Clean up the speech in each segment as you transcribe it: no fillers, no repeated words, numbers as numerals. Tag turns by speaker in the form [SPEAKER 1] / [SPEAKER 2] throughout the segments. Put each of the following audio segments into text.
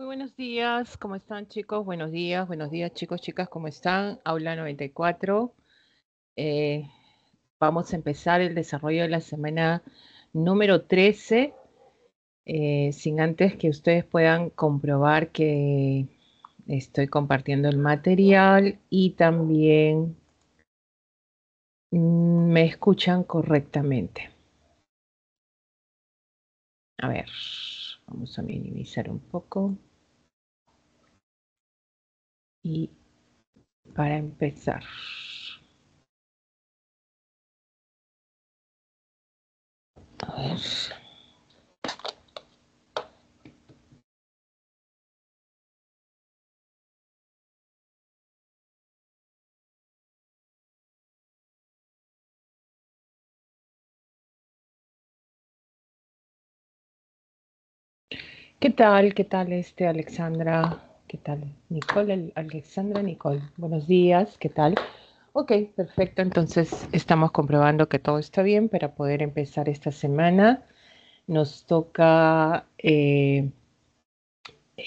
[SPEAKER 1] Muy buenos días, ¿cómo están chicos? Buenos días chicos, chicas, ¿cómo están? Aula 94. Eh, Vamos a empezar el desarrollo de la semana número 13, sin antes que ustedes puedan comprobar que estoy compartiendo el material y también me escuchan correctamente. A ver, vamos a minimizar un poco. Y para empezar. A ver. ¿Qué tal? ¿Qué tal Alexandra? ¿Qué tal Nicole? Alexandra Nicole. Buenos días, ¿qué tal? Ok, perfecto. Entonces estamos comprobando que todo está bien para poder empezar esta semana. Nos toca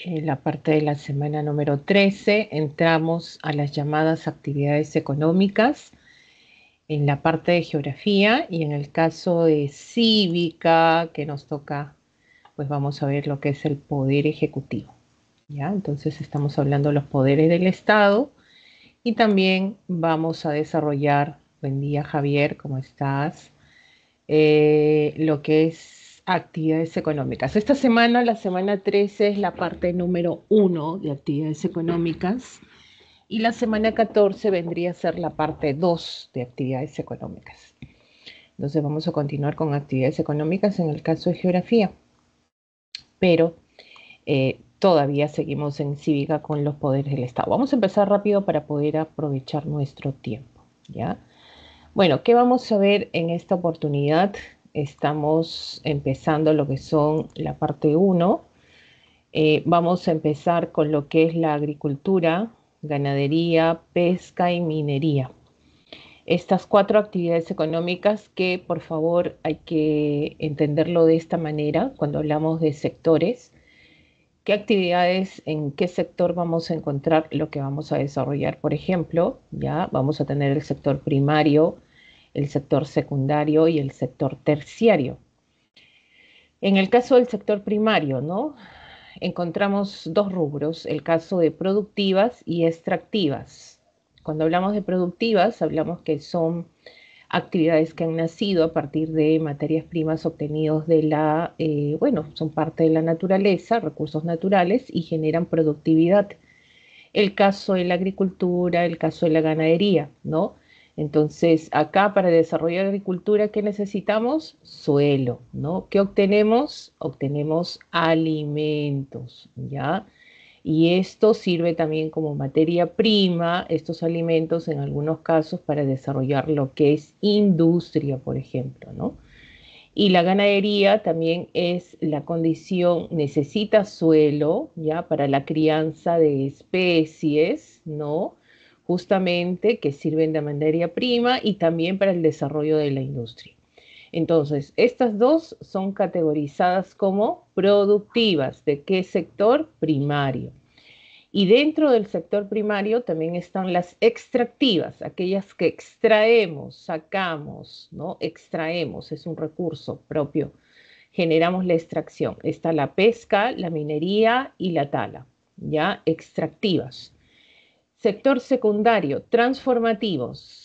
[SPEAKER 1] la parte de la semana número 13. Entramos a las llamadas actividades económicas en la parte de geografía y en el caso de cívica que nos toca, pues vamos a ver lo que es el poder ejecutivo. ¿Ya? Entonces estamos hablando de los poderes del Estado y también vamos a desarrollar, buen día Javier, ¿cómo estás? Lo que es actividades económicas. Esta semana, la semana 13 es la parte número 1 de actividades económicas y la semana 14 vendría a ser la parte 2 de actividades económicas. Entonces vamos a continuar con actividades económicas en el caso de geografía, pero todavía seguimos en cívica con los poderes del Estado. Vamos a empezar rápido para poder aprovechar nuestro tiempo, ¿ya? Bueno, ¿qué vamos a ver en esta oportunidad? Estamos empezando lo que son la parte 1. Vamos a empezar con lo que es la agricultura, ganadería, pesca y minería. Estas 4 actividades económicas que por favor hay que entenderlo de esta manera cuando hablamos de sectores. ¿Qué actividades, en qué sector vamos a encontrar lo que vamos a desarrollar? Por ejemplo, ya vamos a tener el sector primario, el sector secundario y el sector terciario. En el caso del sector primario, ¿no? Encontramos dos rubros, el caso de productivas y extractivas. Cuando hablamos de productivas, hablamos que son actividades que han nacido a partir de materias primas obtenidos de bueno, son parte de la naturaleza, recursos naturales y generan productividad. El caso de la agricultura, el caso de la ganadería, ¿no? Entonces, acá para desarrollar agricultura, ¿qué necesitamos? Suelo, ¿no? ¿Qué obtenemos? Obtenemos alimentos, ¿ya? Y esto sirve también como materia prima, estos alimentos en algunos casos para desarrollar lo que es industria, por ejemplo, ¿no? Y la ganadería también es la condición, necesita suelo, ¿ya? Para la crianza de especies, ¿no? Justamente que sirven de materia prima y también para el desarrollo de la industria. Entonces, estas dos son categorizadas como productivas. ¿De qué sector? Primario. Y dentro del sector primario también están las extractivas, aquellas que extraemos, sacamos, ¿no? Extraemos, es un recurso propio. Generamos la extracción. Está la pesca, la minería y la tala, ¿ya? Extractivas. Sector secundario, transformativos.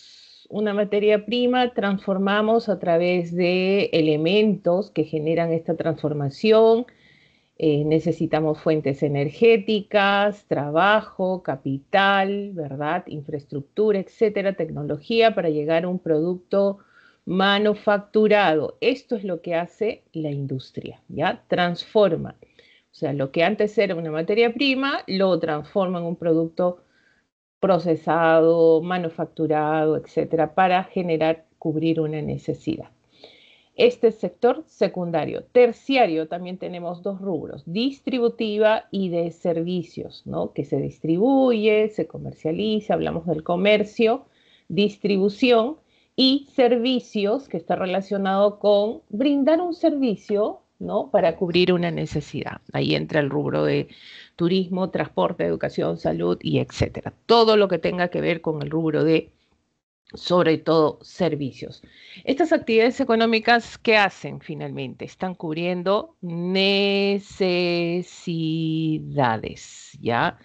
[SPEAKER 1] Una materia prima transformamos a través de elementos que generan esta transformación. Necesitamos fuentes energéticas, trabajo, capital, ¿verdad? Infraestructura, etcétera, tecnología para llegar a un producto manufacturado. Esto es lo que hace la industria, ¿ya? Transforma. O sea, lo que antes era una materia prima, lo transforma en un producto procesado, manufacturado, etcétera, para generar, cubrir una necesidad. Este sector secundario. Terciario también tenemos dos rubros, distributiva y de servicios, ¿no? Que se distribuye, se comercializa, hablamos del comercio, distribución y servicios, que está relacionado con brindar un servicio, ¿no? Para cubrir una necesidad. Ahí entra el rubro de turismo, transporte, educación, salud y etcétera. Todo lo que tenga que ver con el rubro de, sobre todo, servicios. Estas actividades económicas, ¿qué hacen finalmente? Están cubriendo necesidades, ¿ya?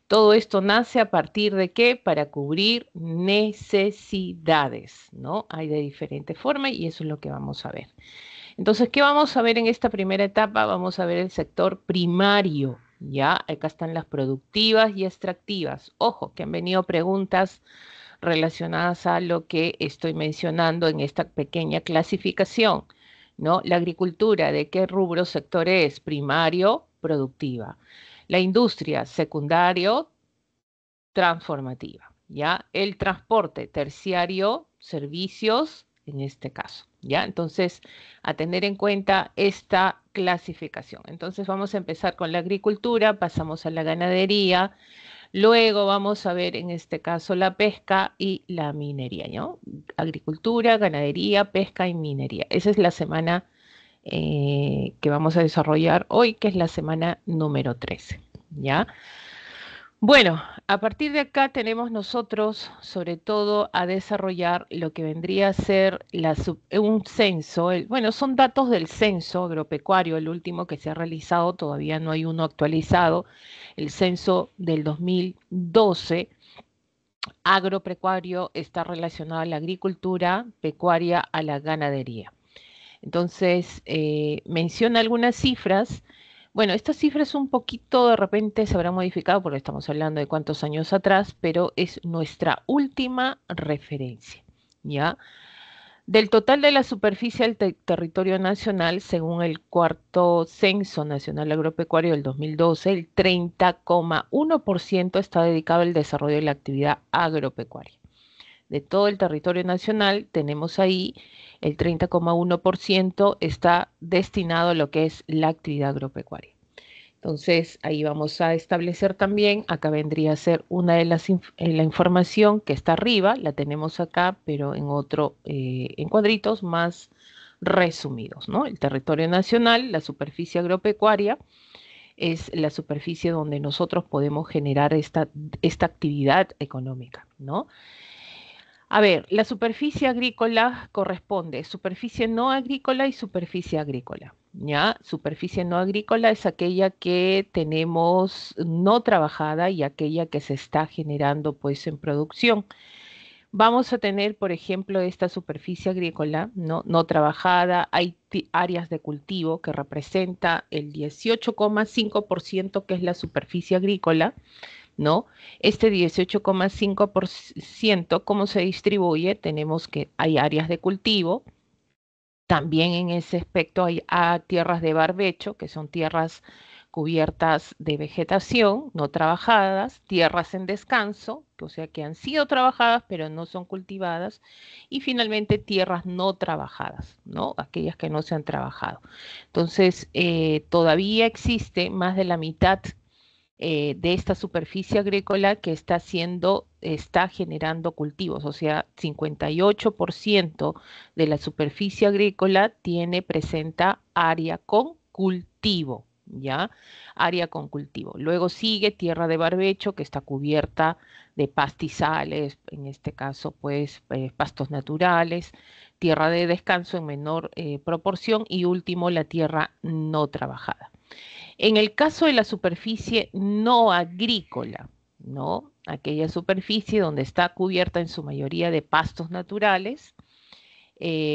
[SPEAKER 1] Todo esto nace a partir de qué? Para cubrir necesidades, ¿no? Hay de diferentes formas y eso es lo que vamos a ver. Entonces, ¿qué vamos a ver en esta primera etapa? Vamos a ver el sector primario, ¿ya? Acá están las productivas y extractivas. Ojo, que han venido preguntas relacionadas a lo que estoy mencionando en esta pequeña clasificación, ¿no? La agricultura, ¿de qué rubro sector es? Primario, productiva. La industria, secundario, transformativa, ¿ya? El transporte, terciario, servicios, en este caso, ¿ya? Entonces, a tener en cuenta esta clasificación. Entonces, vamos a empezar con la agricultura, pasamos a la ganadería, luego vamos a ver en este caso la pesca y la minería, ¿no? Agricultura, ganadería, pesca y minería. Esa es la semana que vamos a desarrollar hoy, que es la semana número 13, ¿ya? Bueno, a partir de acá tenemos nosotros, sobre todo, a desarrollar lo que vendría a ser un censo. Bueno, son datos del censo agropecuario, el último que se ha realizado, todavía no hay uno actualizado, el censo del 2012. Agropecuario está relacionado a la agricultura, pecuaria a la ganadería. Entonces, menciona algunas cifras. Bueno, estas cifras un poquito de repente se habrán modificado porque estamos hablando de cuántos años atrás, pero es nuestra última referencia, ¿ya? Del total de la superficie del territorio nacional, según el cuarto Censo Nacional Agropecuario del 2012, el 30,1% está dedicado al desarrollo de la actividad agropecuaria. De todo el territorio nacional, tenemos ahí el 30,1% está destinado a lo que es la actividad agropecuaria. Entonces, ahí vamos a establecer también, acá vendría a ser una de la información que está arriba, la tenemos acá, pero en cuadritos más resumidos, ¿no? El territorio nacional, la superficie agropecuaria, es la superficie donde nosotros podemos generar esta actividad económica, ¿no? A ver, la superficie agrícola corresponde superficie no agrícola y superficie agrícola. ¿Ya? Superficie no agrícola es aquella que tenemos no trabajada y aquella que se está generando pues en producción. Vamos a tener, por ejemplo, esta superficie agrícola no trabajada. Hay áreas de cultivo que representa el 18,5% que es la superficie agrícola, ¿no? Este 18,5%, ¿cómo se distribuye? Tenemos que hay áreas de cultivo, también en ese aspecto hay tierras de barbecho, que son tierras cubiertas de vegetación, no trabajadas, tierras en descanso, o sea que han sido trabajadas pero no son cultivadas, y finalmente tierras no trabajadas, ¿no? Aquellas que no se han trabajado. Entonces, todavía existe más de la mitad de esta superficie agrícola que está generando cultivos, o sea, 58% de la superficie agrícola presenta área con cultivo, ¿ya? Área con cultivo. Luego sigue tierra de barbecho que está cubierta de pastizales, en este caso, pues, pastos naturales, tierra de descanso en menor proporción y último, la tierra no trabajada. En el caso de la superficie no agrícola, ¿no? Aquella superficie donde está cubierta en su mayoría de pastos naturales,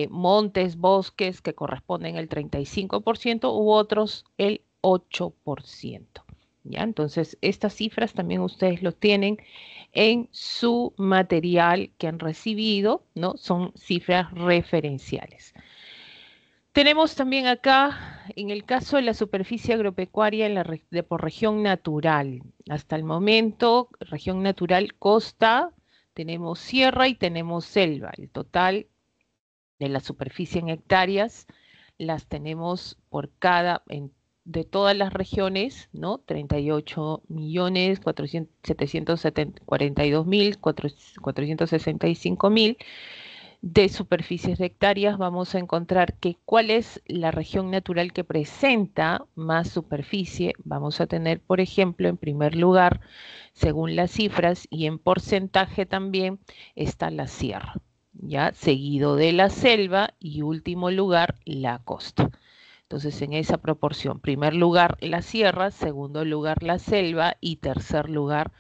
[SPEAKER 1] montes, bosques que corresponden al 35% u otros el 8%. ¿Ya? Entonces, estas cifras también ustedes lo tienen en su material que han recibido, ¿no? Son cifras referenciales. Tenemos también acá, en el caso de la superficie agropecuaria por región natural. Hasta el momento, región natural costa, tenemos sierra y tenemos selva. El total de la superficie en hectáreas las tenemos de todas las regiones, ¿no? 38.742.465.000 de superficies de hectáreas, vamos a encontrar que cuál es la región natural que presenta más superficie. Vamos a tener, por ejemplo, en primer lugar, según las cifras y en porcentaje también, está la sierra, ya seguido de la selva y último lugar, la costa. Entonces, en esa proporción, primer lugar la sierra, segundo lugar la selva y tercer lugar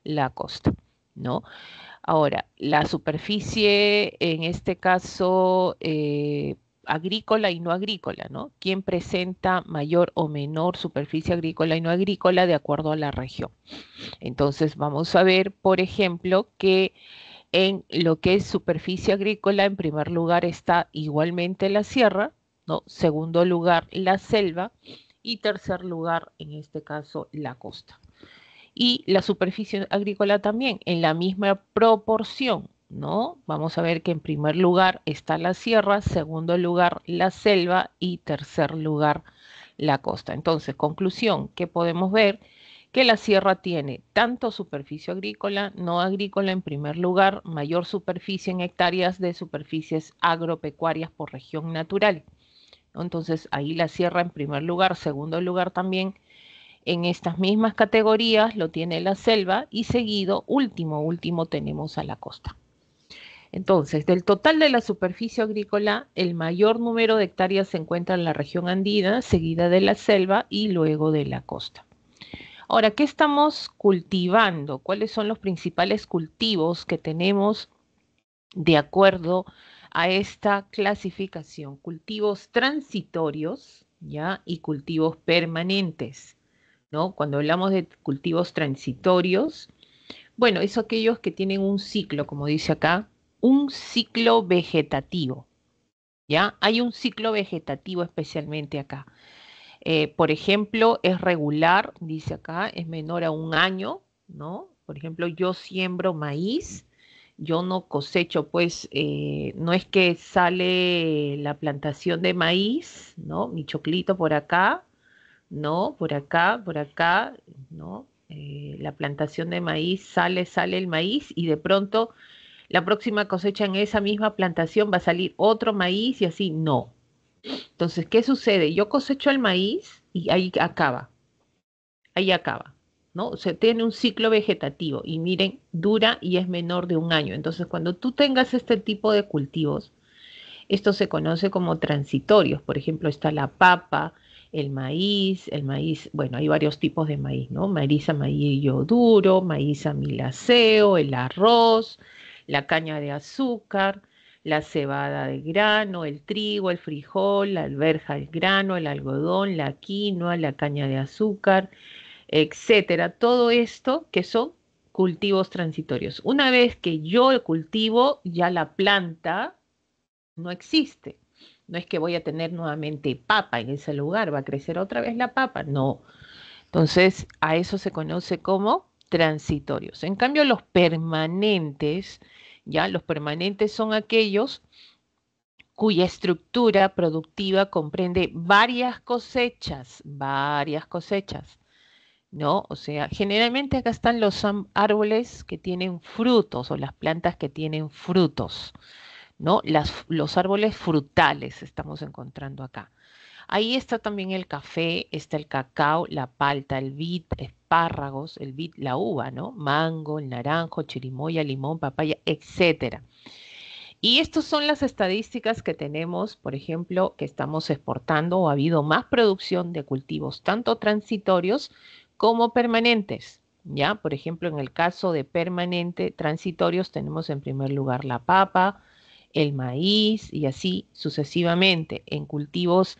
[SPEAKER 1] la costa, ¿no? Ahora, la superficie, en este caso, agrícola y no agrícola, ¿no? ¿Quién presenta mayor o menor superficie agrícola y no agrícola de acuerdo a la región? Entonces, vamos a ver, por ejemplo, que en lo que es superficie agrícola, en primer lugar está igualmente la sierra, ¿no? Segundo lugar, la selva y tercer lugar, en este caso, la costa. Y la superficie agrícola también, en la misma proporción, ¿no? Vamos a ver que en primer lugar está la sierra, segundo lugar la selva y tercer lugar la costa. Entonces, conclusión, ¿qué podemos ver? Que la sierra tiene tanto superficie agrícola, no agrícola en primer lugar, mayor superficie en hectáreas de superficies agropecuarias por región natural, ¿no? Entonces, ahí la sierra en primer lugar, segundo lugar también en estas mismas categorías lo tiene la selva y seguido, último tenemos a la costa. Entonces, del total de la superficie agrícola, el mayor número de hectáreas se encuentra en la región andina, seguida de la selva y luego de la costa. Ahora, ¿qué estamos cultivando? ¿Cuáles son los principales cultivos que tenemos de acuerdo a esta clasificación? Cultivos transitorios, ¿ya? Y cultivos permanentes, ¿no? Cuando hablamos de cultivos transitorios, bueno, es aquellos que tienen un ciclo, como dice acá, un ciclo vegetativo, ¿ya? Hay un ciclo vegetativo especialmente acá. Por ejemplo, es regular, dice acá, es menor a un año, ¿no? Por ejemplo, yo siembro maíz, yo no cosecho, pues no es que sale la plantación de maíz, ¿no? Mi choclito por acá, no, por acá, ¿no? La plantación de maíz, sale el maíz y de pronto la próxima cosecha en esa misma plantación va a salir otro maíz y así, no. Entonces, ¿qué sucede? Yo cosecho el maíz y ahí acaba, ¿no? O sea, tiene un ciclo vegetativo y miren, dura y es menor de un año. Entonces, cuando tú tengas este tipo de cultivos, esto se conoce como transitorios. Por ejemplo, está la papa, el maíz, bueno, hay varios tipos de maíz, ¿no? Maíz amarillo duro, maíz amilaceo, el arroz, la caña de azúcar, la cebada de grano, el trigo, el frijol, la alberja de grano, el algodón, la quinoa, la caña de azúcar, etcétera. Todo esto que son cultivos transitorios. Una vez que yo cultivo, ya la planta no existe. No es que voy a tener nuevamente papa en ese lugar, va a crecer otra vez la papa, no. Entonces, a eso se conoce como transitorios. En cambio, los permanentes, ya los permanentes son aquellos cuya estructura productiva comprende varias cosechas, ¿no? O sea, generalmente acá están los árboles que tienen frutos o las plantas que tienen frutos, ¿no? Los árboles frutales estamos encontrando acá. Ahí está también el café, está el cacao, la palta, el vid, espárragos, el vid, la uva, ¿no? Mango, el naranjo, chirimoya, limón, papaya, etcétera. Y estas son las estadísticas que tenemos, por ejemplo, que estamos exportando o ha habido más producción de cultivos tanto transitorios como permanentes. ¿Ya? Por ejemplo, en el caso de permanente, transitorios, tenemos en primer lugar la papa, el maíz y así sucesivamente. En cultivos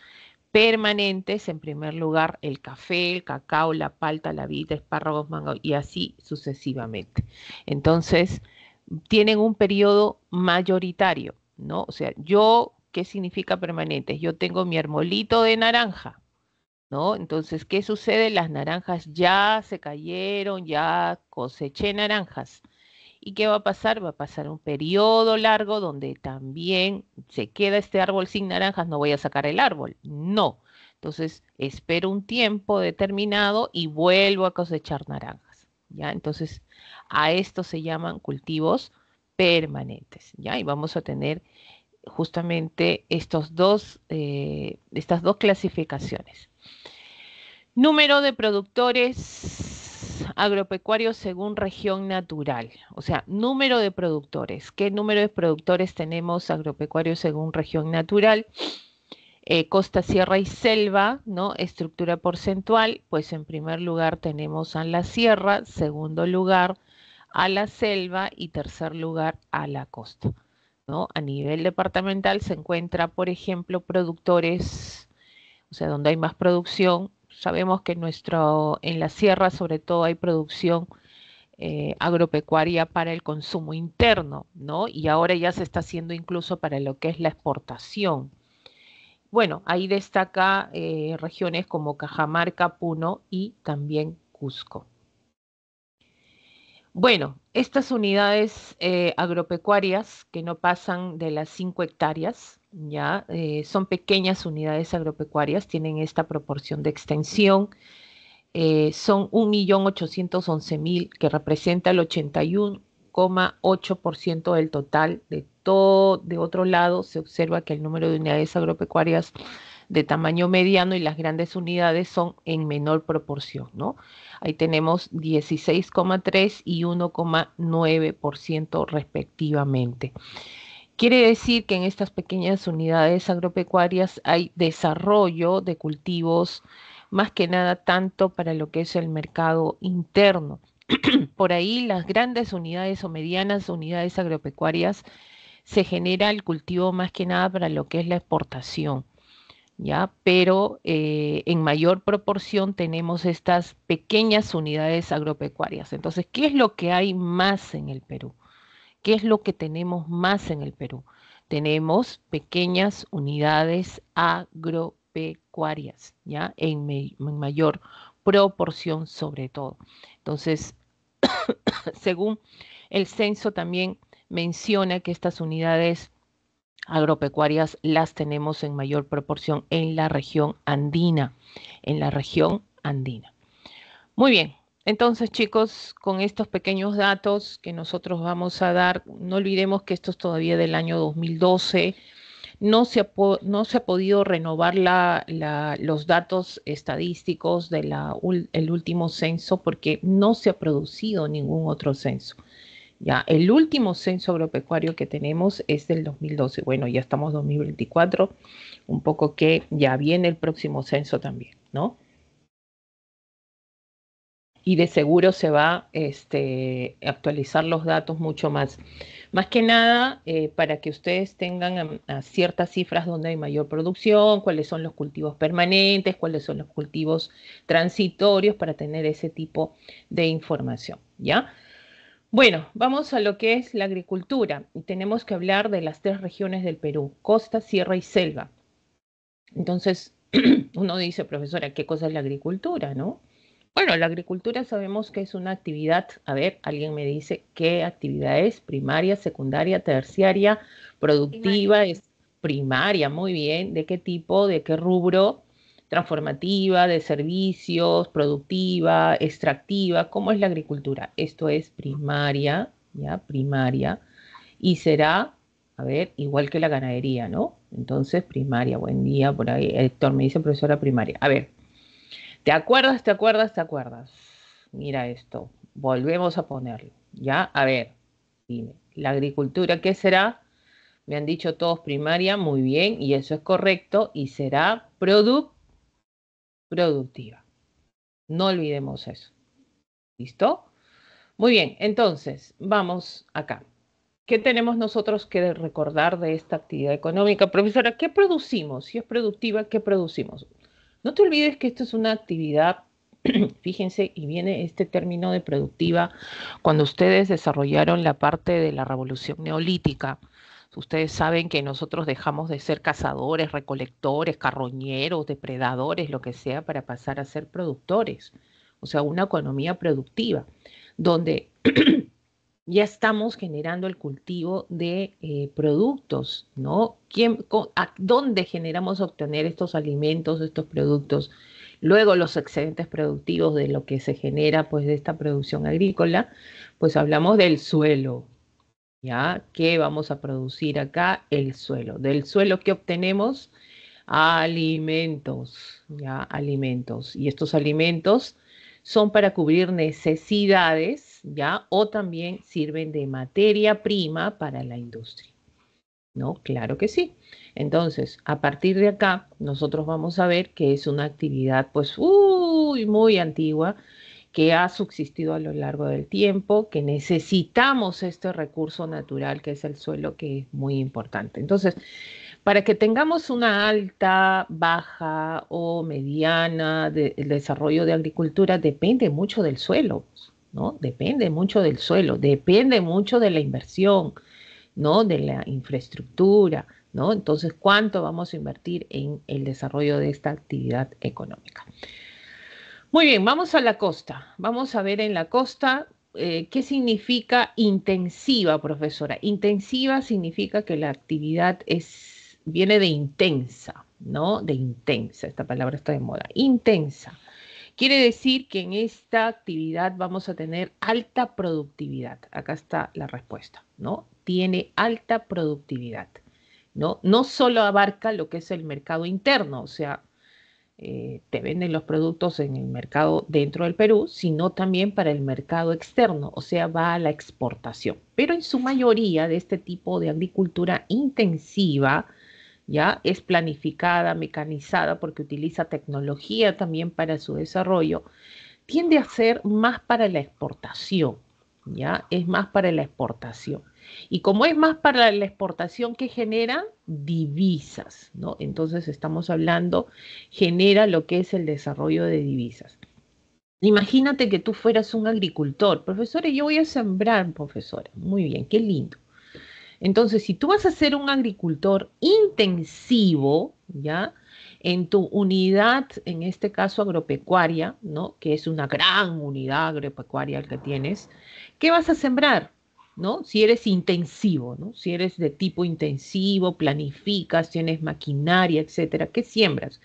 [SPEAKER 1] permanentes, en primer lugar, el café, el cacao, la palta, la vid, espárragos, mango y así sucesivamente. Entonces, tienen un periodo mayoritario, ¿no? O sea, yo, ¿qué significa permanentes? Yo tengo mi arbolito de naranja, ¿no? Entonces, ¿qué sucede? Las naranjas ya se cayeron, ya coseché naranjas. ¿Y qué va a pasar? Va a pasar un periodo largo donde también se queda este árbol sin naranjas, no voy a sacar el árbol. No. Entonces, espero un tiempo determinado y vuelvo a cosechar naranjas. ¿Ya? Entonces, a esto se llaman cultivos permanentes, ¿ya? Y vamos a tener justamente estas dos clasificaciones. Número de productores agropecuarios según región natural. O sea, número de productores. ¿Qué número de productores tenemos agropecuarios según región natural? Costa, sierra y selva, ¿no? Estructura porcentual, pues en primer lugar tenemos a la sierra, segundo lugar a la selva y tercer lugar a la costa, ¿no? A nivel departamental se encuentra, por ejemplo, productores, o sea, donde hay más producción. Sabemos que en la sierra sobre todo hay producción agropecuaria para el consumo interno, ¿no? Y ahora ya se está haciendo incluso para lo que es la exportación. Bueno, ahí destaca regiones como Cajamarca, Puno y también Cusco. Bueno, estas unidades agropecuarias que no pasan de las 5 hectáreas, ya son pequeñas unidades agropecuarias, tienen esta proporción de extensión, son 1.811.000, que representa el 81,8% del total de todo. De otro lado, se observa que el número de unidades agropecuarias de tamaño mediano y las grandes unidades son en menor proporción, ¿no? Ahí tenemos 16,3 y 1,9% respectivamente. Quiere decir que en estas pequeñas unidades agropecuarias hay desarrollo de cultivos, más que nada tanto para lo que es el mercado interno. Por ahí las grandes unidades o medianas unidades agropecuarias se genera el cultivo más que nada para lo que es la exportación, ¿ya? Pero en mayor proporción tenemos estas pequeñas unidades agropecuarias. Entonces, ¿qué es lo que hay más en el Perú? ¿Qué es lo que tenemos más en el Perú? Tenemos pequeñas unidades agropecuarias, ¿ya? En mayor proporción sobre todo. Entonces, según el censo también menciona que estas unidades agropecuarias las tenemos en mayor proporción en la región andina, en la región andina. Muy bien, entonces chicos, con estos pequeños datos que nosotros vamos a dar, no olvidemos que esto es todavía del año 2012, no se ha podido renovar los datos estadísticos del último censo porque no se ha producido ningún otro censo. Ya, el último censo agropecuario que tenemos es del 2012. Bueno, ya estamos en 2024, un poco que ya viene el próximo censo también, ¿no? Y de seguro se va a actualizar los datos mucho más. Más que nada, para que ustedes tengan a ciertas cifras donde hay mayor producción, cuáles son los cultivos permanentes, cuáles son los cultivos transitorios, para tener ese tipo de información, ¿ya? Bueno, vamos a lo que es la agricultura. Y tenemos que hablar de las 3 regiones del Perú: costa, sierra y selva. Entonces, uno dice, profesora, ¿qué cosa es la agricultura, no? Bueno, la agricultura sabemos que es una actividad, a ver, alguien me dice qué actividad es: primaria, secundaria, terciaria, productiva, es primaria, muy bien. ¿De qué tipo, de qué rubro? Transformativa, de servicios, productiva, extractiva. ¿Cómo es la agricultura? Esto es primaria, ¿ya? Primaria. Y será, a ver, igual que la ganadería, ¿no? Entonces, primaria, buen día, por ahí Héctor me dice profesora primaria. A ver, ¿te acuerdas, te acuerdas, te acuerdas? Mira esto, volvemos a ponerlo, ¿ya? A ver, dime, ¿la agricultura qué será? Me han dicho todos primaria, muy bien, y eso es correcto, y será productiva. No olvidemos eso. ¿Listo? Muy bien, entonces, vamos acá. ¿Qué tenemos nosotros que recordar de esta actividad económica? Profesora, ¿qué producimos? Si es productiva, ¿qué producimos? No te olvides que esto es una actividad, fíjense, y viene este término de productiva cuando ustedes desarrollaron la parte de la revolución neolítica. Ustedes saben que nosotros dejamos de ser cazadores, recolectores, carroñeros, depredadores, lo que sea, para pasar a ser productores. O sea, una economía productiva, donde ya estamos generando el cultivo de productos, ¿no? ¿Dónde generamos obtener estos alimentos, estos productos? Luego los excedentes productivos de lo que se genera pues de esta producción agrícola, pues hablamos del suelo. ¿ya? ¿Qué vamos a producir acá? El suelo. Del suelo, ¿qué obtenemos? Alimentos, ¿ya? Alimentos. Y estos alimentos son para cubrir necesidades, ¿ya? O también sirven de materia prima para la industria, ¿no? Claro que sí. Entonces, a partir de acá, nosotros vamos a ver que es una actividad, pues, muy antigua, que ha subsistido a lo largo del tiempo, que necesitamos este recurso natural que es el suelo, que es muy importante. Entonces, para que tengamos una alta, baja o mediana el desarrollo de agricultura, depende mucho del suelo, ¿no? Depende mucho del suelo, depende mucho de la inversión, ¿no? De la infraestructura, ¿no? Entonces, ¿cuánto vamos a invertir en el desarrollo de esta actividad económica? Muy bien, vamos a la costa. Vamos a ver en la costa qué significa intensiva, profesora. Intensiva significa que la actividad viene de intensa, ¿no? De intensa, esta palabra está de moda. Intensa. Quiere decir que en esta actividad vamos a tener alta productividad. Acá está la respuesta, ¿no? Tiene alta productividad, ¿no? No solo abarca lo que es el mercado interno, o sea, te venden los productos en el mercado dentro del Perú, sino también para el mercado externo, o sea, va a la exportación. Pero en su mayoría de este tipo de agricultura intensiva, ya es planificada, mecanizada, porque utiliza tecnología también para su desarrollo, tiende a ser más para la exportación, ¿ya? Es más para la exportación. Y como es más para la exportación, que genera divisas, ¿no? Entonces estamos hablando, genera lo que es el desarrollo de divisas. Imagínate que tú fueras un agricultor, profesora, yo voy a sembrar, profesora. Muy bien, qué lindo. Entonces, si tú vas a ser un agricultor intensivo, ¿ya? En tu unidad, en este caso agropecuaria, ¿no? Que es una gran unidad agropecuaria que tienes, ¿qué vas a sembrar? ¿No? Si eres intensivo, ¿no? Si eres de tipo intensivo, planificas, tienes maquinaria, etcétera, ¿qué siembras?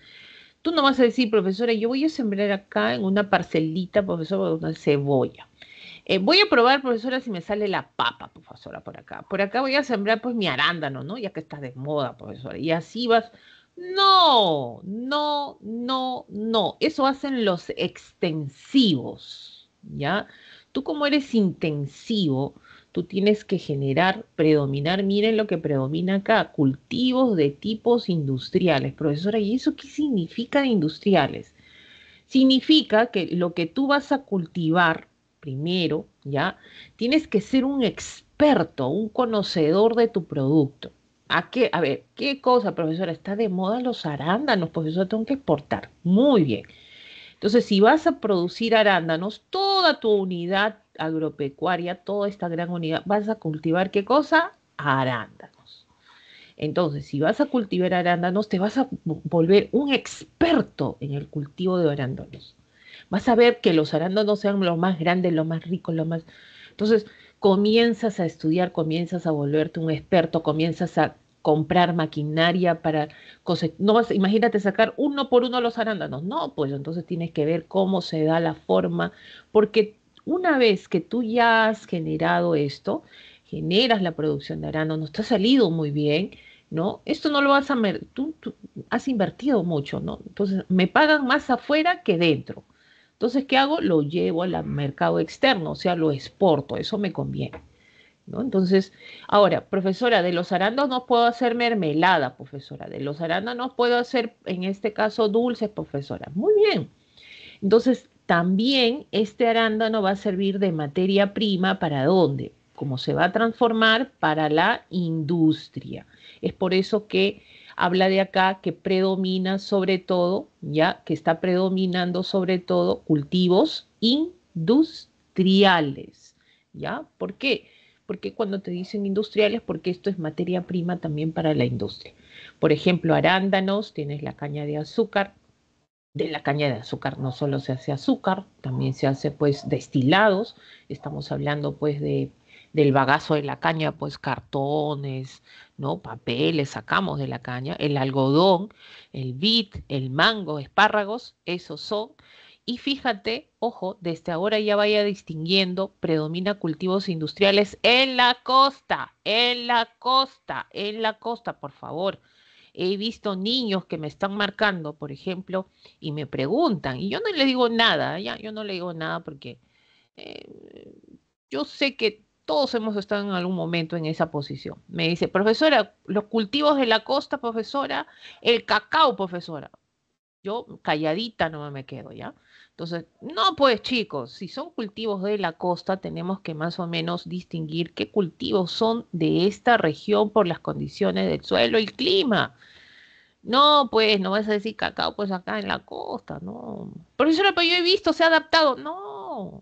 [SPEAKER 1] Tú no vas a decir, profesora, yo voy a sembrar acá en una parcelita, profesora, una cebolla. Voy a probar, profesora, si me sale la papa, profesora, por acá. Por acá voy a sembrar, pues, mi arándano, ¿no? Ya que está de moda, profesora. Y así vas. No, no, no, no. Eso hacen los extensivos, ¿ya? Tú como eres intensivo, tú tienes que generar, predominar, miren lo que predomina acá, cultivos de tipos industriales. Profesora, ¿y eso qué significa de industriales? Significa que lo que tú vas a cultivar primero, ¿ya? Tienes que ser un experto, un conocedor de tu producto. ¿A qué? A ver, ¿qué cosa, profesora? Está de moda los arándanos, profesora, tengo que exportar. Muy bien. Entonces, si vas a producir arándanos, toda tu unidad agropecuaria, toda esta gran unidad, vas a cultivar ¿qué cosa? Arándanos. Entonces, si vas a cultivar arándanos, te vas a volver un experto en el cultivo de arándanos. Vas a ver que los arándanos sean los más grandes, los más ricos, los más... Entonces, comienzas a estudiar, comienzas a volverte un experto, comienzas a comprar maquinaria para cosechar. No vas, imagínate sacar uno por uno los arándanos. No, pues entonces tienes que ver cómo se da la forma, porque una vez que tú ya has generado esto, generas la producción de arándanos, te ha salido muy bien, ¿no? Esto no lo vas a... Tú has invertido mucho, ¿no? Entonces, me pagan más afuera que dentro. Entonces, ¿qué hago? Lo llevo al mercado externo, o sea, lo exporto, eso me conviene, ¿no? Entonces, ahora, profesora, de los arándanos puedo hacer mermelada, profesora, de los arándanos puedo hacer, en este caso, dulces, profesora. Muy bien. Entonces, también este arándano va a servir de materia prima para dónde, como se va a transformar para la industria. Es por eso que habla de acá que predomina sobre todo, ya que está predominando sobre todo cultivos industriales, ¿ya? ¿Por qué? Porque cuando te dicen industriales, porque esto es materia prima también para la industria. Por ejemplo, arándanos, tienes la caña de azúcar, de la caña de azúcar no solo se hace azúcar, también se hace pues destilados, estamos hablando pues del bagazo de la caña, pues cartones, ¿no? Papeles sacamos de la caña, el algodón, el vid, el mango, espárragos, esos son, Y fíjate, ojo, desde ahora ya vaya distinguiendo, predomina cultivos industriales en la costa, en la costa, en la costa, por favor. He visto niños que me están marcando, por ejemplo, y me preguntan, y yo no le digo nada, ya, yo no le digo nada porque eh, yo sé que todos hemos estado en algún momento en esa posición. Me dice, profesora, los cultivos de la costa, profesora, el cacao, profesora. Yo calladita no me quedo, ¿ya? Entonces, no, pues chicos, si son cultivos de la costa, tenemos que más o menos distinguir qué cultivos son de esta región por las condiciones del suelo y el clima. No, pues no vas a decir cacao, pues acá en la costa, no. Profesora, pero yo he visto, se ha adaptado. No,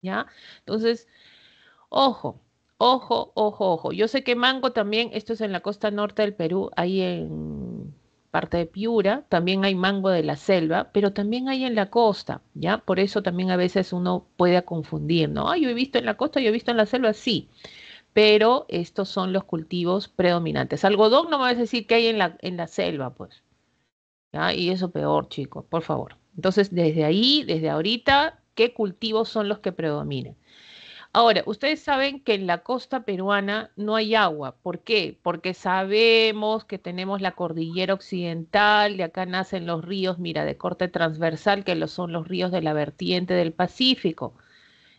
[SPEAKER 1] ¿ya? Entonces, ojo, ojo, ojo, ojo. Yo sé que mango también, esto es en la costa norte del Perú, ahí en parte de Piura, también hay mango de la selva, pero también hay en la costa, ¿ya? Por eso también a veces uno puede confundir, ¿no? Ah, yo he visto en la costa, yo he visto en la selva, sí, pero estos son los cultivos predominantes. Algodón no me vas a decir que hay en la selva, pues, ¿ya? Y eso peor, chicos, por favor. Entonces, desde ahí, desde ahorita, ¿qué cultivos son los que predominan? Ahora, ustedes saben que en la costa peruana no hay agua. ¿Por qué? Porque sabemos que tenemos la cordillera occidental, de acá nacen los ríos, mira, de corte transversal, que son los ríos de la vertiente del Pacífico.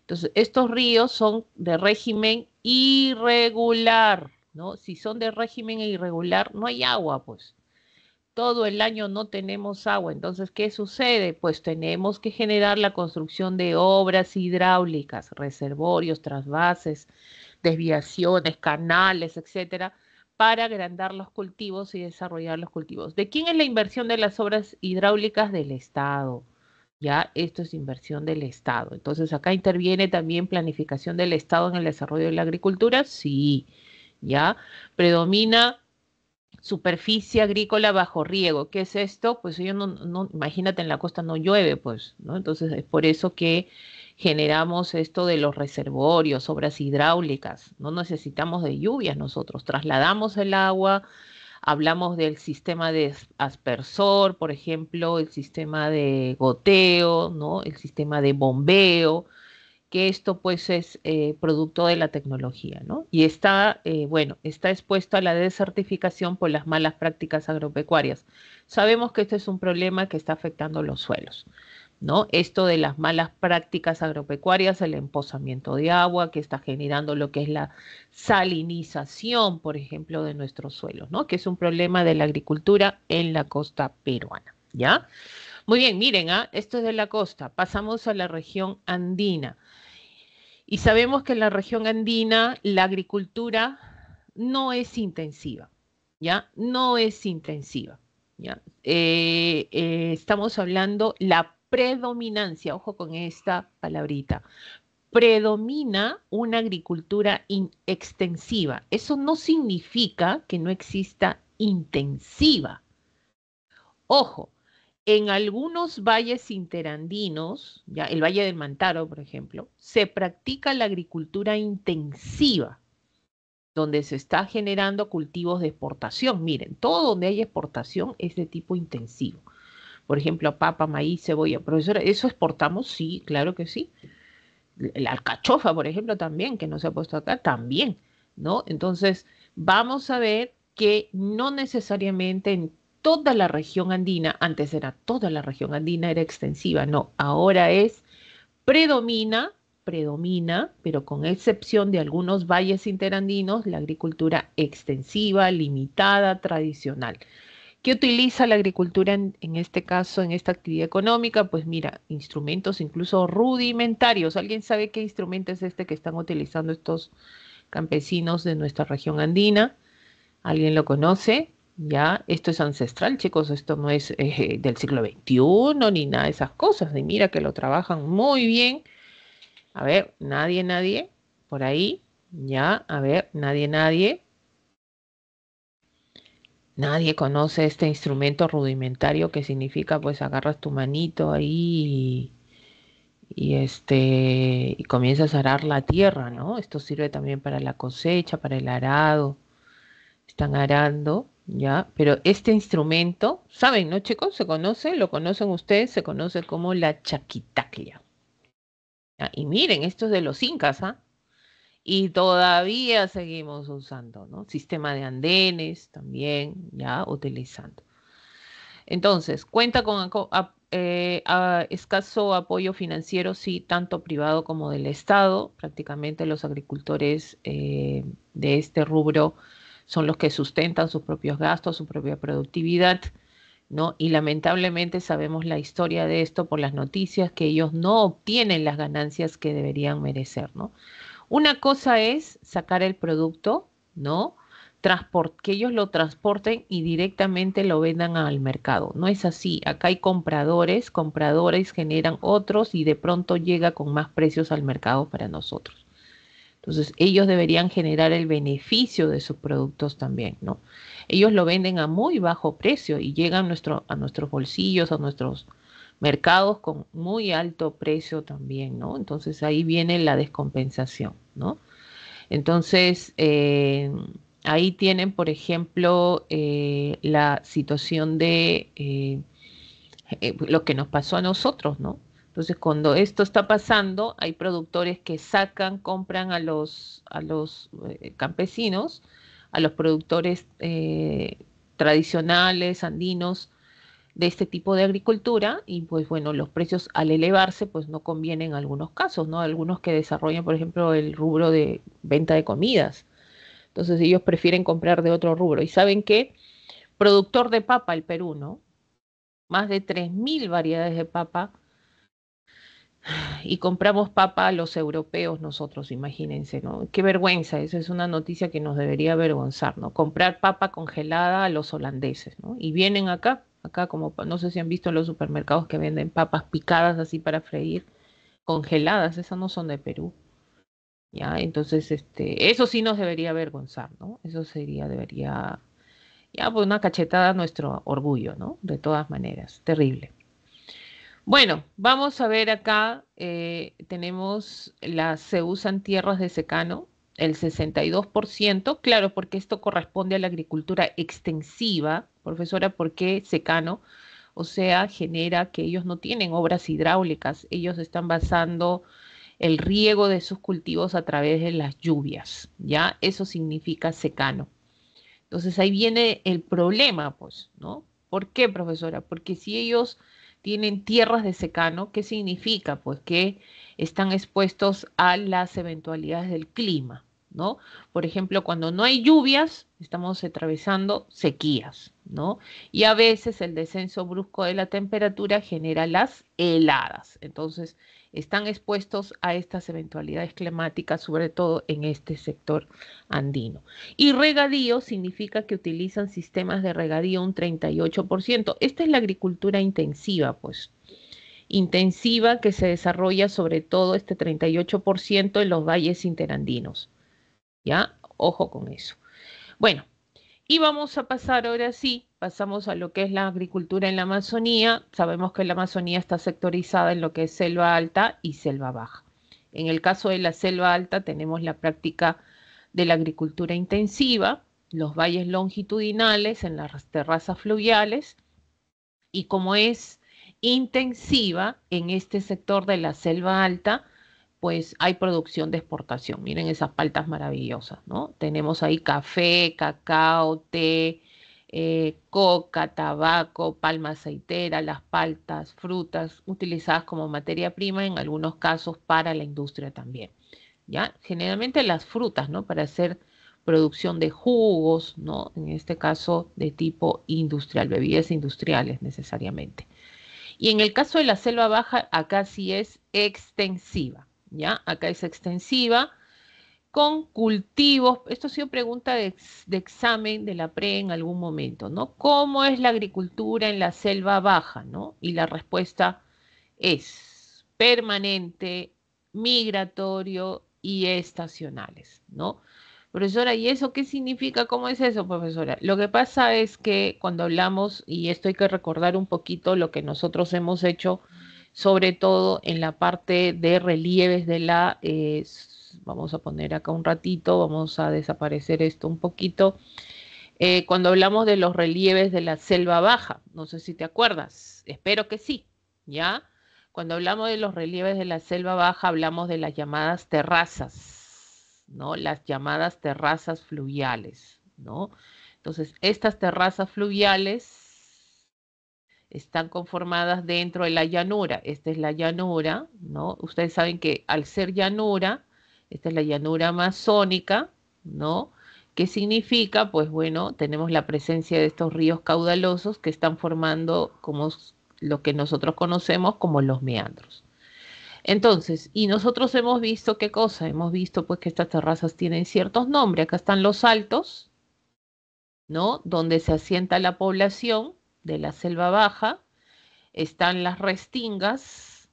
[SPEAKER 1] Entonces, estos ríos son de régimen irregular, ¿no? Si son de régimen irregular, no hay agua, pues todo el año no tenemos agua. Entonces, ¿qué sucede? Pues tenemos que generar la construcción de obras hidráulicas, reservorios, trasvases, desviaciones, canales, etcétera, para agrandar los cultivos y desarrollar los cultivos. ¿De quién es la inversión de las obras hidráulicas? Del Estado. Ya, esto es inversión del Estado. Entonces, acá interviene también planificación del Estado en el desarrollo de la agricultura. Sí, ya. Predomina superficie agrícola bajo riego. ¿Qué es esto? Pues yo imagínate, en la costa no llueve, pues, ¿no? Entonces es por eso que generamos esto de los reservorios, obras hidráulicas. No necesitamos de lluvias nosotros. Trasladamos el agua, hablamos del sistema de aspersor, por ejemplo, el sistema de goteo, ¿no? El sistema de bombeo, que esto pues es producto de la tecnología, ¿no? Y está, bueno, está expuesto a la desertificación por las malas prácticas agropecuarias. Sabemos que este es un problema que está afectando los suelos, ¿no? Esto de las malas prácticas agropecuarias, el emposamiento de agua que está generando lo que es la salinización, por ejemplo, de nuestros suelos, ¿no? Que es un problema de la agricultura en la costa peruana, ¿ya? Muy bien, miren, esto es de la costa. Pasamos a la región andina. Y sabemos que en la región andina la agricultura no es intensiva, ¿ya? No es intensiva, ¿ya? Estamos hablando la predominancia, ojo con esta palabrita, predomina una agricultura extensiva. Eso no significa que no exista intensiva. Ojo, en algunos valles interandinos, ya el Valle del Mantaro, por ejemplo, se practica la agricultura intensiva, donde se está generando cultivos de exportación. Miren, todo donde hay exportación es de tipo intensivo. Por ejemplo, papa, maíz, cebolla. Profesora, ¿eso exportamos? Sí, claro que sí. La alcachofa, por ejemplo, también, que no se ha puesto acá, también, ¿no? Entonces, vamos a ver que no necesariamente en toda la región andina, antes era toda la región andina, era extensiva, no, ahora es, predomina, predomina, pero con excepción de algunos valles interandinos, la agricultura extensiva, limitada, tradicional. ¿Qué utiliza la agricultura en este caso, en esta actividad económica? Pues mira, instrumentos incluso rudimentarios. ¿Alguien sabe qué instrumento es este que están utilizando estos campesinos de nuestra región andina? ¿Alguien lo conoce? Ya, esto es ancestral, chicos, esto no es del siglo XXI ni nada de esas cosas. Y mira que lo trabajan muy bien. A ver, nadie, por ahí. Ya, a ver, nadie. Nadie conoce este instrumento rudimentario que significa pues agarras tu manito ahí y comienzas a arar la tierra, ¿no? Esto sirve también para la cosecha, para el arado. Están arando. ¿ya? Pero este instrumento, ¿saben, no, chicos? ¿Se conoce? ¿Lo conocen ustedes? Se conoce como la chaquitaclia. ¿Ya? Y miren, esto es de los incas, ¿ah? Y todavía seguimos usando, ¿no? Sistema de andenes también, ya utilizando. Entonces, cuenta con escaso apoyo financiero, sí, tanto privado como del Estado. Prácticamente los agricultores de este rubro son los que sustentan sus propios gastos, su propia productividad, ¿no? Y lamentablemente sabemos la historia de esto por las noticias, que ellos no obtienen las ganancias que deberían merecer, ¿no? Una cosa es sacar el producto, ¿no? Que ellos lo transporten y directamente lo vendan al mercado. No es así. Acá hay compradores, compradores generan otros y de pronto llega con más precios al mercado para nosotros. Entonces, ellos deberían generar el beneficio de sus productos también, ¿no? Ellos lo venden a muy bajo precio y llegan a nuestros bolsillos, a nuestros mercados con muy alto precio también, ¿no? Entonces ahí viene la descompensación, ¿no? Entonces, ahí tienen, por ejemplo, la situación de lo que nos pasó a nosotros, ¿no? Entonces, cuando esto está pasando, hay productores que sacan, compran a los campesinos, a los productores tradicionales, andinos, de este tipo de agricultura y pues bueno, los precios al elevarse pues no convienen en algunos casos, ¿no? Algunos que desarrollan, por ejemplo, el rubro de venta de comidas. Entonces ellos prefieren comprar de otro rubro. ¿Y saben qué? Productor de papa el Perú, ¿no? Más de 3.000 variedades de papa y compramos papa a los europeos nosotros, imagínense, ¿no? Qué vergüenza, esa es una noticia que nos debería avergonzar, ¿no? Comprar papa congelada a los holandeses, ¿no? Y vienen acá como, no sé si han visto en los supermercados que venden papas picadas así para freír, congeladas, esas no son de Perú, ¿ya? Entonces, eso sí nos debería avergonzar, ¿no? Eso debería, ya, pues una cachetada a nuestro orgullo, ¿no? De todas maneras, terrible. Bueno, vamos a ver acá, se usan tierras de secano, el 62%, claro, porque esto corresponde a la agricultura extensiva. Profesora, ¿por qué secano? O sea, genera que ellos no tienen obras hidráulicas, ellos están basando el riego de sus cultivos a través de las lluvias, ¿ya? Eso significa secano. Entonces ahí viene el problema, pues, ¿no? ¿Por qué, profesora? Porque si ellos tienen tierras de secano, ¿qué significa? Pues que están expuestos a las eventualidades del clima, ¿no? Por ejemplo, cuando no hay lluvias, estamos atravesando sequías, ¿no? Y a veces el descenso brusco de la temperatura genera las heladas. Entonces, están expuestos a estas eventualidades climáticas, sobre todo en este sector andino. Y regadío significa que utilizan sistemas de regadío un 38%. Esta es la agricultura intensiva, pues. Intensiva que se desarrolla sobre todo este 38% en los valles interandinos. ¿Ya? Ojo con eso. Bueno, y vamos a pasar ahora sí, pasamos a lo que es la agricultura en la Amazonía. Sabemos que la Amazonía está sectorizada en lo que es selva alta y selva baja. En el caso de la selva alta tenemos la práctica de la agricultura intensiva, los valles longitudinales en las terrazas fluviales y como es intensiva en este sector de la selva alta, pues hay producción de exportación. Miren esas paltas maravillosas, ¿no? Tenemos ahí café, cacao, té, coca, tabaco, palma aceitera, las paltas, frutas utilizadas como materia prima, en algunos casos para la industria también. ¿Ya? Generalmente las frutas, ¿no? Para hacer producción de jugos, ¿no? En este caso de tipo industrial, bebidas industriales necesariamente. Y en el caso de la selva baja, acá sí es extensiva, ¿ya? Acá es extensiva con cultivos. Esto ha sido pregunta de examen de la pre en algún momento, ¿no? ¿Cómo es la agricultura en la selva baja, ¿no? Y la respuesta es permanente, migratorio y estacionales, ¿no? Profesora, ¿y eso qué significa? ¿Cómo es eso, profesora? Lo que pasa es que cuando hablamos, y esto hay que recordar un poquito lo que nosotros hemos hecho, sobre todo en la parte de relieves de vamos a poner acá un ratito, vamos a desaparecer esto un poquito, Cuando hablamos de los relieves de la selva baja, no sé si te acuerdas, espero que sí, ¿ya? Cuando hablamos de los relieves de la selva baja, hablamos de las llamadas terrazas, ¿no? Las llamadas terrazas fluviales, ¿no? Entonces, estas terrazas fluviales están conformadas dentro de la llanura. Esta es la llanura, ¿no? Ustedes saben que al ser llanura, esta es la llanura amazónica, ¿no? ¿Qué significa? Pues bueno, tenemos la presencia de estos ríos caudalosos que están formando como lo que nosotros conocemos como los meandros. Entonces, y nosotros hemos visto qué cosa, hemos visto pues que estas terrazas tienen ciertos nombres. Acá están los altos, ¿no? Donde se asienta la población de la selva baja. Están las restingas,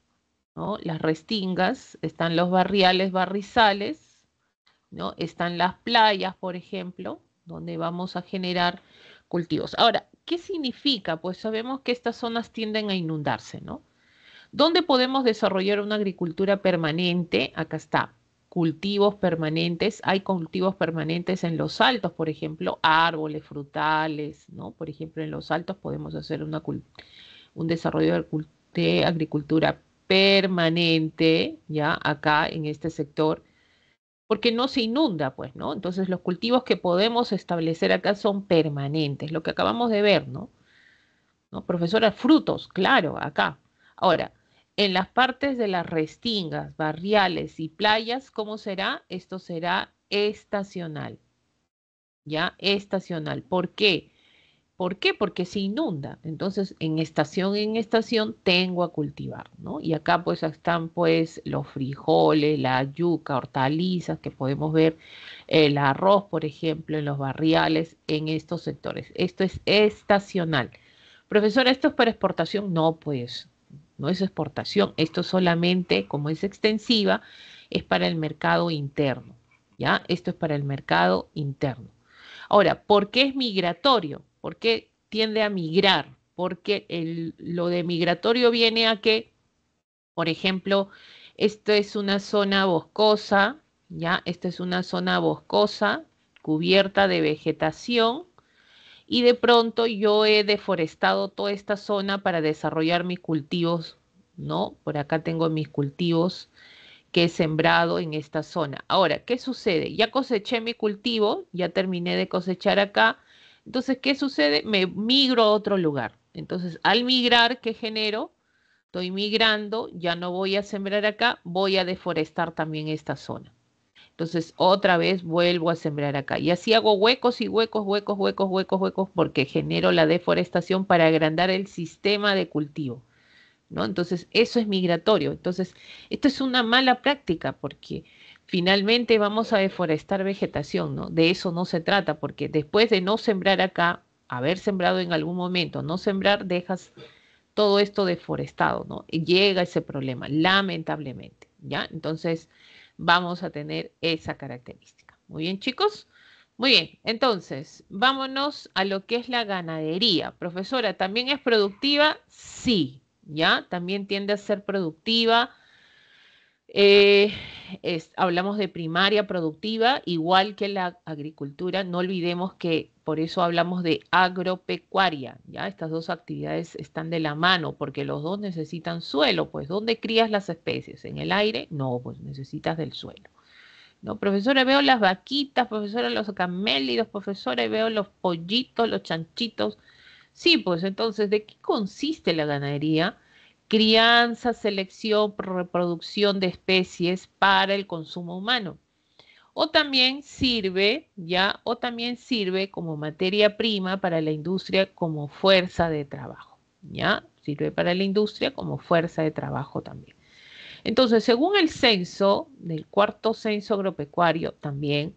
[SPEAKER 1] ¿no? Las restingas, están los barriales, barrizales, ¿no? Están las playas, por ejemplo, donde vamos a generar cultivos. Ahora, ¿qué significa? Pues sabemos que estas zonas tienden a inundarse, ¿no? ¿Dónde podemos desarrollar una agricultura permanente? Acá está. Cultivos permanentes, hay cultivos permanentes en los altos, por ejemplo, árboles frutales, ¿no? Por ejemplo, en los altos podemos hacer un desarrollo de agricultura permanente, ya acá en este sector, porque no se inunda, pues, ¿no? Entonces los cultivos que podemos establecer acá son permanentes, lo que acabamos de ver, ¿no? ¿No? Profesora, frutos, claro, acá. Ahora, en las partes de las restingas, barriales y playas, ¿cómo será? Esto será estacional, ¿ya? Estacional. ¿Por qué? ¿Por qué? Porque se inunda. Entonces, en estación tengo a cultivar, ¿no? Y acá pues están pues los frijoles, la yuca, hortalizas que podemos ver, el arroz, por ejemplo, en los barriales, en estos sectores. Esto es estacional. Profesora, ¿esto es para exportación? No, pues, no es exportación. Esto solamente, como es extensiva, es para el mercado interno, ¿ya? Esto es para el mercado interno. Ahora, ¿por qué es migratorio? ¿Por qué tiende a migrar? Porque lo de migratorio viene a que, por ejemplo, esto es una zona boscosa, ¿ya? Esta es una zona boscosa cubierta de vegetación y de pronto yo he deforestado toda esta zona para desarrollar mis cultivos, ¿no? Por acá tengo mis cultivos que he sembrado en esta zona. Ahora, ¿qué sucede? Ya coseché mi cultivo, ya terminé de cosechar acá. Entonces, ¿qué sucede? Me migro a otro lugar. Entonces, al migrar, ¿qué genero? Estoy migrando, ya no voy a sembrar acá, voy a deforestar también esta zona. Entonces, otra vez vuelvo a sembrar acá. Y así hago huecos y huecos, huecos, huecos, huecos, huecos, porque genero la deforestación para agrandar el sistema de cultivo. ¿No? Entonces, eso es migratorio. Entonces, esto es una mala práctica porque finalmente vamos a deforestar vegetación, ¿no? De eso no se trata, porque después de no sembrar acá, haber sembrado en algún momento, no sembrar, dejas todo esto deforestado, ¿no? Y llega ese problema, lamentablemente, ¿ya? Entonces, vamos a tener esa característica. Muy bien, chicos. Muy bien, entonces, vámonos a lo que es la ganadería. Profesora, ¿también es productiva? Sí, ¿ya? También tiende a ser productiva. Eh, hablamos de primaria productiva, igual que la agricultura. No olvidemos que por eso hablamos de agropecuaria, ¿ya? Estas dos actividades están de la mano porque los dos necesitan suelo. Pues, ¿dónde crías las especies? ¿En el aire? No, pues necesitas del suelo. No, profesora, veo las vaquitas, profesora, los camélidos, profesora, y veo los pollitos, los chanchitos. Sí, pues entonces, ¿de qué consiste la ganadería? Crianza, selección, reproducción de especies para el consumo humano. O también sirve, ya, o también sirve como materia prima para la industria como fuerza de trabajo, ¿ya? Sirve para la industria como fuerza de trabajo también. Entonces, según el censo, del cuarto censo agropecuario también,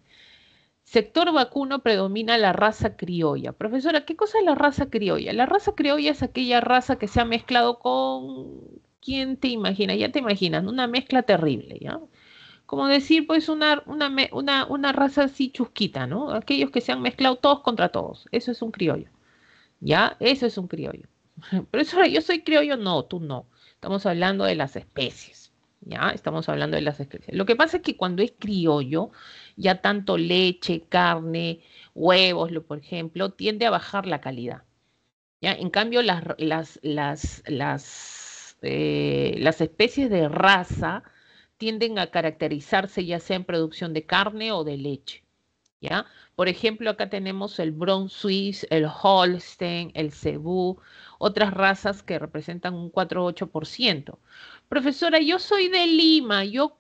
[SPEAKER 1] sector vacuno predomina la raza criolla. Profesora, ¿qué cosa es la raza criolla? La raza criolla es aquella raza que se ha mezclado con... ¿Quién te imagina? Ya te imaginas, una mezcla terrible, ¿ya? Como decir, pues una raza así chusquita, ¿no? Aquellos que se han mezclado todos contra todos. Eso es un criollo, ¿ya? Eso es un criollo. Profesora, ¿yo soy criollo? No, tú no. Estamos hablando de las especies, ¿ya? Estamos hablando de las especies. Lo que pasa es que cuando es criollo, ya tanto leche, carne, huevos, por ejemplo, tiende a bajar la calidad. ¿Ya? En cambio, las especies de raza tienden a caracterizarse ya sea en producción de carne o de leche. ¿Ya? Por ejemplo, acá tenemos el Bron Suisse, el Holstein, el Cebú, otras razas que representan un 4 u 8%. Profesora, yo soy de Lima, yo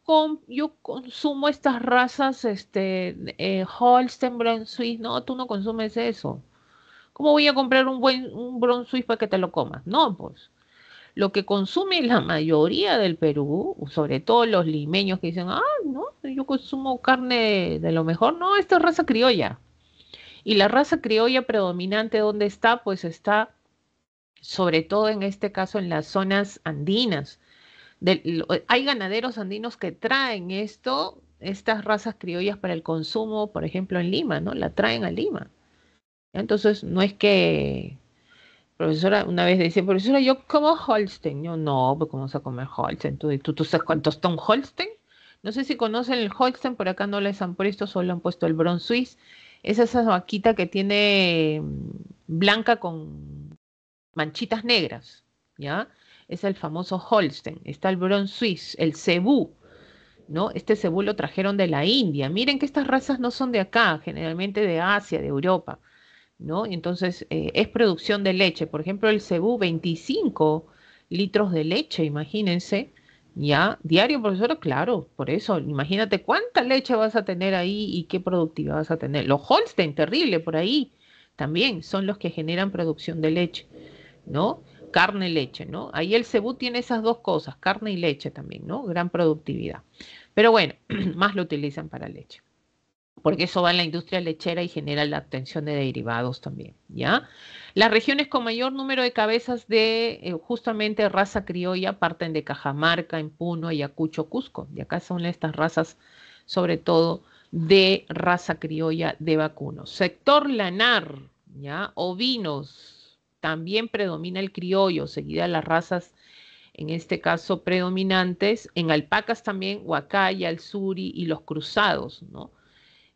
[SPEAKER 1] consumo estas razas, Holstein, Bron Suisse. No, tú no consumes eso. ¿Cómo voy a comprar un Bron Suisse para que te lo comas? No, pues. Lo que consume la mayoría del Perú, sobre todo los limeños que dicen, no, yo consumo carne de lo mejor, no, esta es raza criolla. Y la raza criolla predominante, ¿dónde está? Pues está sobre todo en este caso en las zonas andinas. Hay ganaderos andinos que traen estas razas criollas para el consumo, por ejemplo, en Lima, ¿no? La traen a Lima. Entonces, no es que profesora, una vez decía, profesora, yo como Holstein. Yo, no, pues ¿cómo vas a comer Holstein? ¿Tú sabes cuánto está un Holstein? No sé si conocen el Holstein, por acá no les han puesto, solo han puesto el Bron Suisse. Es esa vaquita que tiene blanca con manchitas negras, ¿ya? Es el famoso Holstein. Está el Bron Suisse, el Cebú, ¿no? Este cebú lo trajeron de la India. Miren que estas razas no son de acá, generalmente de Asia, de Europa. ¿No? Entonces, es producción de leche. Por ejemplo, el cebú, 25 litros de leche, imagínense, ¿ya? Diario, profesor, claro, por eso, imagínate cuánta leche vas a tener ahí y qué productividad vas a tener. Los Holstein, terrible, por ahí también son los que generan producción de leche, ¿no? Carne y leche, ¿no? Ahí el cebú tiene esas dos cosas, carne y leche también, ¿no? Gran productividad. Pero bueno, más lo utilizan para leche porque eso va en la industria lechera y genera la obtención de derivados también, ¿ya? Las regiones con mayor número de cabezas de justamente raza criolla parten de Cajamarca, en Puno, Ayacucho, Cusco. Y acá son estas razas, sobre todo, de raza criolla de vacunos. Sector lanar, ¿ya? Ovinos, también predomina el criollo, seguida las razas, en este caso, predominantes. En alpacas también, huacaya, el suri y los cruzados, ¿no?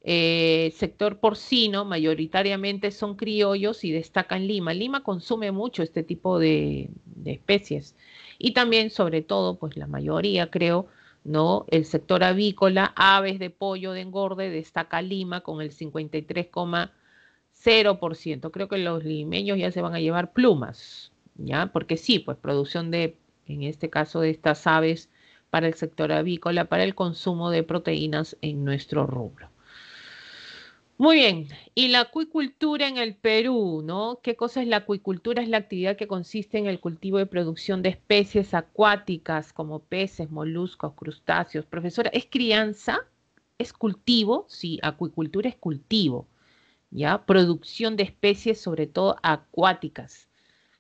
[SPEAKER 1] Sector porcino, mayoritariamente son criollos y destacan Lima. Lima consume mucho este tipo de especies. Y también, sobre todo, pues la mayoría, creo, ¿no? El sector avícola, aves de pollo de engorde, destaca Lima con el 53,0%. Creo que los limeños ya se van a llevar plumas, ¿ya? Porque sí, pues producción de, en este caso, de estas aves para el sector avícola, para el consumo de proteínas en nuestro rubro. Muy bien, y la acuicultura en el Perú, ¿no? ¿Qué cosa es la acuicultura? Es la actividad que consiste en el cultivo y producción de especies acuáticas como peces, moluscos, crustáceos. Profesora, ¿es crianza? ¿Es cultivo? Sí, acuicultura es cultivo, ¿ya? Producción de especies, sobre todo acuáticas.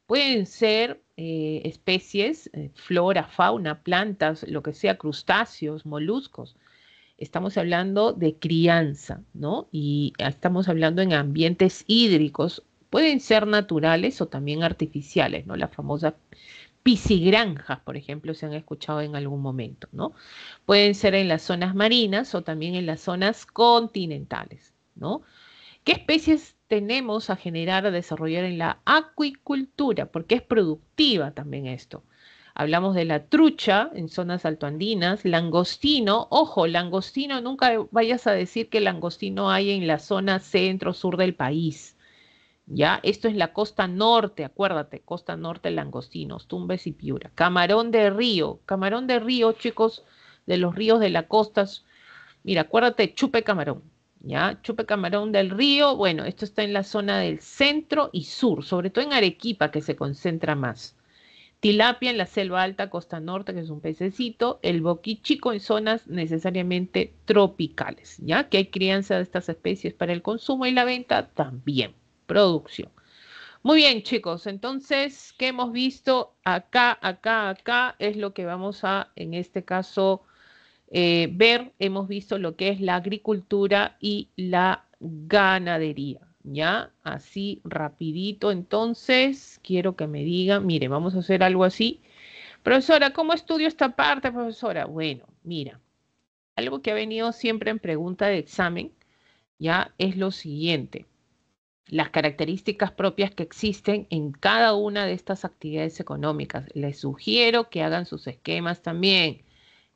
[SPEAKER 1] Pueden ser especies, flora, fauna, plantas, lo que sea, crustáceos, moluscos. Estamos hablando de crianza, ¿no? Y estamos hablando en ambientes hídricos, pueden ser naturales o también artificiales, ¿no? Las famosas piscigranjas, por ejemplo, se han escuchado en algún momento, ¿no? Pueden ser en las zonas marinas o también en las zonas continentales, ¿no? ¿Qué especies tenemos a generar, a desarrollar en la acuicultura? Porque es productiva también esto. Hablamos de la trucha en zonas altoandinas, langostino, ojo, langostino, nunca vayas a decir que langostino hay en la zona centro-sur del país. Ya, esto es la costa norte, acuérdate, costa norte, langostinos, Tumbes y Piura. Camarón de río, chicos, de los ríos de la costa. Mira, acuérdate, chupe camarón, ¿ya? Chupe camarón del río, bueno, esto está en la zona del centro y sur, sobre todo en Arequipa, que se concentra más. Tilapia en la selva alta, costa norte, que es un pececito. El boquichico en zonas necesariamente tropicales, ¿ya? Que hay crianza de estas especies para el consumo y la venta también. Producción. Muy bien, chicos. Entonces, ¿qué hemos visto acá, acá? Es lo que vamos a, en este caso, ver. Hemos visto lo que es la agricultura y la ganadería. ¿Ya? Así rapidito, entonces, quiero que me digan, mire, vamos a hacer algo así. Profesora, ¿cómo estudio esta parte, profesora? Bueno, mira, algo que ha venido siempre en pregunta de examen ya es lo siguiente. Las características propias que existen en cada una de estas actividades económicas. Les sugiero que hagan sus esquemas también.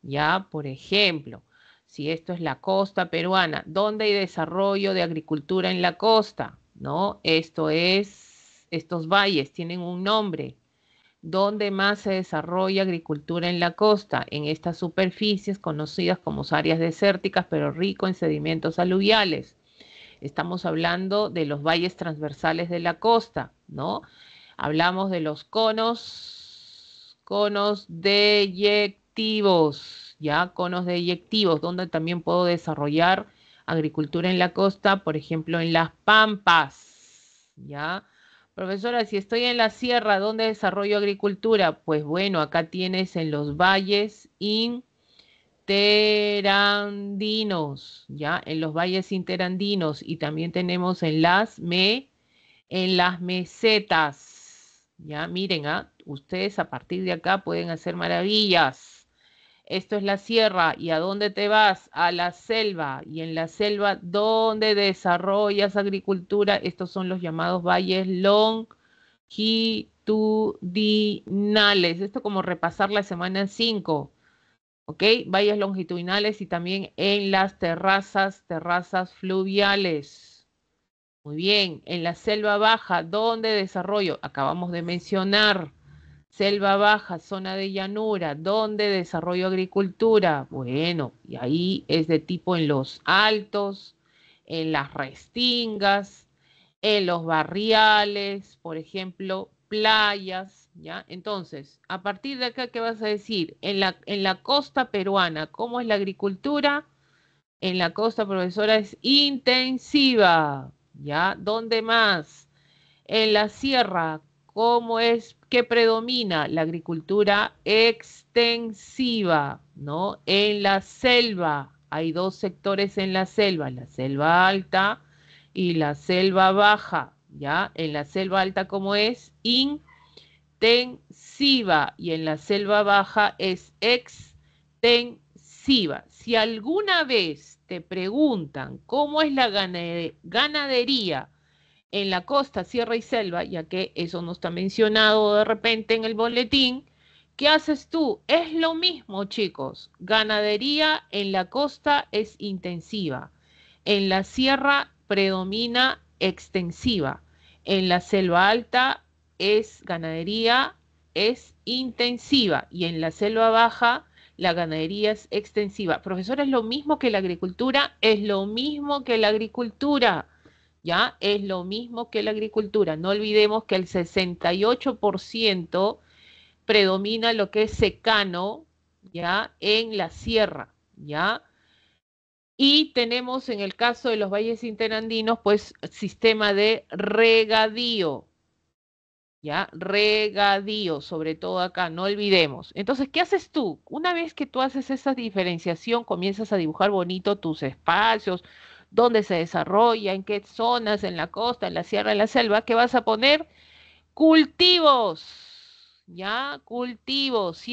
[SPEAKER 1] Ya, por ejemplo, si esto es la costa peruana, ¿dónde hay desarrollo de agricultura en la costa? ¿No? Esto es, estos valles tienen un nombre. ¿Dónde más se desarrolla agricultura en la costa? En estas superficies conocidas como áreas desérticas, pero rico en sedimentos aluviales. Estamos hablando de los valles transversales de la costa, ¿no? Hablamos de los conos deyectivos, ¿ya? Conos deyectivos, donde también puedo desarrollar agricultura en la costa, por ejemplo, en las pampas, ¿ya? Profesora, si estoy en la sierra, ¿dónde desarrollo agricultura? Pues bueno, acá tienes en los valles interandinos, ¿ya? En los valles interandinos y también tenemos en las mesetas, ¿ya? Miren, ¿ah? Ustedes a partir de acá pueden hacer maravillas. Esto es la sierra. ¿Y a dónde te vas? A la selva. Y en la selva, ¿dónde desarrollas agricultura? Estos son los llamados valles longitudinales. Esto como repasar la semana 5. ¿Ok? Valles longitudinales y también en las terrazas fluviales. Muy bien, en la selva baja, ¿dónde desarrollo? Acabamos de mencionar, selva baja, zona de llanura, ¿dónde desarrollo agricultura? Bueno, y ahí es de tipo en los altos, en las restingas, en los barriales, por ejemplo, playas, ¿ya? Entonces, a partir de acá, ¿qué vas a decir? En la costa peruana, ¿cómo es la agricultura? En la costa, profesora, es intensiva, ¿ya? ¿Dónde más? En la sierra, ¿cómo es que predomina? La agricultura extensiva, ¿no? En la selva, hay dos sectores en la selva alta y la selva baja, ¿ya? En la selva alta, ¿cómo es? Intensiva y en la selva baja es extensiva. Si alguna vez te preguntan cómo es la ganadería en la costa, sierra y selva, ya que eso no está mencionado de repente en el boletín, ¿qué haces tú? Es lo mismo, chicos. Ganadería en la costa es intensiva. En la sierra predomina extensiva. En la selva alta es ganadería, es intensiva. Y en la selva baja la ganadería es extensiva. Profesor, ¿es lo mismo que la agricultura? Es lo mismo que la agricultura. ¿Ya? Es lo mismo que la agricultura. No olvidemos que el 68% predomina lo que es secano, ¿ya? En la sierra, ¿ya? Y tenemos en el caso de los valles interandinos, pues sistema de regadío, ¿ya? Regadío, sobre todo acá, no olvidemos. Entonces, ¿qué haces tú? Una vez que tú haces esa diferenciación, comienzas a dibujar bonito tus espacios, dónde se desarrolla, en qué zonas, en la costa, en la sierra, en la selva, ¿qué vas a poner? Cultivos, ¿ya? Cultivos.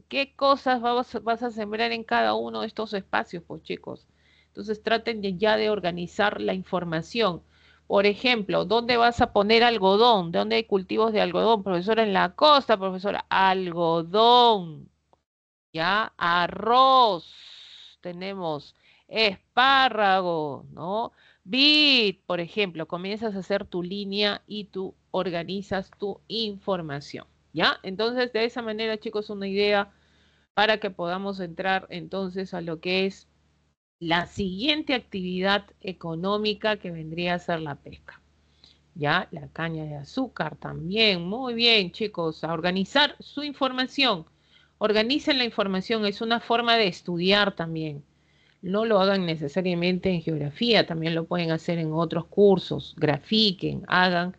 [SPEAKER 1] ¿Qué cosas vas a sembrar en cada uno de estos espacios, pues chicos? Entonces traten ya de organizar la información. Por ejemplo, ¿dónde vas a poner algodón? ¿Dónde hay cultivos de algodón? Profesora, en la costa, profesora, algodón, ¿ya? Arroz, tenemos espárrago, ¿no? Vid, por ejemplo, comienzas a hacer tu línea y tú organizas tu información, ¿ya? Entonces, de esa manera, chicos, una idea para que podamos entrar entonces a lo que es la siguiente actividad económica que vendría a ser la pesca. ¿Ya? La caña de azúcar también. Muy bien, chicos, a organizar su información. Organicen la información, es una forma de estudiar también. No lo hagan necesariamente en geografía, también lo pueden hacer en otros cursos. Grafiquen, hagan.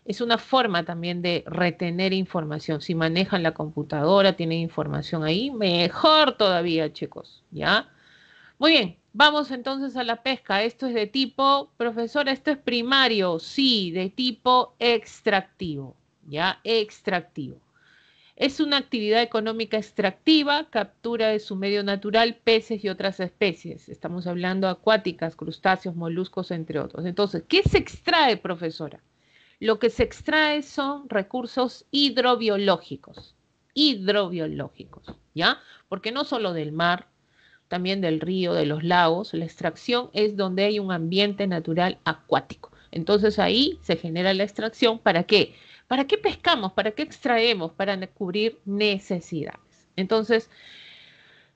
[SPEAKER 1] Es una forma también de retener información. Si manejan la computadora, tienen información ahí, mejor todavía, chicos, ¿ya? Muy bien, vamos entonces a la pesca. Esto es de tipo, profesora, esto es primario, sí, de tipo extractivo, ¿ya? Extractivo. Es una actividad económica extractiva, captura de su medio natural peces y otras especies. Estamos hablando acuáticas, crustáceos, moluscos, entre otros. Entonces, ¿qué se extrae, profesora? Lo que se extrae son recursos hidrobiológicos. Hidrobiológicos, ¿ya? Porque no solo del mar, también del río, de los lagos, la extracción es donde hay un ambiente natural acuático. Entonces ahí se genera la extracción. ¿Para qué? ¿Para qué pescamos? ¿Para qué extraemos? Para cubrir necesidades. Entonces,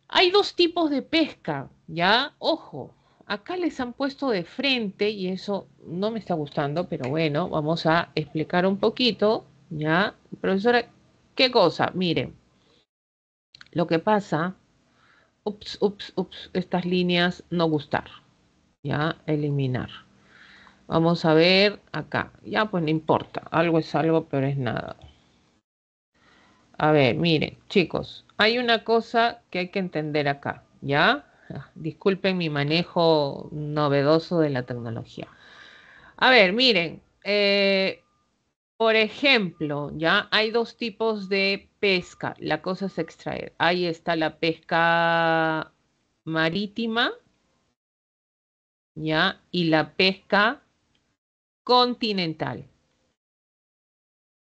[SPEAKER 1] hay dos tipos de pesca, ¿ya? Ojo, acá les han puesto de frente y eso no me está gustando, pero bueno, vamos a explicar un poquito, ¿ya? Profesora, ¿qué cosa? Miren, lo que pasa, estas líneas no gustar, ¿ya? Eliminar. Vamos a ver acá, ya pues no importa, algo es algo, pero es nada. A ver, miren, chicos, hay una cosa que hay que entender acá, ¿ya? Disculpen mi manejo novedoso de la tecnología. A ver, miren, por ejemplo, ya hay dos tipos de pesca. La cosa es extraer. Ahí está la pesca marítima, ya, y la pesca continental,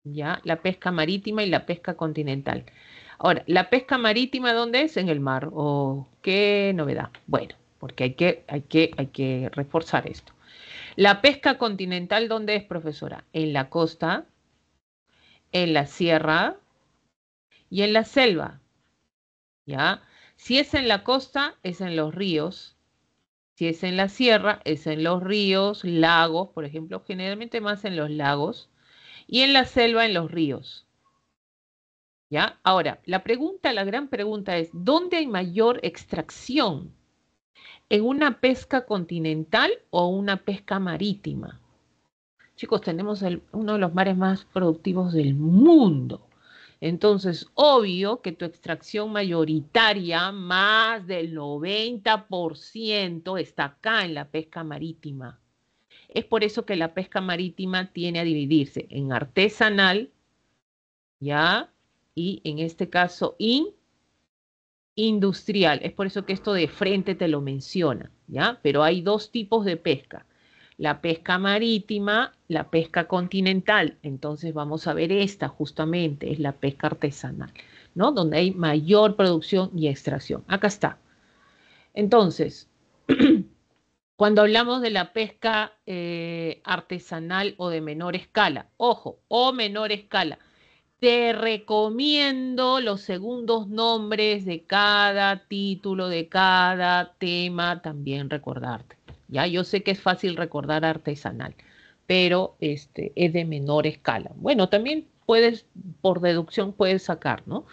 [SPEAKER 1] ya, la pesca marítima y la pesca continental. Ahora, ¿la pesca marítima dónde es? En el mar. Oh, qué novedad. Bueno, porque hay que reforzar esto. La pesca continental, ¿dónde es, profesora? En la costa, en la sierra y en la selva, ¿ya? Si es en la costa, es en los ríos. Si es en la sierra, es en los ríos, lagos, por ejemplo, generalmente más en los lagos. Y en la selva, en los ríos. ¿Ya? Ahora, la gran pregunta es, ¿dónde hay mayor extracción? ¿En una pesca continental o una pesca marítima? Chicos, tenemos uno de los mares más productivos del mundo. Entonces, obvio que tu extracción mayoritaria, más del 90%, está acá en la pesca marítima. Es por eso que la pesca marítima tiene a dividirse en artesanal, ¿ya? Y en este caso, industrial. Es por eso que esto de frente te lo menciona, ¿ya? Pero hay dos tipos de pesca. La pesca marítima, la pesca continental. Entonces vamos a ver esta justamente, es la pesca artesanal, ¿no? Donde hay mayor producción y extracción. Acá está. Entonces, cuando hablamos de la pesca artesanal o de menor escala, ojo, o menor escala, te recomiendo los segundos nombres de cada título, de cada tema, también recordarte. Ya, yo sé que es fácil recordar artesanal, pero es de menor escala. Bueno, también puedes, por deducción, puedes sacar, ¿no?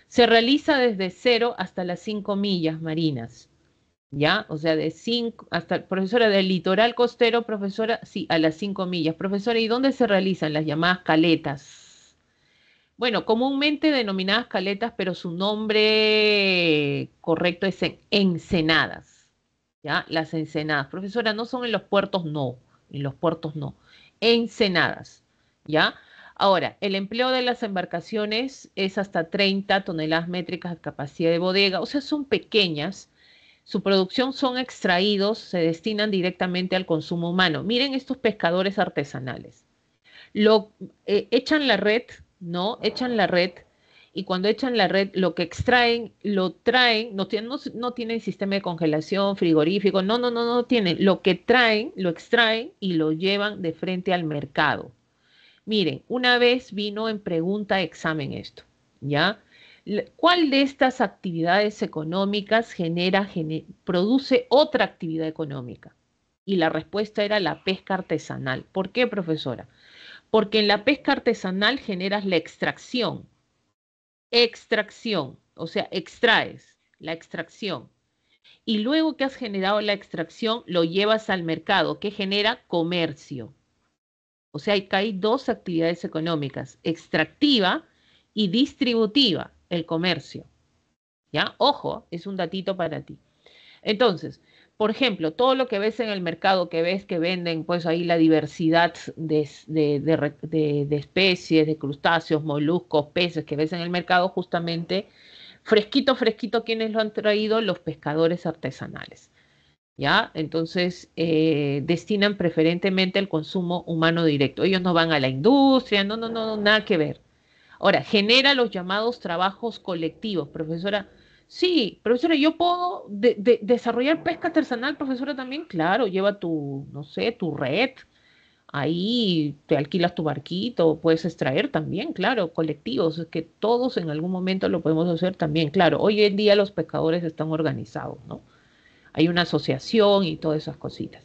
[SPEAKER 1] Se realiza desde 0 hasta las 5 millas marinas. ¿Ya? O sea, de 5 hasta, profesora, del litoral costero, profesora, sí, a las 5 millas. Profesora, ¿y dónde se realizan las llamadas caletas? Bueno, comúnmente denominadas caletas, pero su nombre correcto es ensenadas, ¿ya? Las ensenadas. Profesora, no son en los puertos, no, en los puertos no. Ensenadas, ¿ya? Ahora, el empleo de las embarcaciones es hasta 30 toneladas métricas de capacidad de bodega, o sea, son pequeñas. Su producción son extraídos, se destinan directamente al consumo humano. Miren estos pescadores artesanales. Lo echan la red, ¿no? Echan la red y cuando echan la red, lo que extraen, lo traen, no tienen sistema de congelación, frigorífico, no tienen. Lo que traen, lo extraen y lo llevan de frente al mercado. Miren, una vez vino en pregunta examen esto, ¿ya? ¿Cuál de estas actividades económicas produce otra actividad económica? Y la respuesta era la pesca artesanal. ¿Por qué, profesora? Porque en la pesca artesanal generas la extracción, o sea, extraes la extracción. Y luego que has generado la extracción, lo llevas al mercado, que genera comercio. O sea, hay dos actividades económicas, extractiva y distributiva, el comercio. ¿Ya? Ojo, es un datito para ti. Entonces, Por ejemplo, todo lo que ves en el mercado, que ves que venden, pues ahí la diversidad de especies, de crustáceos, moluscos, peces que ves en el mercado, justamente fresquito, fresquito, ¿quiénes lo han traído? Los pescadores artesanales. ¿Ya? Entonces, destinan preferentemente el consumo humano directo. Ellos no van a la industria, no, no, no, no, nada que ver. Ahora, genera los llamados trabajos colectivos, profesora. Sí, profesora, yo puedo desarrollar pesca artesanal, profesora, también. Claro, lleva tu, no sé, tu red. Ahí te alquilas tu barquito, puedes extraer también, claro, colectivos, es que todos en algún momento lo podemos hacer también. Claro, hoy en día los pescadores están organizados, ¿no? Hay una asociación y todas esas cositas,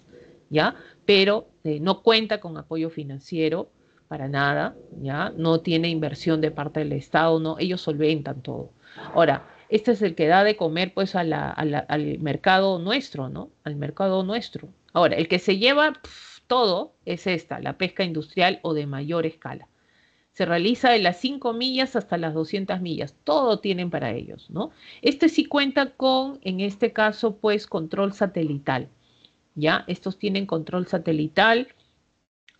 [SPEAKER 1] ¿ya? Pero no cuenta con apoyo financiero para nada, ¿ya? No tiene inversión de parte del Estado, no, ellos solventan todo. Ahora, este es el que da de comer pues al mercado nuestro, ¿no? Al mercado nuestro. Ahora, el que se lleva todo es esta, la pesca industrial o de mayor escala. Se realiza de las 5 millas hasta las 200 millas. Todo tienen para ellos, ¿no? Este sí cuenta con, en este caso, pues control satelital, ¿ya? Estos tienen control satelital,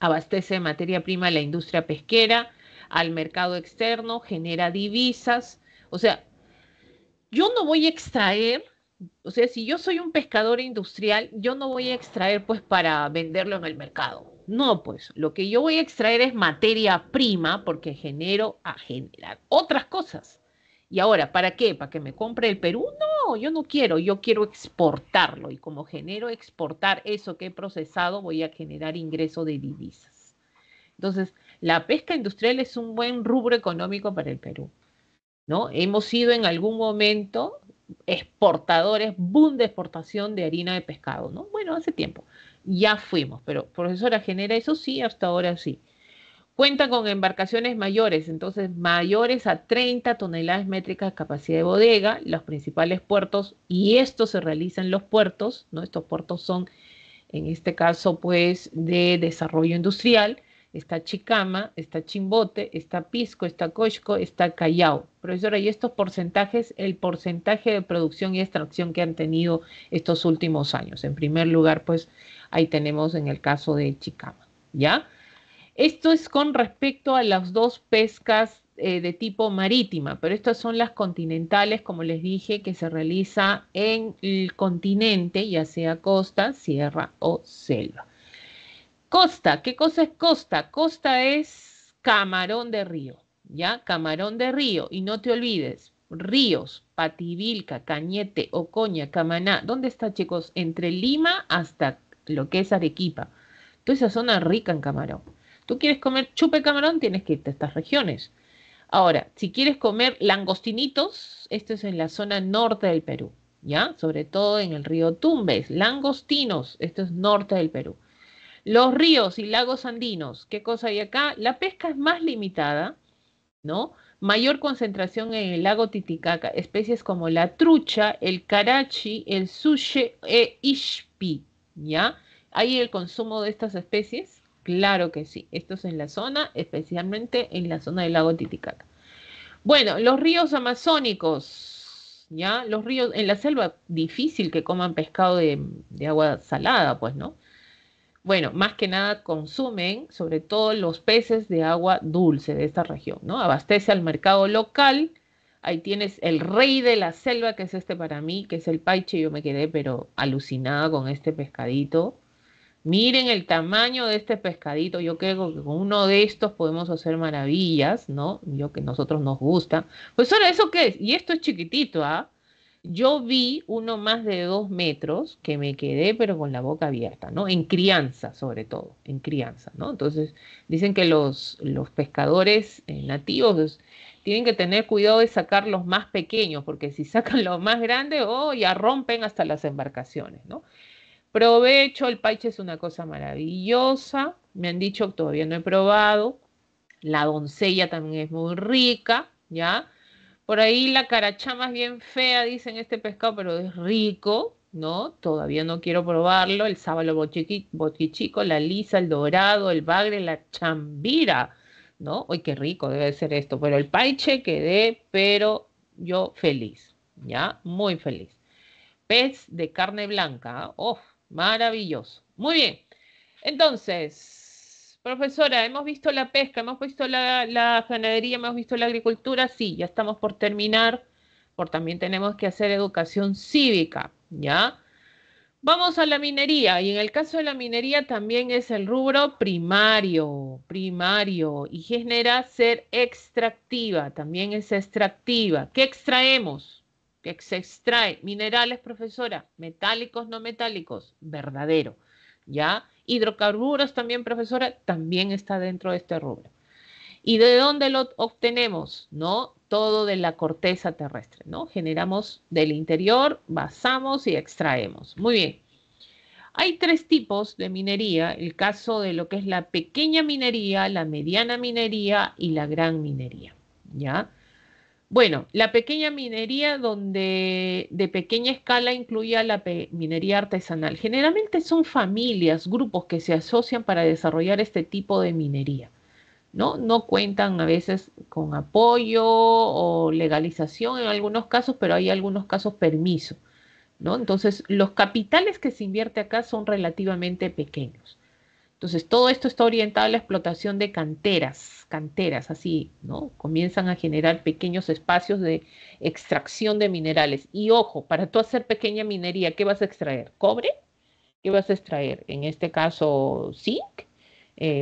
[SPEAKER 1] abastece de materia prima a la industria pesquera, al mercado externo, genera divisas. O sea, yo no voy a extraer, o sea, si yo soy un pescador industrial, yo no voy a extraer pues para venderlo en el mercado. No, pues lo que yo voy a extraer es materia prima porque genero a generar otras cosas. Y ahora, ¿para qué? ¿Para que me compre el Perú? No, yo quiero exportarlo. Y como genero exportar eso que he procesado, voy a generar ingreso de divisas. Entonces, la pesca industrial es un buen rubro económico para el Perú, ¿no? Hemos sido en algún momento exportadores, boom de exportación de harina de pescado, ¿no? Bueno, hace tiempo. Ya fuimos, pero profesora, ¿genera eso? Sí, hasta ahora sí. Cuenta con embarcaciones mayores, entonces mayores a 30 toneladas métricas de capacidad de bodega, los principales puertos, y esto se realiza en los puertos, ¿no? Estos puertos son en este caso pues de desarrollo industrial, está Chicama, está Chimbote, está Pisco, está Coixco, está Callao. Profesora, y estos porcentajes, el porcentaje de producción y extracción que han tenido estos últimos años. En primer lugar, pues ahí tenemos en el caso de Chicama, ¿ya? Esto es con respecto a las dos pescas de tipo marítima, pero estas son las continentales, como les dije, que se realiza en el continente, ya sea costa, sierra o selva. Costa, ¿qué cosa es costa? Costa es camarón de río, ¿ya? Camarón de río. Y no te olvides, ríos, Pativilca, Cañete, Ocoña, Camaná. ¿Dónde está, chicos? Entre Lima hasta lo que es Arequipa. Toda esa zona rica en camarón. Tú quieres comer chupe camarón, tienes que irte a estas regiones. Ahora, si quieres comer langostinitos, esto es en la zona norte del Perú, ¿ya? Sobre todo en el río Tumbes. Langostinos, esto es norte del Perú. Los ríos y lagos andinos, ¿qué cosa hay acá? La pesca es más limitada, ¿no? Mayor concentración en el lago Titicaca, especies como la trucha, el carachi, el suche e ishpi, ¿ya? ¿Hay el consumo de estas especies? Claro que sí. Esto es en la zona, especialmente en la zona del lago Titicaca. Bueno, los ríos amazónicos, ¿ya? Los ríos en la selva, difícil que coman pescado de agua salada, pues, ¿no? Bueno, más que nada consumen sobre todo los peces de agua dulce de esta región, ¿no? Abastece al mercado local. Ahí tienes el rey de la selva, que es este para mí, que es el paiche. Yo me quedé pero alucinada con este pescadito. Miren el tamaño de este pescadito. Yo creo que con uno de estos podemos hacer maravillas, ¿no? Yo que nosotros nos gusta. Pues ahora, ¿eso qué es? Y esto es chiquitito, ¿ah? Yo vi uno más de 2 metros que me quedé pero con la boca abierta, ¿no? En crianza, sobre todo, en crianza, ¿no? Entonces, dicen que los pescadores nativos tienen que tener cuidado de sacar los más pequeños, porque si sacan los más grandes, oh, ya rompen hasta las embarcaciones, ¿no? Provecho, el paiche es una cosa maravillosa. Me han dicho que todavía no he probado. La doncella también es muy rica, ¿ya? Por ahí la carachama es bien fea, dicen este pescado, pero es rico, ¿no? Todavía no quiero probarlo. El sábalo bochichico, la lisa, el dorado, el bagre, la chambira, ¿no? Uy, qué rico debe ser esto. Pero el paiche quedé, pero yo feliz, ¿ya? Muy feliz. pez de carne blanca. ¿Ah? ¡Oh, maravilloso! Muy bien. Entonces, profesora, hemos visto la pesca, hemos visto la ganadería, hemos visto la agricultura. Sí, ya estamos por terminar, por también tenemos que hacer educación cívica, ¿ya? Vamos a la minería, y en el caso de la minería también es el rubro primario, y genera ser extractiva, también es extractiva. ¿Qué extraemos? ¿Qué se extrae? Minerales, profesora, metálicos, no metálicos, verdadero, ¿ya? Hidrocarburos también, profesora, también está dentro de este rubro. ¿Y de dónde lo obtenemos? ¿No? Todo de la corteza terrestre, ¿no? Generamos del interior, basamos y extraemos. Muy bien. Hay tres tipos de minería, el caso de lo que es la pequeña minería, la mediana minería y la gran minería, ¿ya? Bueno, la pequeña minería donde de pequeña escala incluye a la minería artesanal. Generalmente son familias, grupos que se asocian para desarrollar este tipo de minería. ¿No? No cuentan a veces con apoyo o legalización en algunos casos, pero hay algunos casos permiso, ¿no? Entonces, los capitales que se invierte acá son relativamente pequeños. Entonces, todo esto está orientado a la explotación de canteras, así, ¿no? Comienzan a generar pequeños espacios de extracción de minerales. Y ojo, para tú hacer pequeña minería, ¿qué vas a extraer? ¿Cobre? ¿Qué vas a extraer? En este caso, zinc.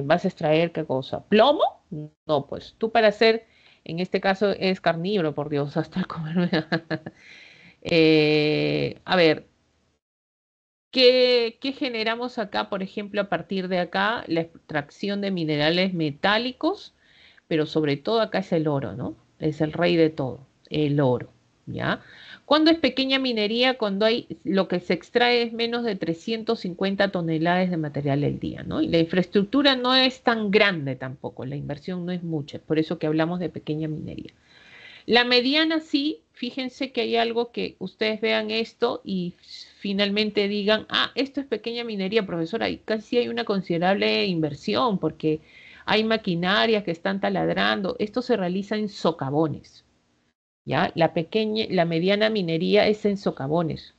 [SPEAKER 1] ¿Vas a extraer qué cosa? ¿Plomo? No, pues tú para hacer, en este caso es carnívoro, por Dios, hasta el comerme. A ver, ¿qué generamos acá, por ejemplo, a partir de acá? La extracción de minerales metálicos, pero sobre todo acá es el oro, ¿no? Es el rey de todo, el oro, ¿ya? Cuando es pequeña minería, cuando hay lo que se extrae es menos de 350 toneladas de material al día, ¿no? Y la infraestructura no es tan grande tampoco, la inversión no es mucha, es por eso que hablamos de pequeña minería. La mediana sí, fíjense que hay algo que ustedes vean esto y finalmente digan, ah, esto es pequeña minería, profesora, y casi hay una considerable inversión porque hay maquinarias que están taladrando. Esto se realiza en socavones, ¿ya? La mediana minería es en socavones.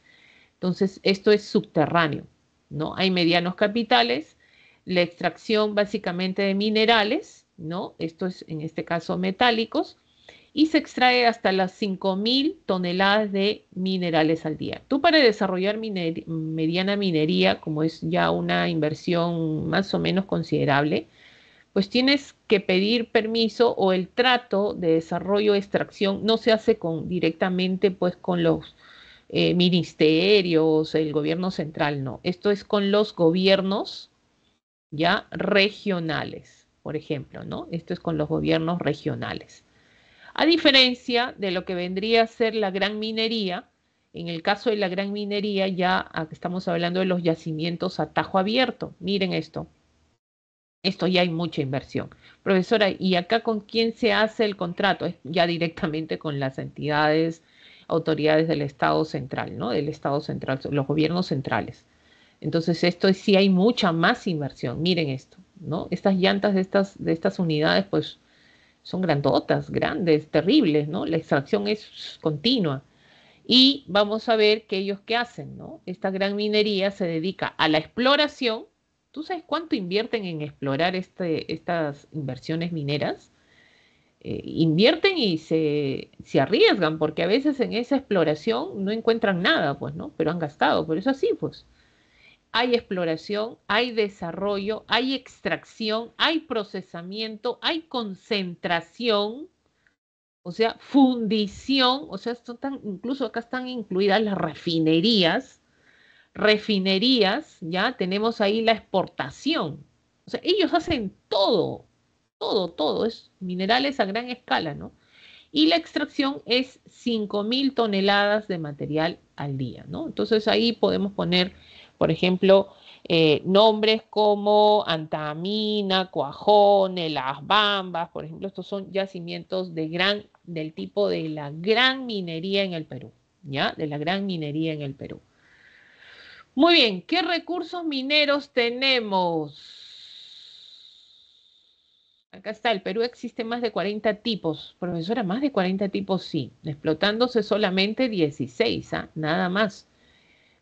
[SPEAKER 1] Entonces, esto es subterráneo, ¿no? Hay medianos capitales, la extracción básicamente de minerales, ¿no? Esto es en este caso metálicos y se extrae hasta las 5.000 toneladas de minerales al día. Tú para desarrollar mediana minería, como es ya una inversión más o menos considerable, pues tienes que pedir permiso o el trato de desarrollo de extracción no se hace directamente pues con los ministerios, el gobierno central, no. Esto es con los gobiernos ya regionales, por ejemplo, ¿no? Esto es con los gobiernos regionales. A diferencia de lo que vendría a ser la gran minería, en el caso de la gran minería ya estamos hablando de los yacimientos a tajo abierto. Miren esto ya hay mucha inversión. Profesora, ¿y acá con quién se hace el contrato? Es ya directamente con las entidades, autoridades del Estado central, ¿no? Del Estado central, los gobiernos centrales. Entonces, esto sí hay mucha más inversión. Miren esto, ¿no? Estas llantas de estas unidades, pues son grandotas, grandes, terribles, ¿no? La extracción es continua. Y vamos a ver que ellos qué hacen, ¿no? Esta gran minería se dedica a la exploración. ¿Tú sabes cuánto invierten en explorar estas inversiones mineras? Invierten y se arriesgan, porque a veces en esa exploración no encuentran nada, pues, ¿no? Pero han gastado, pero es así, pues. Hay exploración, hay desarrollo, hay extracción, hay procesamiento, hay concentración, o sea, fundición, o sea, incluso acá están incluidas las refinerías, ya tenemos ahí la exportación. O sea, ellos hacen todo, es minerales a gran escala, ¿no? Y la extracción es 5.000 toneladas de material al día, ¿no? Entonces ahí podemos poner, por ejemplo, nombres como Antamina, Cuajone, Las Bambas, por ejemplo, estos son yacimientos del tipo de la gran minería en el Perú, ¿ya? De la gran minería en el Perú. Muy bien, ¿qué recursos mineros tenemos? Acá está, el Perú existe más de 40 tipos. Profesora, más de 40 tipos, sí. Explotándose solamente 16, ¿ah? Nada más.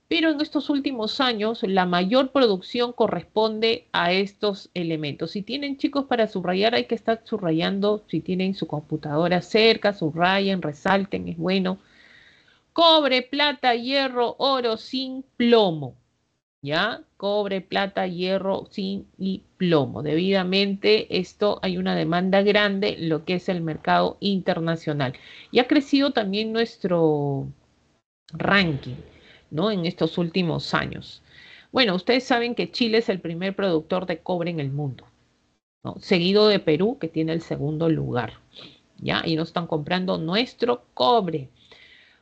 [SPEAKER 1] pero en estos últimos años la mayor producción corresponde a estos elementos. Si tienen chicos para subrayar, hay que estar subrayando, si tienen su computadora cerca, subrayen, resalten, es bueno. Cobre, plata, hierro, oro, zinc, plomo. ¿Ya? Cobre, plata, hierro, zinc y plomo. Debidamente, esto hay una demanda grande en lo que es el mercado internacional. Y ha crecido también nuestro ranking, ¿no? En estos últimos años. Bueno, ustedes saben que Chile es el primer productor de cobre en el mundo, ¿no? Seguido de Perú, que tiene el segundo lugar, ¿ya? Y nos están comprando nuestro cobre.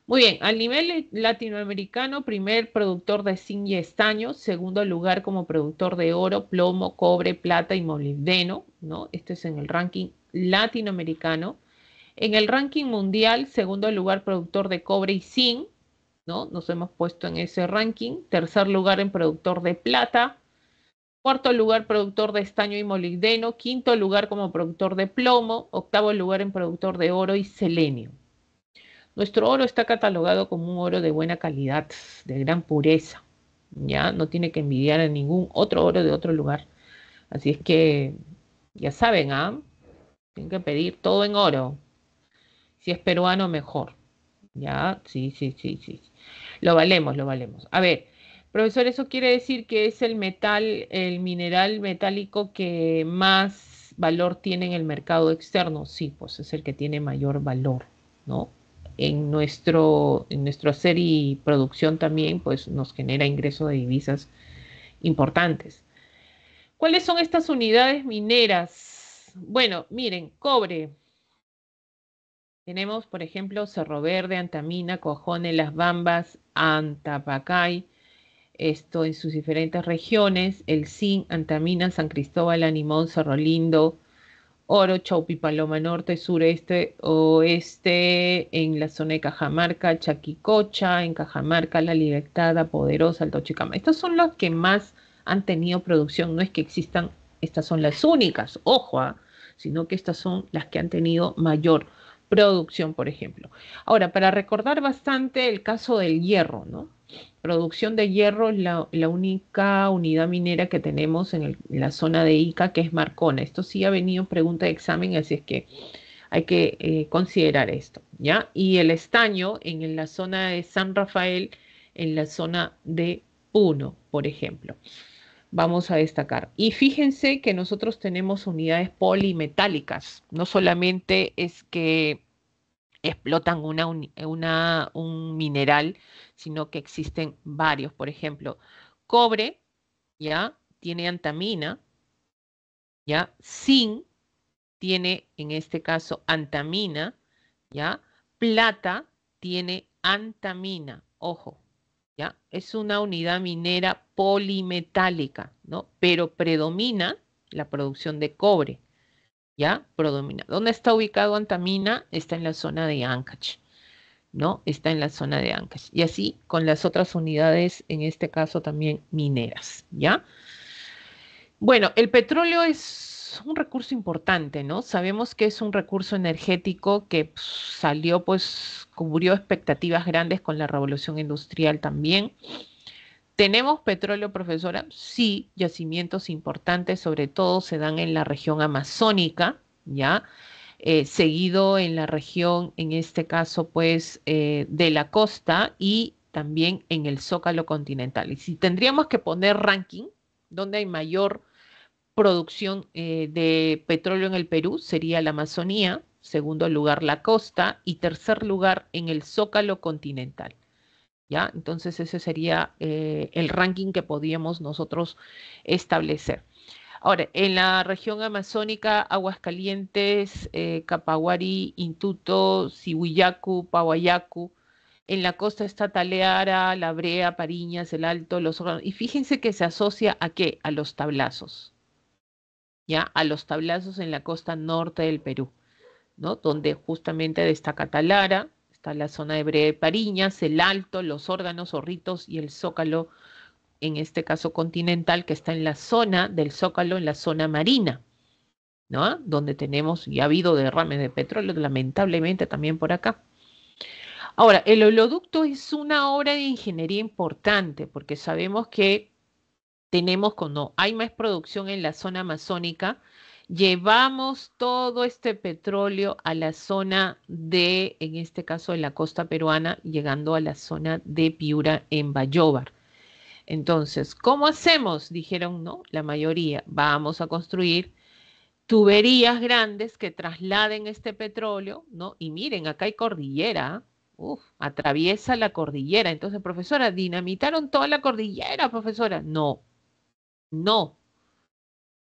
[SPEAKER 1] Muy bien, al nivel latinoamericano, primer productor de zinc y estaño, segundo lugar como productor de oro, plomo, cobre, plata y molibdeno, ¿no? Este es en el ranking latinoamericano. En el ranking mundial, segundo lugar productor de cobre y zinc, ¿no? Nos hemos puesto en ese ranking. Tercer lugar en productor de plata. Cuarto lugar productor de estaño y molibdeno. Quinto lugar como productor de plomo. Octavo lugar en productor de oro y selenio. Nuestro oro está catalogado como un oro de buena calidad, de gran pureza. Ya no tiene que envidiar a ningún otro oro de otro lugar. Así es que ya saben, ¿ah? Tienen que pedir todo en oro. Si es peruano, mejor. Ya, sí, sí, sí, sí. Lo valemos, lo valemos. A ver, profesor, ¿eso quiere decir que es el metal, el mineral metálico que más valor tiene en el mercado externo? Sí, pues es el que tiene mayor valor, ¿no? En nuestro hacer y producción también, pues nos genera ingreso de divisas importantes. ¿Cuáles son estas unidades mineras? Bueno, miren, cobre. Tenemos, por ejemplo, Cerro Verde, Antamina, Cojone, Las Bambas, Antapacay, esto en sus diferentes regiones, el zinc, Antamina, San Cristóbal, Animón, Cerro Lindo, Oro, Chaupi, Paloma Norte, Sureste, Oeste, en la zona de Cajamarca, Chaquicocha, en Cajamarca, La Libertad, Poderosa, Alto Chicama. Estos son los que más han tenido producción, no es que existan, estas son las únicas, ojo, sino que estas son las que han tenido mayor producción, por ejemplo. Ahora, para recordar bastante el caso del hierro, ¿no? Producción de hierro es la única unidad minera que tenemos en la zona de Ica, que es Marcona. Esto sí ha venido pregunta de examen, así es que hay que considerar esto, ¿ya? Y el estaño en la zona de San Rafael, en la zona de Puno, por ejemplo. Vamos a destacar. Y fíjense que nosotros tenemos unidades polimetálicas. No solamente es que explotan un mineral, sino que existen varios. Por ejemplo, cobre, ¿ya? Tiene antamina, ¿ya? Zinc tiene, en este caso, antamina, ¿ya? Plata tiene antamina, ojo, ¿ya? Es una unidad minera polimetálica, ¿no? Pero predomina la producción de cobre. ¿Ya? Predomina. ¿Dónde está ubicado Antamina? Está en la zona de Ancash, ¿no? Está en la zona de Ancash. Y así con las otras unidades, en este caso también mineras, ¿ya? Bueno, el petróleo es un recurso importante, ¿no? Sabemos que es un recurso energético que salió, pues, cubrió expectativas grandes con la revolución industrial también. ¿Tenemos petróleo, profesora? Sí, yacimientos importantes, sobre todo se dan en la región amazónica, ¿ya? Seguido en la región, en este caso, pues, de la costa y también en el Zócalo continental. Y si tendríamos que poner ranking, donde hay mayor producción de petróleo en el Perú, sería la Amazonía, segundo lugar la costa y tercer lugar en el Zócalo continental. ¿Ya? Entonces ese sería el ranking que podíamos nosotros establecer. Ahora, en la región amazónica, Aguascalientes, Capaguari, Intuto, Sihuillacu, Pahuayacu. En la costa está Taleara, La Brea, Pariñas, El Alto, Los Órganos. Y fíjense que se asocia a qué? A los tablazos, ¿ya? A los tablazos en la costa norte del Perú, ¿no? Donde justamente destaca Talara, está la zona de Brea y Pariñas, El Alto, Los Órganos, Zorritos y el Zócalo, en este caso continental, que está en la zona del Zócalo, en la zona marina, ¿no? Donde tenemos, y ha habido derrames de petróleo, lamentablemente también por acá. Ahora, el oleoducto es una obra de ingeniería importante porque sabemos que tenemos, cuando hay más producción en la zona amazónica, llevamos todo este petróleo a la zona de, en este caso, de la costa peruana, llegando a la zona de Piura en Bayóvar. Entonces, ¿cómo hacemos? Dijeron, no, la mayoría, vamos a construir tuberías grandes que trasladen este petróleo, ¿no? Y miren, acá hay cordillera, uf, atraviesa la cordillera. Entonces, profesora, dinamitaron toda la cordillera, profesora. No, no.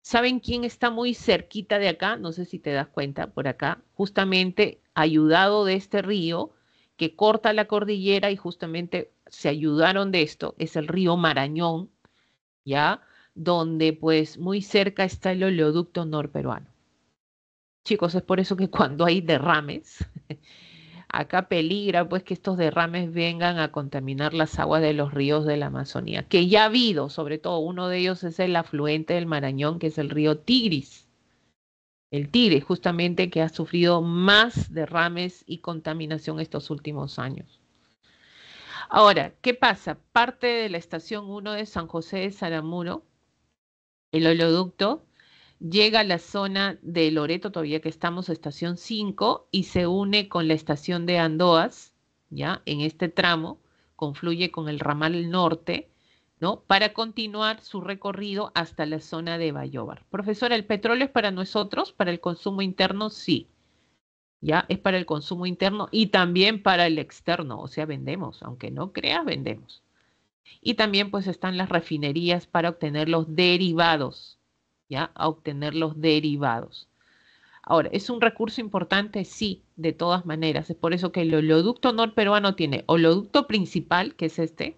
[SPEAKER 1] ¿Saben quién está muy cerquita de acá? No sé si te das cuenta, por acá, justamente ayudado de este río que corta la cordillera y justamente se ayudaron de esto, es el río Marañón, ¿ya? Donde pues muy cerca está el oleoducto norperuano. Chicos, es por eso que cuando hay derrames, acá peligra pues que estos derrames vengan a contaminar las aguas de los ríos de la Amazonía, que ya ha habido, sobre todo uno de ellos es el afluente del Marañón, que es el río Tigris. El Tigris, justamente, que ha sufrido más derrames y contaminación estos últimos años. Ahora, ¿qué pasa? Parte de la estación 1 de San José de Saramuro, el oleoducto, llega a la zona de Loreto, todavía que estamos, estación 5, y se une con la estación de Andoas, ¿ya? En este tramo, confluye con el ramal norte, ¿no? Para continuar su recorrido hasta la zona de Bayóvar. Profesora, ¿el petróleo es para nosotros, para el consumo interno? Sí, ¿ya? Es para el consumo interno y también para el externo, o sea, vendemos, aunque no creas, vendemos. Y también pues están las refinerías para obtener los derivados, ¿ya? A obtener los derivados. Ahora, ¿es un recurso importante? Sí, de todas maneras. Es por eso que el oleoducto norperuano tiene oleoducto principal, que es este,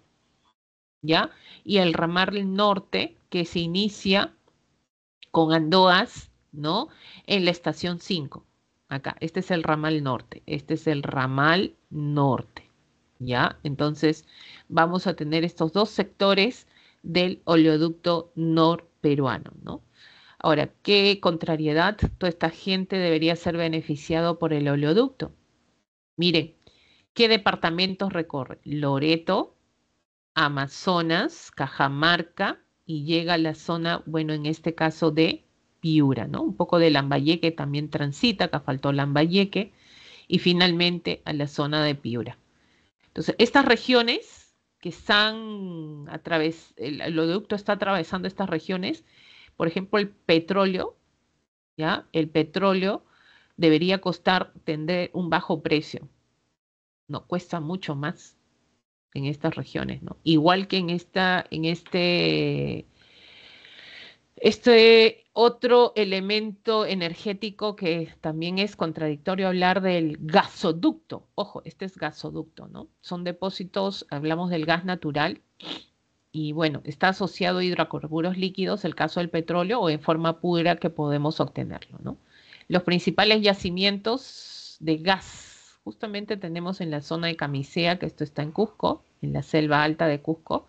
[SPEAKER 1] ¿ya? Y el ramal norte, que se inicia con Andoas, ¿no? En la estación 5. Acá, este es el ramal norte, este es el ramal norte, ¿ya? Entonces, vamos a tener estos dos sectores del oleoducto norperuano, ¿no? Ahora, ¿qué contrariedad? Toda esta gente debería ser beneficiado por el oleoducto. Miren, ¿qué departamentos recorre? Loreto, Amazonas, Cajamarca y llega a la zona, bueno, en este caso de Piura, ¿no? Un poco de Lambayeque también transita, acá faltó Lambayeque, y finalmente a la zona de Piura. Entonces, estas regiones que están a través, el oleoducto está atravesando estas regiones, por ejemplo, el petróleo, ¿ya? El petróleo debería costar, tendré un bajo precio, no, cuesta mucho más en estas regiones, ¿no? Igual que este otro elemento energético que también es contradictorio hablar del gasoducto. Ojo, este es gasoducto, ¿no? Son depósitos, hablamos del gas natural y bueno, está asociado a hidrocarburos líquidos, el caso del petróleo, o en forma pura que podemos obtenerlo, ¿no? Los principales yacimientos de gas, justamente tenemos en la zona de Camisea, que esto está en Cusco, en la selva alta de Cusco,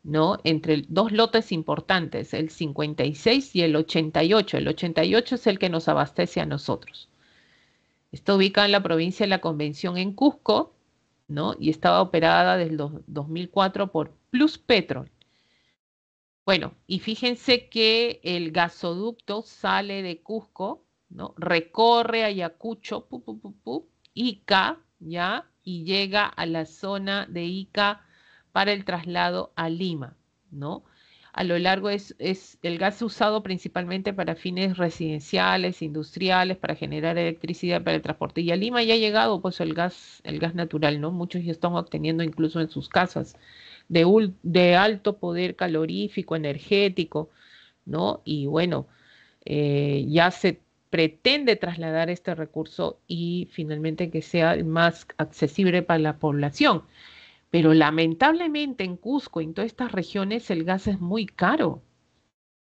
[SPEAKER 1] ¿no? Entre dos lotes importantes, el 56 y el 88. El 88 es el que nos abastece a nosotros. Está ubicada en la provincia de La Convención en Cusco, ¿no? Y estaba operada desde el 2004 por Plus Petrol. Bueno, y fíjense que el gasoducto sale de Cusco, ¿no? Recorre Ayacucho, Ica, ¿ya? Y llega a la zona de Ica para el traslado a Lima, ¿no? A lo largo es el gas usado principalmente para fines residenciales, industriales, para generar electricidad para el transporte. Y a Lima ya ha llegado pues el gas natural, ¿no? Muchos ya están obteniendo incluso en sus casas de alto poder calorífico, energético, ¿no? Y bueno, ya se pretende trasladar este recurso y finalmente que sea el más accesible para la población. Pero lamentablemente en Cusco, en todas estas regiones, el gas es muy caro.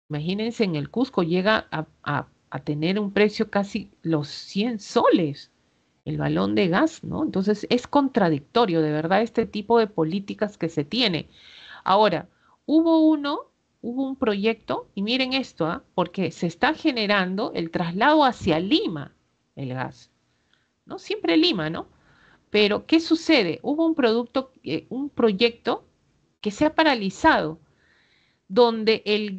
[SPEAKER 1] Imagínense, en el Cusco llega a tener un precio casi los 100 soles el balón de gas, ¿no? Entonces es contradictorio, de verdad, este tipo de políticas que se tiene. Ahora, hubo un proyecto, y miren esto, ¿ah? Porque se está generando el traslado hacia Lima, el gas, ¿no? Siempre Lima, ¿no? Pero, ¿qué sucede? Hubo un proyecto que se ha paralizado, donde el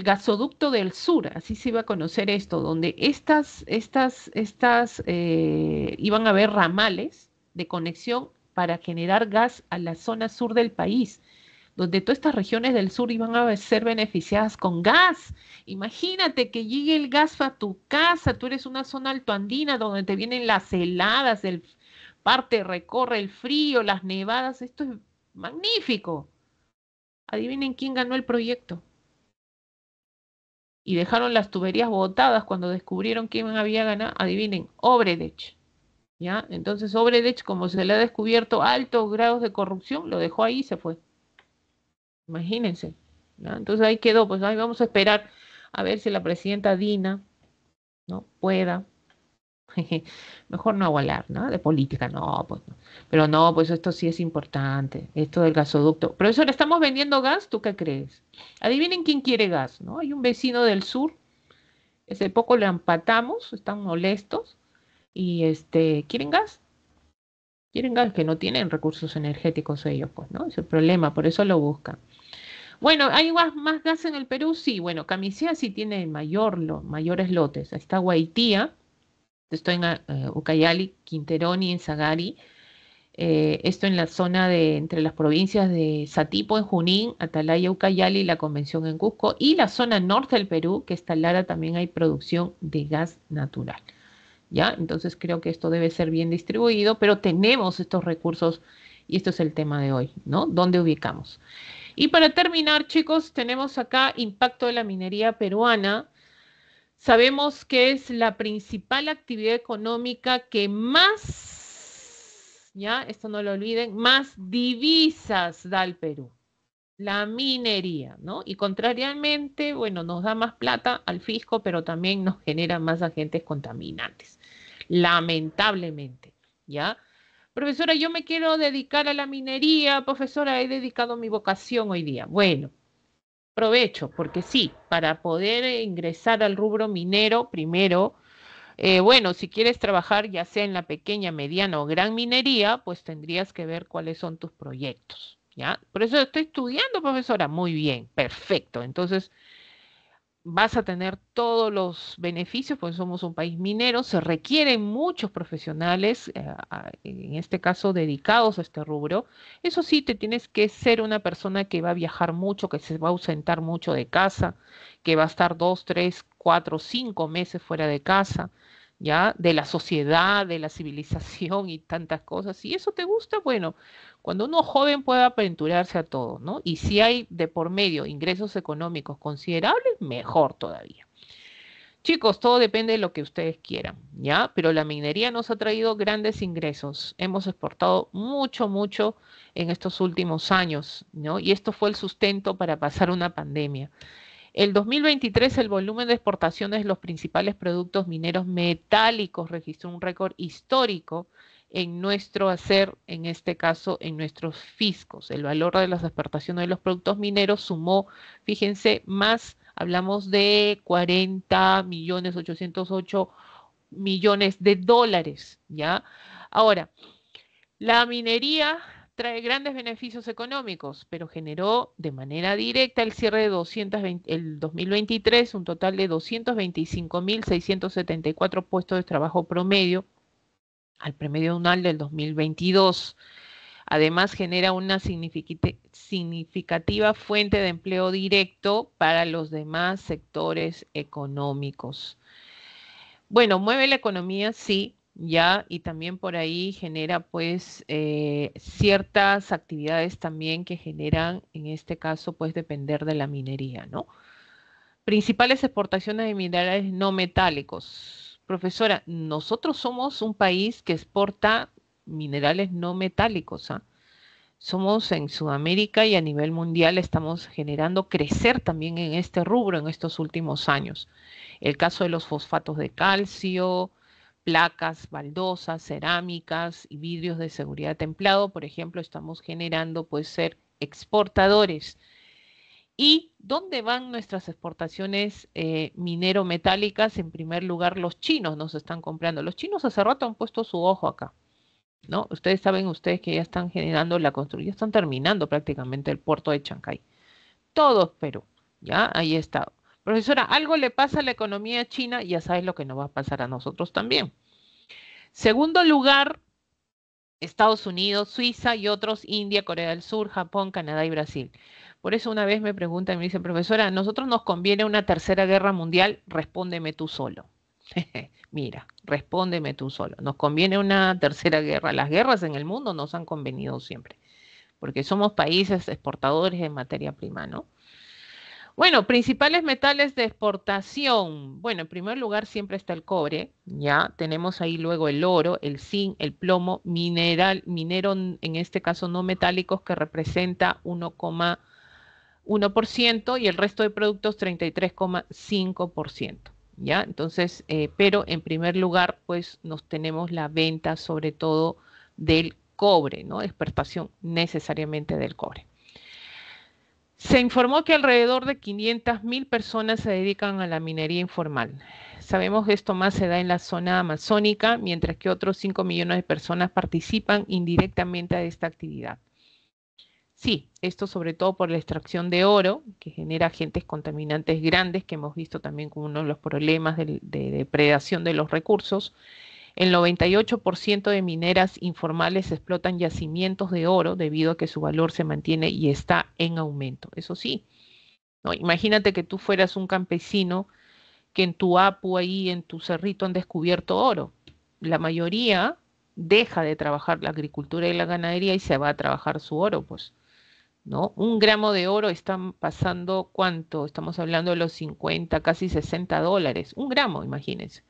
[SPEAKER 1] gasoducto del sur, así se iba a conocer esto, donde iban a haber ramales de conexión para generar gas a la zona sur del país, donde todas estas regiones del sur iban a ser beneficiadas con gas. Imagínate que llegue el gas a tu casa, tú eres una zona altoandina donde te vienen las heladas, el parte recorre el frío, las nevadas, esto es magnífico. Adivinen quién ganó el proyecto. Y dejaron las tuberías botadas cuando descubrieron quién había ganado. Adivinen, Obredech. ¿Ya? Entonces Obredech, como se le ha descubierto altos grados de corrupción, lo dejó ahí y se fue. Imagínense. ¿Ya? Entonces ahí quedó, pues ahí vamos a esperar a ver si la presidenta Dina, ¿no? pueda. Mejor no hablar, ¿no? De política, no, pues no. Pero no, pues esto sí es importante, esto del gasoducto. Profesor, ¿estamos vendiendo gas? ¿Tú qué crees? Adivinen quién quiere gas, ¿no? Hay un vecino del sur, hace poco le empatamos, están molestos y ¿quieren gas? Quieren gas, que no tienen recursos energéticos ellos, pues, ¿no? Es el problema, por eso lo buscan. Bueno, ¿hay más gas en el Perú? Sí, bueno, Camisea sí tiene mayores lotes. Ahí está Guaitía, esto en Ucayali, Quinteroni, en Sagari. Esto en la zona entre las provincias de Satipo en Junín, Atalaya, Ucayali y la Convención en Cusco. Y la zona norte del Perú, que está Lara, también hay producción de gas natural. ¿Ya? Entonces creo que esto debe ser bien distribuido, pero tenemos estos recursos y esto es el tema de hoy, ¿no? ¿Dónde ubicamos? Y para terminar, chicos, tenemos acá impacto de la minería peruana. Sabemos que es la principal actividad económica que más, ya, esto no lo olviden, más divisas da al Perú. La minería, ¿no? Y contrariamente, bueno, nos da más plata al fisco, pero también nos genera más agentes contaminantes. Lamentablemente, ¿ya? Profesora, yo me quiero dedicar a la minería, profesora, he dedicado mi vocación hoy día. Bueno, provecho, porque sí, para poder ingresar al rubro minero, primero, bueno, si quieres trabajar ya sea en la pequeña, mediana o gran minería, pues tendrías que ver cuáles son tus proyectos, ¿ya? Por eso estoy estudiando, profesora. Muy bien, perfecto. Entonces, vas a tener todos los beneficios, porque somos un país minero, se requieren muchos profesionales, en este caso dedicados a este rubro. Eso sí, te tienes que ser una persona que va a viajar mucho, que se va a ausentar mucho de casa, que va a estar 2, 3, 4, 5 meses fuera de casa, ¿ya? De la sociedad, de la civilización y tantas cosas. Si eso te gusta, bueno, cuando uno joven puede aventurarse a todo, ¿no? Y si hay de por medio ingresos económicos considerables, mejor todavía. Chicos, todo depende de lo que ustedes quieran, ¿ya? Pero la minería nos ha traído grandes ingresos. Hemos exportado mucho, mucho en estos últimos años, ¿no? Y esto fue el sustento para pasar una pandemia. El 2023, el volumen de exportaciones de los principales productos mineros metálicos registró un récord histórico en nuestro hacer, en este caso, en nuestros fiscos. El valor de las exportaciones de los productos mineros sumó, fíjense, más, hablamos de 40 millones 808 millones de dólares, ¿ya? Ahora, la minería trae grandes beneficios económicos, pero generó de manera directa el cierre de 2023 un total de 225.674 puestos de trabajo promedio al promedio anual del 2022. Además, genera una significativa fuente de empleo directo para los demás sectores económicos. Bueno, mueve la economía, sí, ya, y también por ahí genera pues ciertas actividades también que generan, en este caso, pues depender de la minería, ¿no? Principales exportaciones de minerales no metálicos. Profesora, nosotros somos un país que exporta minerales no metálicos, ¿ah? Somos en Sudamérica y a nivel mundial estamos generando crecer también en este rubro en estos últimos años. El caso de los fosfatos de calcio, placas, baldosas, cerámicas y vidrios de seguridad templado, por ejemplo, estamos generando, pues, ser exportadores. ¿Y dónde van nuestras exportaciones minero-metálicas? En primer lugar, los chinos nos están comprando. Los chinos hace rato han puesto su ojo acá. ¿no? Ustedes que ya están generando la construcción, ya están terminando prácticamente el puerto de Chancay. Todo es Perú, ¿ya? Ahí está. Profesora, algo le pasa a la economía china, ya sabes lo que nos va a pasar a nosotros también. Segundo lugar, Estados Unidos, Suiza y otros, India, Corea del Sur, Japón, Canadá y Brasil. Por eso una vez me preguntan y me dicen, profesora, ¿a nosotros nos conviene una tercera guerra mundial? Respóndeme tú solo. Mira, respóndeme tú solo. Nos conviene una tercera guerra. Las guerras en el mundo nos han convenido siempre, porque somos países exportadores de materia prima, ¿no? Bueno, principales metales de exportación. Bueno, en primer lugar siempre está el cobre, ya. Tenemos ahí luego el oro, el zinc, el plomo, minero en este caso no metálicos que representa 1,1% y el resto de productos 33,5%. ¿Ya? Entonces, pero en primer lugar, pues nos tenemos la venta sobre todo del cobre, ¿no? Exportación necesariamente del cobre. Se informó que alrededor de 500.000 personas se dedican a la minería informal. Sabemos que esto más se da en la zona amazónica, mientras que otros 5 millones de personas participan indirectamente de esta actividad. Sí, esto sobre todo por la extracción de oro, que genera agentes contaminantes grandes, que hemos visto también como uno de los problemas de depredación de los recursos. El 98% de mineras informales explotan yacimientos de oro debido a que su valor se mantiene y está en aumento. Eso sí, ¿no? Imagínate que tú fueras un campesino que en tu Apu, ahí en tu cerrito han descubierto oro. La mayoría deja de trabajar la agricultura y la ganadería y se va a trabajar su oro, pues, ¿no? Un gramo de oro están pasando, ¿cuánto? Estamos hablando de los 50, casi $60. Un gramo, imagínense.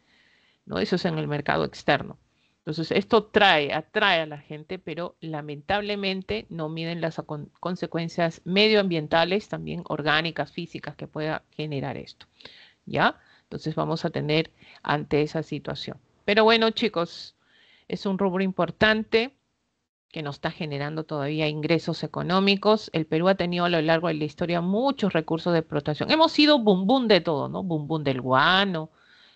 [SPEAKER 1] ¿No? Eso es en el mercado externo. Entonces, esto atrae a la gente, pero lamentablemente no miden las consecuencias medioambientales, también orgánicas, físicas que pueda generar esto. ¿Ya? Entonces vamos a tener ante esa situación. Pero bueno, chicos, es un rubro importante que nos está generando todavía ingresos económicos. El Perú ha tenido a lo largo de la historia muchos recursos de explotación. Hemos sido boom boom de todo, ¿no? Boom boom del guano,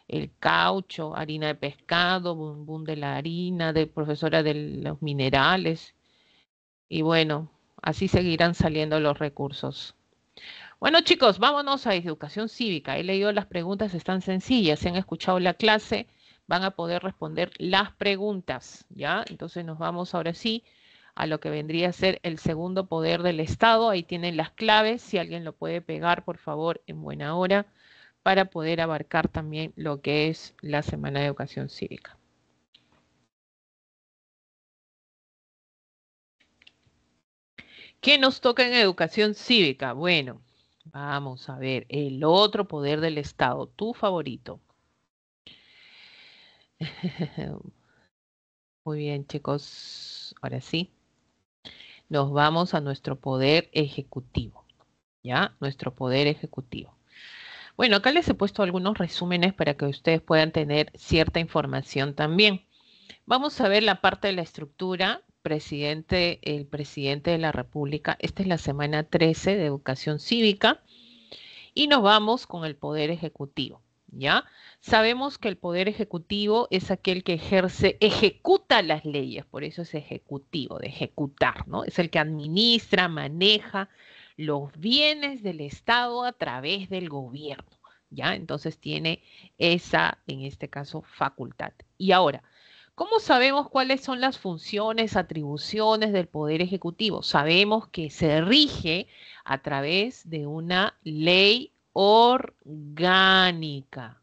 [SPEAKER 1] el caucho, harina de pescado, boom boom de la harina, de profesora de los minerales. Y bueno, así seguirán saliendo los recursos. Bueno, chicos, vámonos a educación cívica. He leído las preguntas, están sencillas. Si han escuchado la clase, van a poder responder las preguntas, ¿ya? Entonces nos vamos ahora sí a lo que vendría a ser el segundo poder del Estado. Ahí tienen las claves. Si alguien lo puede pegar, por favor, en buena hora, para poder abarcar también lo que es la Semana de Educación Cívica. ¿Qué nos toca en educación cívica? Bueno, vamos a ver, el otro poder del Estado, tu favorito. Muy bien, chicos. Ahora sí, nos vamos a nuestro poder ejecutivo, ¿ya? Nuestro poder ejecutivo. Bueno, acá les he puesto algunos resúmenes para que ustedes puedan tener cierta información también. Vamos a ver la parte de la estructura, el presidente de la República. Esta es la semana 13 de Educación Cívica. Y nos vamos con el poder ejecutivo, ¿ya? Sabemos que el poder ejecutivo es aquel que ejecuta las leyes, por eso es ejecutivo, de ejecutar, ¿no? Es el que administra, maneja los bienes del Estado a través del gobierno, ¿ya? Entonces tiene esa, en este caso, facultad. Y ahora, ¿cómo sabemos cuáles son las funciones, atribuciones del Poder Ejecutivo? Sabemos que se rige a través de una ley orgánica,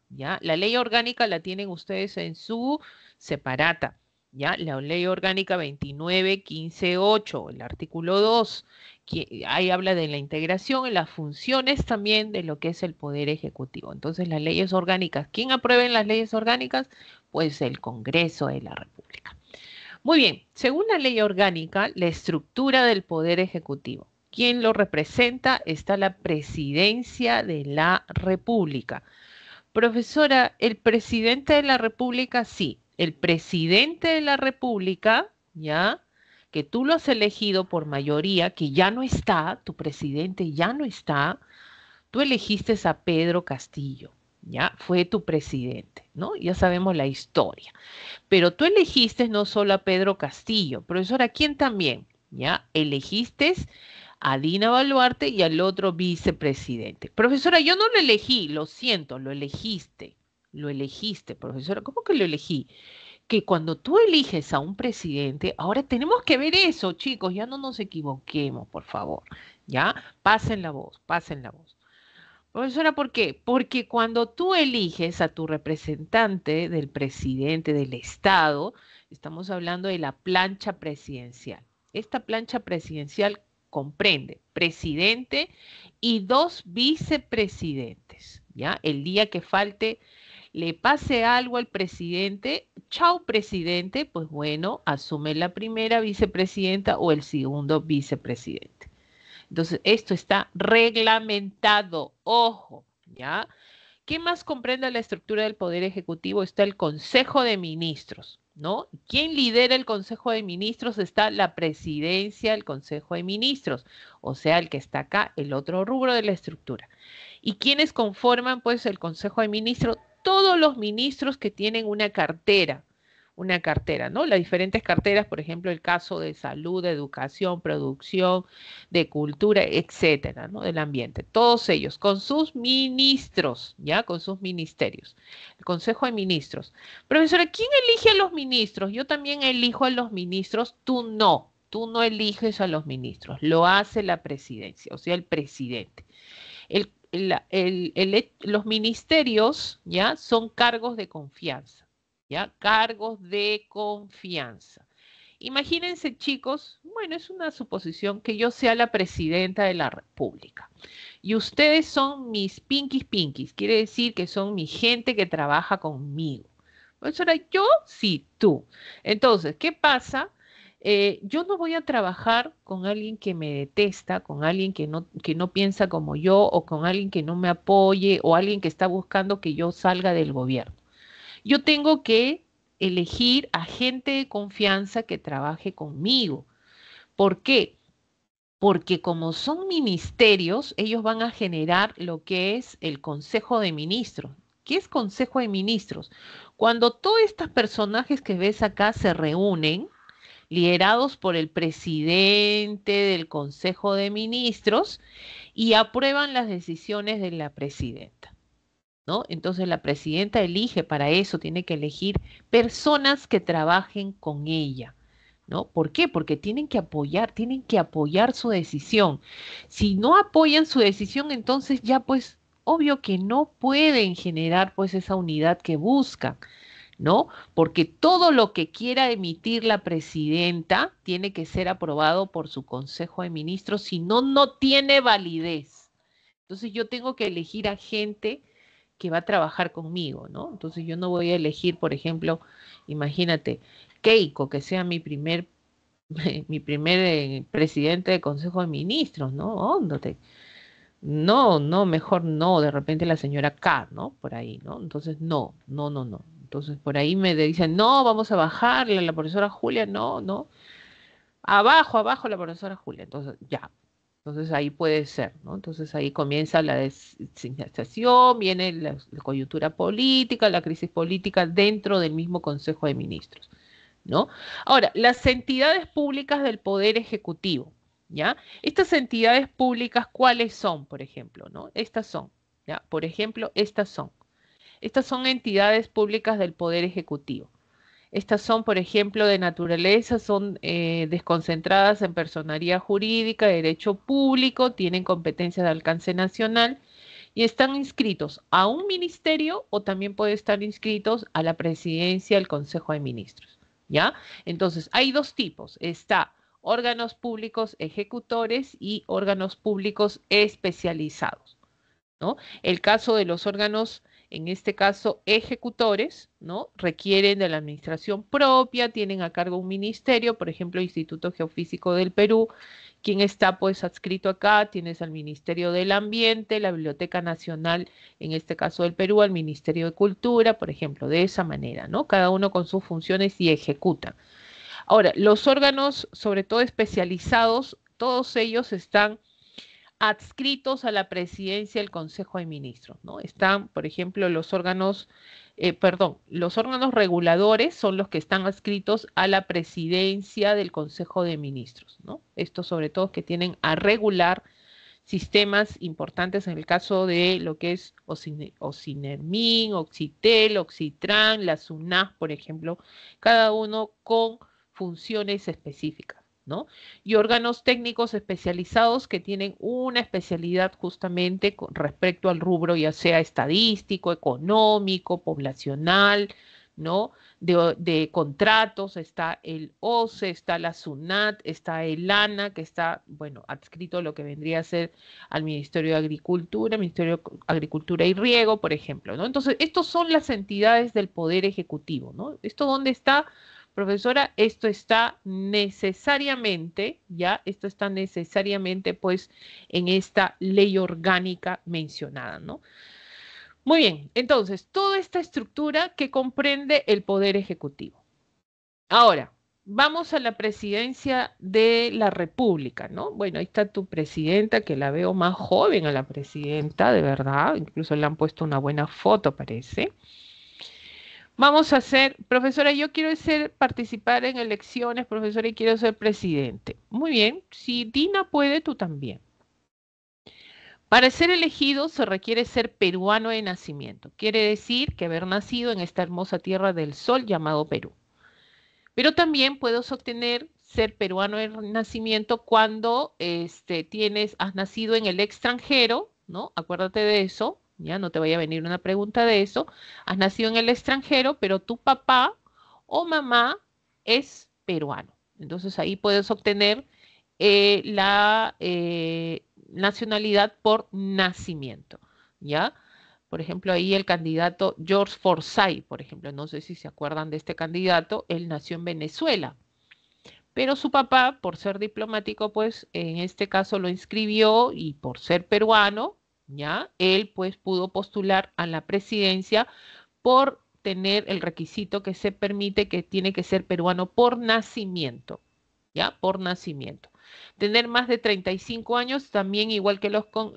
[SPEAKER 1] ¿ya? La ley orgánica la tienen ustedes en su separata, ¿ya? La ley orgánica 29.15.8, el artículo 2, que ahí habla de la integración y las funciones también de lo que es el Poder Ejecutivo. Entonces, las leyes orgánicas, ¿quién aprueba las leyes orgánicas? Pues el Congreso de la República. Muy bien, según la ley orgánica, la estructura del Poder Ejecutivo. ¿Quién lo representa? Está la Presidencia de la República. Profesora, ¿el presidente de la República? Sí, el presidente de la República, ¿ya? Que tú lo has elegido por mayoría, que ya no está, tu presidente ya no está, tú elegiste a Pedro Castillo, ¿ya? Fue tu presidente, ¿no? Ya sabemos la historia. Pero tú elegiste no solo a Pedro Castillo, profesora, ¿quién también? ¿Ya? Elegiste a Dina Boluarte y al otro vicepresidente. Profesora, yo no lo elegí, lo siento, lo elegiste. Lo elegiste, profesora. ¿Cómo que lo elegí? Que cuando tú eliges a un presidente, ahora tenemos que ver eso, chicos, ya no nos equivoquemos, por favor. ¿Ya? Pasen la voz, pasen la voz. Profesora, ¿por qué? Porque cuando tú eliges a tu representante del presidente del Estado, estamos hablando de la plancha presidencial. Esta plancha presidencial comprende presidente y dos vicepresidentes, ¿ya? El día que falte, le pase algo al presidente, chao presidente, pues bueno, asume la primera vicepresidenta o el segundo vicepresidente. Entonces, esto está reglamentado, ojo, ¿ya? ¿Qué más comprende la estructura del Poder Ejecutivo? Está el Consejo de Ministros, ¿no? ¿Quién lidera el Consejo de Ministros? Está la presidencia del Consejo de Ministros, o sea, el que está acá, el otro rubro de la estructura. ¿Y quiénes conforman, pues, el Consejo de Ministros? Todos los ministros que tienen una cartera, ¿no? Las diferentes carteras, por ejemplo, el caso de salud, de educación, producción, de cultura, etcétera, ¿no? Del ambiente. Todos ellos, con sus ministros, ¿ya? Con sus ministerios. El Consejo de Ministros. Profesora, ¿quién elige a los ministros? Yo también elijo a los ministros, tú no. Tú no eliges a los ministros, lo hace la presidencia, o sea, el presidente. Los ministerios, ¿ya? Son cargos de confianza, ¿ya? Cargos de confianza. Imagínense, chicos, bueno, es una suposición que yo sea la presidenta de la República y ustedes son mis pinkies, quiere decir que son mi gente que trabaja conmigo. Pues ahora yo, sí, tú. Entonces, ¿qué pasa? Yo no voy a trabajar con alguien que me detesta, con alguien que no piensa como yo o con alguien que no me apoye o alguien que está buscando que yo salga del gobierno. Yo tengo que elegir a gente de confianza que trabaje conmigo. ¿Por qué? Porque como son ministerios, ellos van a generar lo que es el Consejo de Ministros. ¿Qué es Consejo de Ministros? Cuando todos estos personajes que ves acá se reúnen, liderados por el presidente del Consejo de Ministros, y aprueban las decisiones de la presidenta. ¿No? Entonces la presidenta elige para eso, tiene que elegir personas que trabajen con ella, ¿no? ¿Por qué? Porque tienen que apoyar su decisión. Si no apoyan su decisión, entonces ya pues obvio que no pueden generar pues esa unidad que buscan, ¿no? Porque todo lo que quiera emitir la presidenta tiene que ser aprobado por su Consejo de Ministros, si no, no tiene validez. Entonces yo tengo que elegir a gente que va a trabajar conmigo, ¿no? Entonces yo no voy a elegir, por ejemplo, imagínate, Keiko, que sea mi primer, mi primer presidente de Consejo de Ministros, ¿no? Óndate. No, no, mejor no, de repente la señora K, ¿no? Por ahí, ¿no? Entonces, no. Entonces, por ahí me dicen, no, vamos a bajarle a la profesora Julia, no, no. Abajo la profesora Julia. Entonces, ya, entonces ahí puede ser, ¿no? Entonces ahí comienza la designación, viene la coyuntura política, la crisis política dentro del mismo Consejo de Ministros, ¿no? Ahora, las entidades públicas del Poder Ejecutivo, ¿ya? Estas entidades públicas, ¿cuáles son, por ejemplo, ¿no? Estas son, ¿ya? Por ejemplo, estas son. Estas son entidades públicas del Poder Ejecutivo. Estas son, por ejemplo, de naturaleza, son desconcentradas en personería jurídica, derecho público, tienen competencias de alcance nacional y están inscritos a un ministerio o también pueden estar inscritos a la presidencia del Consejo de Ministros, ¿ya? Entonces, hay dos tipos. Está órganos públicos ejecutores y órganos públicos especializados, ¿no? El caso de los órganos, en este caso ejecutores, ¿no? Requieren de la administración propia, tienen a cargo un ministerio, por ejemplo, Instituto Geofísico del Perú, quien está pues adscrito acá, tienes al Ministerio del Ambiente, la Biblioteca Nacional, en este caso del Perú, al Ministerio de Cultura, por ejemplo, de esa manera, ¿no? Cada uno con sus funciones y ejecutan. Ahora, los órganos, sobre todo especializados, todos ellos están adscritos a la presidencia del Consejo de Ministros, ¿no? Están, por ejemplo, los órganos reguladores son los que están adscritos a la presidencia del Consejo de Ministros, ¿no? Estos sobre todo que tienen a regular sistemas importantes en el caso de lo que es Ocinermin, Oxitel, Oxitran, la SUNAT, por ejemplo, cada uno con funciones específicas, ¿no? Y órganos técnicos especializados que tienen una especialidad justamente con respecto al rubro, ya sea estadístico, económico, poblacional, ¿no? De contratos, está el OCE, está la SUNAT, está el ANA, que está, bueno, adscrito a lo que vendría a ser al Ministerio de Agricultura, Ministerio de Agricultura y Riego, por ejemplo, ¿no? Entonces, estos son las entidades del Poder Ejecutivo, ¿no? ¿Esto dónde está, profesora? Esto está necesariamente, ya, esto está necesariamente, pues, en esta ley orgánica mencionada, ¿no? Muy bien, entonces, toda esta estructura que comprende el Poder Ejecutivo. Ahora, vamos a la presidencia de la República, ¿no? Bueno, ahí está tu presidenta, que la veo más joven a la presidenta, de verdad, incluso le han puesto una buena foto, parece. Vamos a hacer, profesora, yo quiero participar en elecciones, profesora, y quiero ser presidente. Muy bien, si Dina puede, tú también. Para ser elegido se requiere ser peruano de nacimiento. Quiere decir que haber nacido en esta hermosa tierra del sol llamado Perú. Pero también puedes obtener ser peruano de nacimiento cuando has nacido en el extranjero, ¿no? Acuérdate de eso, ya no te vaya a venir una pregunta de eso. Has nacido en el extranjero, pero tu papá o mamá es peruano. Entonces ahí puedes obtener la nacionalidad por nacimiento, ¿ya? Por ejemplo, ahí el candidato George Forsyth, por ejemplo, no sé si se acuerdan de este candidato, él nació en Venezuela, pero su papá, por ser diplomático, pues en este caso lo inscribió y por ser peruano, ¿ya? Él pues pudo postular a la presidencia por tener el requisito que se permite que tiene que ser peruano por nacimiento, ¿ya? Por nacimiento. Tener más de 35 años, también igual que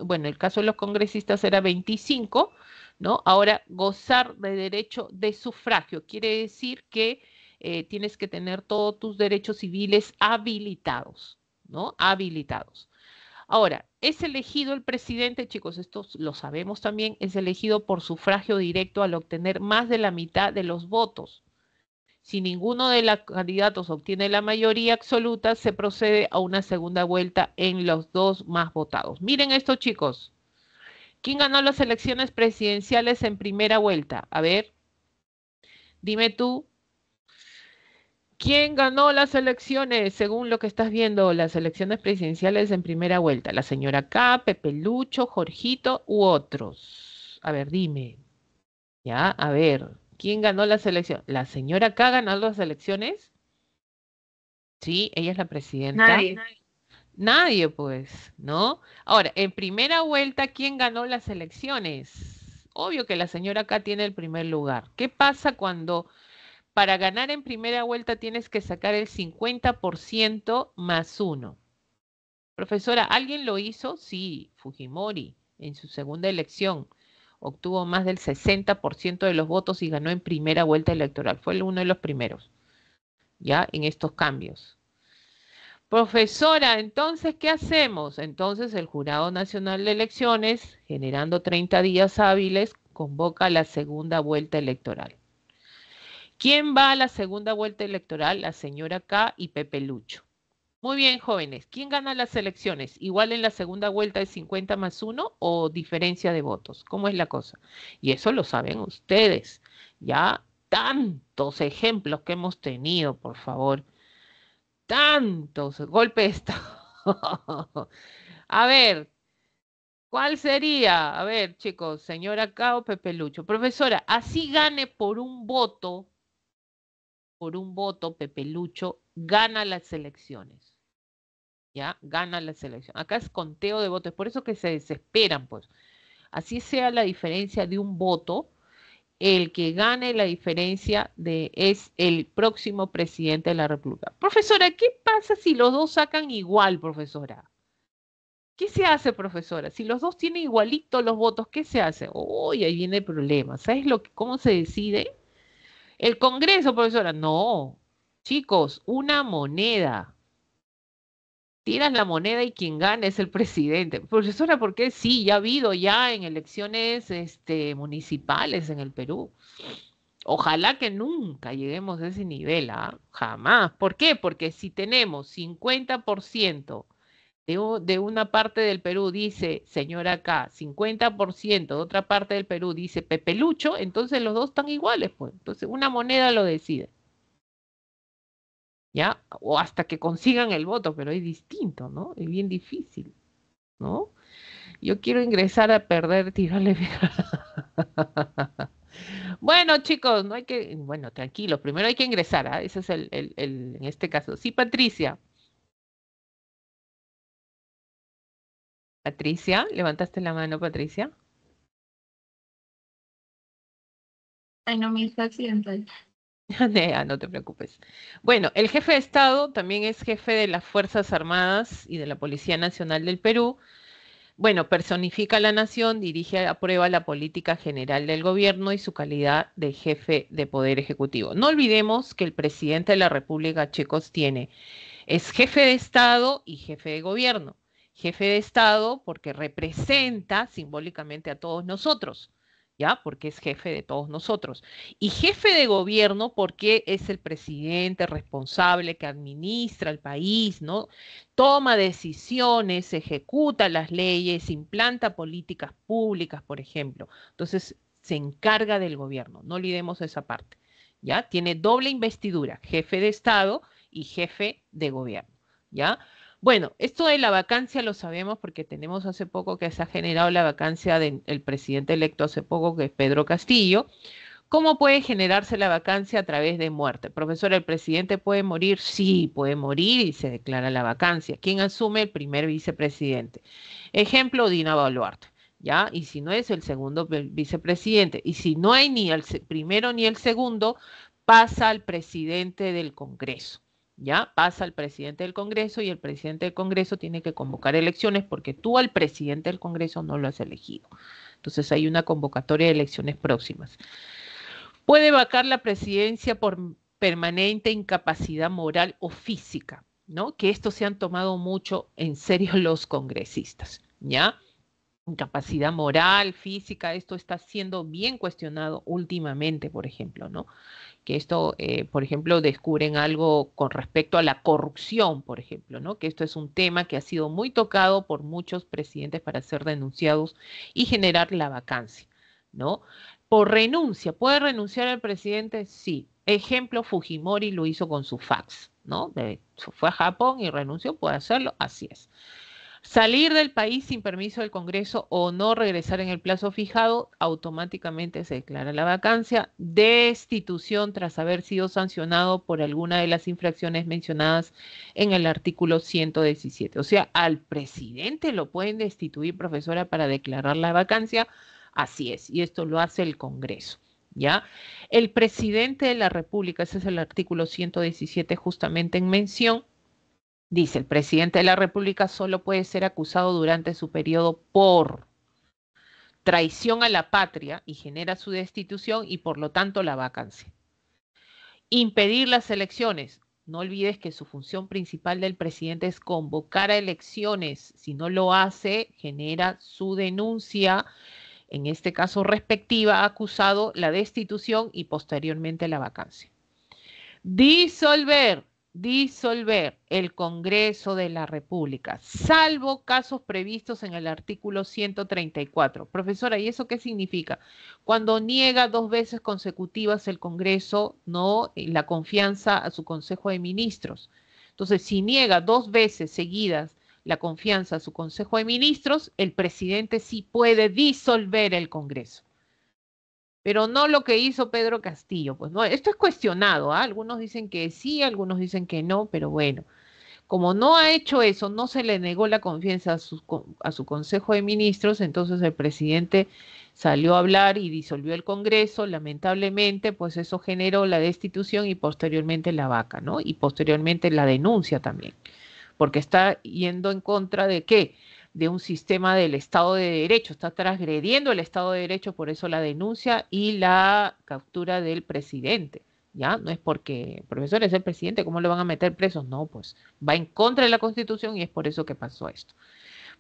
[SPEAKER 1] bueno, el caso de los congresistas era 25, ¿no? Ahora, gozar de derecho de sufragio, quiere decir que tienes que tener todos tus derechos civiles habilitados, ¿no? Habilitados. Ahora, es elegido el presidente, chicos, esto lo sabemos también, es elegido por sufragio directo al obtener más de la mitad de los votos. Si ninguno de los candidatos obtiene la mayoría absoluta, se procede a una segunda vuelta en los dos más votados. Miren esto, chicos. ¿Quién ganó las elecciones presidenciales en primera vuelta? A ver, dime tú. ¿Quién ganó las elecciones, según lo que estás viendo, las elecciones presidenciales en primera vuelta? ¿La señora K, Pepe Lucho, Jorgito u otros? A ver, dime. Ya, a ver, ¿quién ganó las elecciones? ¿La señora K ganó las elecciones? Sí, ella es la presidenta.
[SPEAKER 2] Nadie.
[SPEAKER 1] Nadie, pues, ¿no? Ahora, en primera vuelta, ¿quién ganó las elecciones? Obvio que la señora K tiene el primer lugar. ¿Qué pasa cuando para ganar en primera vuelta tienes que sacar el 50% más uno? Profesora, ¿alguien lo hizo? Sí, Fujimori, en su segunda elección. Obtuvo más del 60% de los votos y ganó en primera vuelta electoral. Fue uno de los primeros, ¿ya? En estos cambios. Profesora, entonces, ¿qué hacemos? Entonces, el Jurado Nacional de Elecciones, generando 30 días hábiles, convoca la segunda vuelta electoral. ¿Quién va a la segunda vuelta electoral? La señora K y Pepe Lucho. Muy bien, jóvenes. ¿Quién gana las elecciones? ¿Igual en la segunda vuelta es 50 más 1 o diferencia de votos? ¿Cómo es la cosa? Y eso lo saben ustedes. Ya tantos ejemplos que hemos tenido, por favor. Tantos golpes de estado. A ver, ¿cuál sería? A ver, chicos, señora K o Pepe Lucho. Profesora, así gane por un voto, Pepe Lucho gana las elecciones. ¿Ya? Gana las elecciones. Acá es conteo de votos, por eso que se desesperan, pues. Así sea la diferencia de un voto, el que gane la diferencia es el próximo presidente de la República. Profesora, ¿qué pasa si los dos sacan igual, profesora? ¿Qué se hace, profesora? Si los dos tienen igualitos los votos, ¿qué se hace? Uy, ahí viene el problema. ¿Sabes cómo se decide? El Congreso, profesora. No, chicos, una moneda. Tiras la moneda y quien gana es el presidente. Profesora, ¿por qué? Sí, ya ha habido ya en elecciones municipales en el Perú. Ojalá que nunca lleguemos a ese nivel, ¿ah? Jamás. ¿Por qué? Porque si tenemos 50% de una parte del Perú dice señora acá, 50% de otra parte del Perú dice Pepe Lucho, entonces los dos están iguales, pues. Entonces una moneda lo decide, ¿ya? O hasta que consigan el voto, pero es distinto, ¿no? Es bien difícil, ¿no? Yo quiero ingresar a perder, tirarle. Bueno, chicos, no hay que, bueno, tranquilos, primero hay que ingresar, ¿ah? Ese es en este caso. Sí, Patricia. Patricia, levantaste la mano, Patricia.
[SPEAKER 2] Ay, no, me está accidental.
[SPEAKER 1] Nea, no te preocupes. Bueno, el jefe de Estado también es jefe de las Fuerzas Armadas y de la Policía Nacional del Perú. Bueno, personifica a la nación, dirige, aprueba la política general del gobierno y su calidad de jefe de poder ejecutivo. No olvidemos que el presidente de la República, chicos, es jefe de Estado y jefe de gobierno. Jefe de Estado porque representa simbólicamente a todos nosotros, ¿ya? Porque es jefe de todos nosotros. Y jefe de gobierno porque es el presidente responsable que administra el país, ¿no? Toma decisiones, ejecuta las leyes, implanta políticas públicas, por ejemplo. Entonces, se encarga del gobierno. No olvidemos esa parte, ¿ya? Tiene doble investidura, jefe de Estado y jefe de gobierno, ¿ya? Bueno, esto de la vacancia lo sabemos porque tenemos hace poco que se ha generado la vacancia del presidente electo hace poco, que es Pedro Castillo. ¿Cómo puede generarse la vacancia a través de muerte? Profesor, ¿el presidente puede morir? Sí, puede morir y se declara la vacancia. ¿Quién asume? El primer vicepresidente. Ejemplo, Dina Boluarte, ¿ya? Y si no es el segundo vicepresidente, y si no hay ni el primero ni el segundo, pasa al presidente del Congreso. ¿Ya? Pasa al presidente del Congreso y el presidente del Congreso tiene que convocar elecciones porque tú al presidente del Congreso no lo has elegido. Entonces hay una convocatoria de elecciones próximas. Puede vacar la presidencia por permanente incapacidad moral o física, ¿no? Que esto se han tomado mucho en serio los congresistas, ¿ya? Incapacidad moral, física, esto está siendo bien cuestionado últimamente, por ejemplo, ¿no? Que esto, por ejemplo, descubren algo con respecto a la corrupción, por ejemplo, ¿no? Que esto es un tema que ha sido muy tocado por muchos presidentes para ser denunciados y generar la vacancia, ¿no? Por renuncia, ¿puede renunciar el presidente? Sí. Ejemplo, Fujimori lo hizo con su fax, ¿no? Fue a Japón y renunció, puede hacerlo, así es. Salir del país sin permiso del Congreso o no regresar en el plazo fijado, automáticamente se declara la vacancia. Destitución tras haber sido sancionado por alguna de las infracciones mencionadas en el artículo 117. O sea, al presidente lo pueden destituir, profesora, para declarar la vacancia. Así es, y esto lo hace el Congreso. ¿Ya? El presidente de la República, ese es el artículo 117 justamente en mención, dice, el presidente de la República solo puede ser acusado durante su periodo por traición a la patria y genera su destitución y por lo tanto la vacancia. Impedir las elecciones. No olvides que su función principal del presidente es convocar a elecciones. Si no lo hace, genera su denuncia, en este caso respectiva, acusado, la destitución y posteriormente la vacancia. Disolver, disolver el Congreso de la República, salvo casos previstos en el artículo 134. Profesora, ¿y eso qué significa? Cuando niega 2 veces consecutivas el Congreso, no la confianza a su Consejo de Ministros. Entonces, si niega 2 veces seguidas la confianza a su Consejo de Ministros, el presidente sí puede disolver el Congreso, pero no lo que hizo Pedro Castillo. Pues no, esto es cuestionado, ¿ah? Algunos dicen que sí, algunos dicen que no, pero bueno, como no ha hecho eso, no se le negó la confianza a su Consejo de Ministros, entonces el presidente salió a hablar y disolvió el Congreso, lamentablemente, pues eso generó la destitución y posteriormente la vaca, ¿no? Y posteriormente la denuncia también, porque está yendo en contra de ¿qué? de un sistema del Estado de Derecho, está transgrediendo el Estado de Derecho, por eso la denuncia y la captura del presidente. ¿Ya? No es porque el profesor es el presidente, ¿cómo lo van a meter presos? No, pues va en contra de la Constitución y es por eso que pasó esto.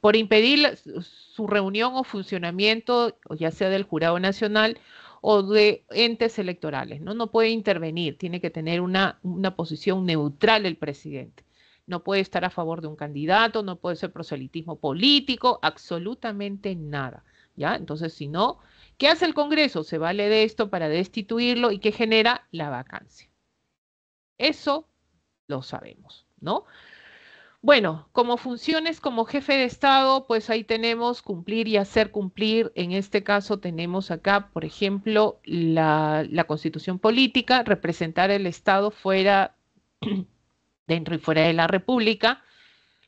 [SPEAKER 1] Por impedir su reunión o funcionamiento, ya sea del Jurado Nacional o de entes electorales, ¿no? No puede intervenir, tiene que tener una posición neutral el presidente. No puede estar a favor de un candidato, no puede ser proselitismo político, absolutamente nada, ¿ya? Entonces, si no, ¿qué hace el Congreso? Se vale de esto para destituirlo y que genera la vacancia. Eso lo sabemos, ¿no? Bueno, como funciones como jefe de Estado, pues ahí tenemos cumplir y hacer cumplir. En este caso tenemos acá, por ejemplo, la Constitución política, representar el Estado fuera, dentro y fuera de la República.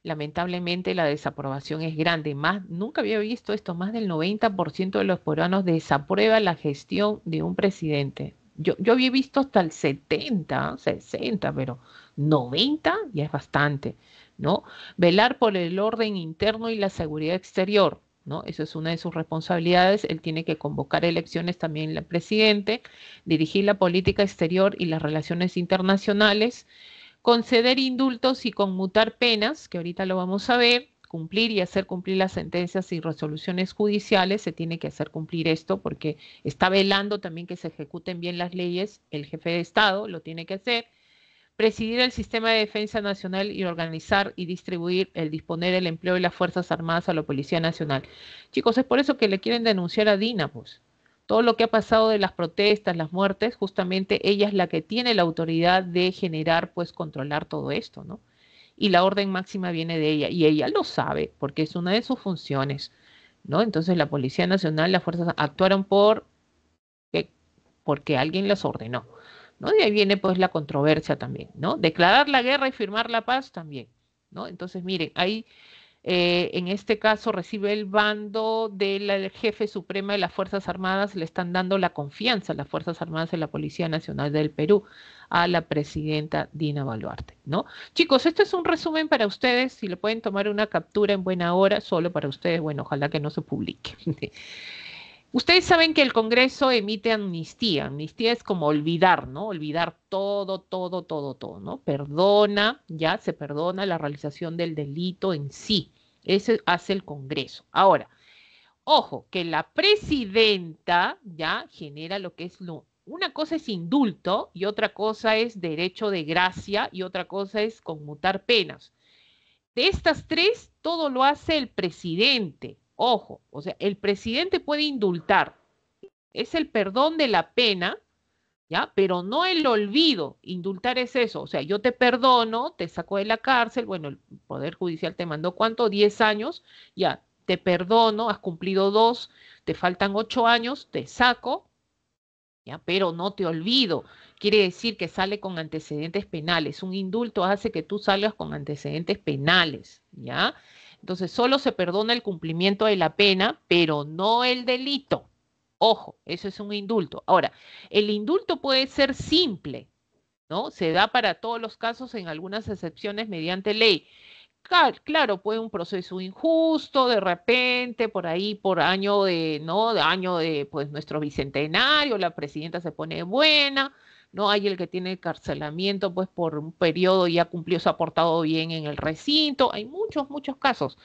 [SPEAKER 1] Lamentablemente la desaprobación es grande. Nunca había visto esto, más del 90% de los peruanos desaprueba la gestión de un presidente. Yo había visto hasta el 70, 60, pero 90 ya es bastante, ¿no? Velar por el orden interno y la seguridad exterior, ¿no? Esa es una de sus responsabilidades. Él tiene que convocar elecciones también el presidente, dirigir la política exterior y las relaciones internacionales, conceder indultos y conmutar penas, que ahorita lo vamos a ver, cumplir y hacer cumplir las sentencias y resoluciones judiciales, se tiene que hacer cumplir esto porque está velando también que se ejecuten bien las leyes, el jefe de Estado lo tiene que hacer, presidir el sistema de defensa nacional y organizar y distribuir el disponer el empleo de las Fuerzas Armadas a la Policía Nacional. Chicos, es por eso que le quieren denunciar a Dina, pues. Todo lo que ha pasado de las protestas, las muertes, justamente ella es la que tiene la autoridad de generar, pues, controlar todo esto, ¿no? Y la orden máxima viene de ella, y ella lo sabe, porque es una de sus funciones, ¿no? Entonces la Policía Nacional, las fuerzas actuaron porque alguien las ordenó, ¿no? De ahí viene pues la controversia también, ¿no? Declarar la guerra y firmar la paz también, ¿no? Entonces, miren, ahí en este caso recibe el bando del jefe supremo de las Fuerzas Armadas, le están dando la confianza a las Fuerzas Armadas de la Policía Nacional del Perú, a la presidenta Dina Boluarte, ¿no? Chicos, esto es un resumen para ustedes, si le pueden tomar una captura en buena hora, solo para ustedes, bueno, ojalá que no se publique. Ustedes saben que el Congreso emite amnistía. Amnistía es como olvidar, ¿no? Olvidar todo, todo, todo, todo, ¿no? Perdona, ya se perdona la realización del delito en sí. Eso hace el Congreso. Ahora, ojo, que la presidenta ya genera lo que es una cosa es indulto y otra cosa es derecho de gracia y otra cosa es conmutar penas. De estas tres, todo lo hace el presidente. Ojo, o sea, el presidente puede indultar, es el perdón de la pena, ¿ya? Pero no el olvido. Indultar es eso, o sea, yo te perdono, te saco de la cárcel, bueno, el Poder Judicial te mandó ¿cuánto? 10 años, ya, te perdono, has cumplido 2, te faltan 8 años, te saco, ¿ya? Pero no te olvido. Quiere decir que sale con antecedentes penales. Un indulto hace que tú salgas con antecedentes penales, ¿ya? Entonces, solo se perdona el cumplimiento de la pena, pero no el delito. Ojo, eso es un indulto. Ahora, el indulto puede ser simple, ¿no? Se da para todos los casos en algunas excepciones mediante ley. Claro, puede un proceso injusto, de repente, por ahí, por año de, ¿no? De año de, pues, nuestro bicentenario, la presidenta se pone buena, ¿no? Hay el que tiene carcelamiento, pues, por un periodo y ha cumplido, se ha portado bien en el recinto, hay muchos, muchos casos.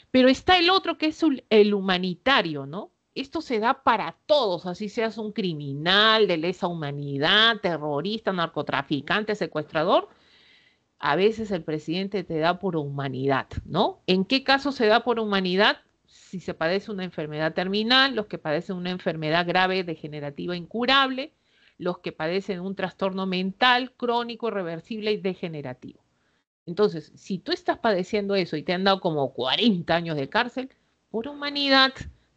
[SPEAKER 1] Pero está el otro que es el humanitario, ¿no? Esto se da para todos, así seas un criminal de lesa humanidad, terrorista, narcotraficante, secuestrador, a veces el presidente te da por humanidad, ¿no? ¿En qué caso se da por humanidad? Si se padece una enfermedad terminal, los que padecen una enfermedad grave, degenerativa, incurable, los que padecen un trastorno mental, crónico, irreversible y degenerativo. Entonces, si tú estás padeciendo eso y te han dado como 40 años de cárcel, por humanidad,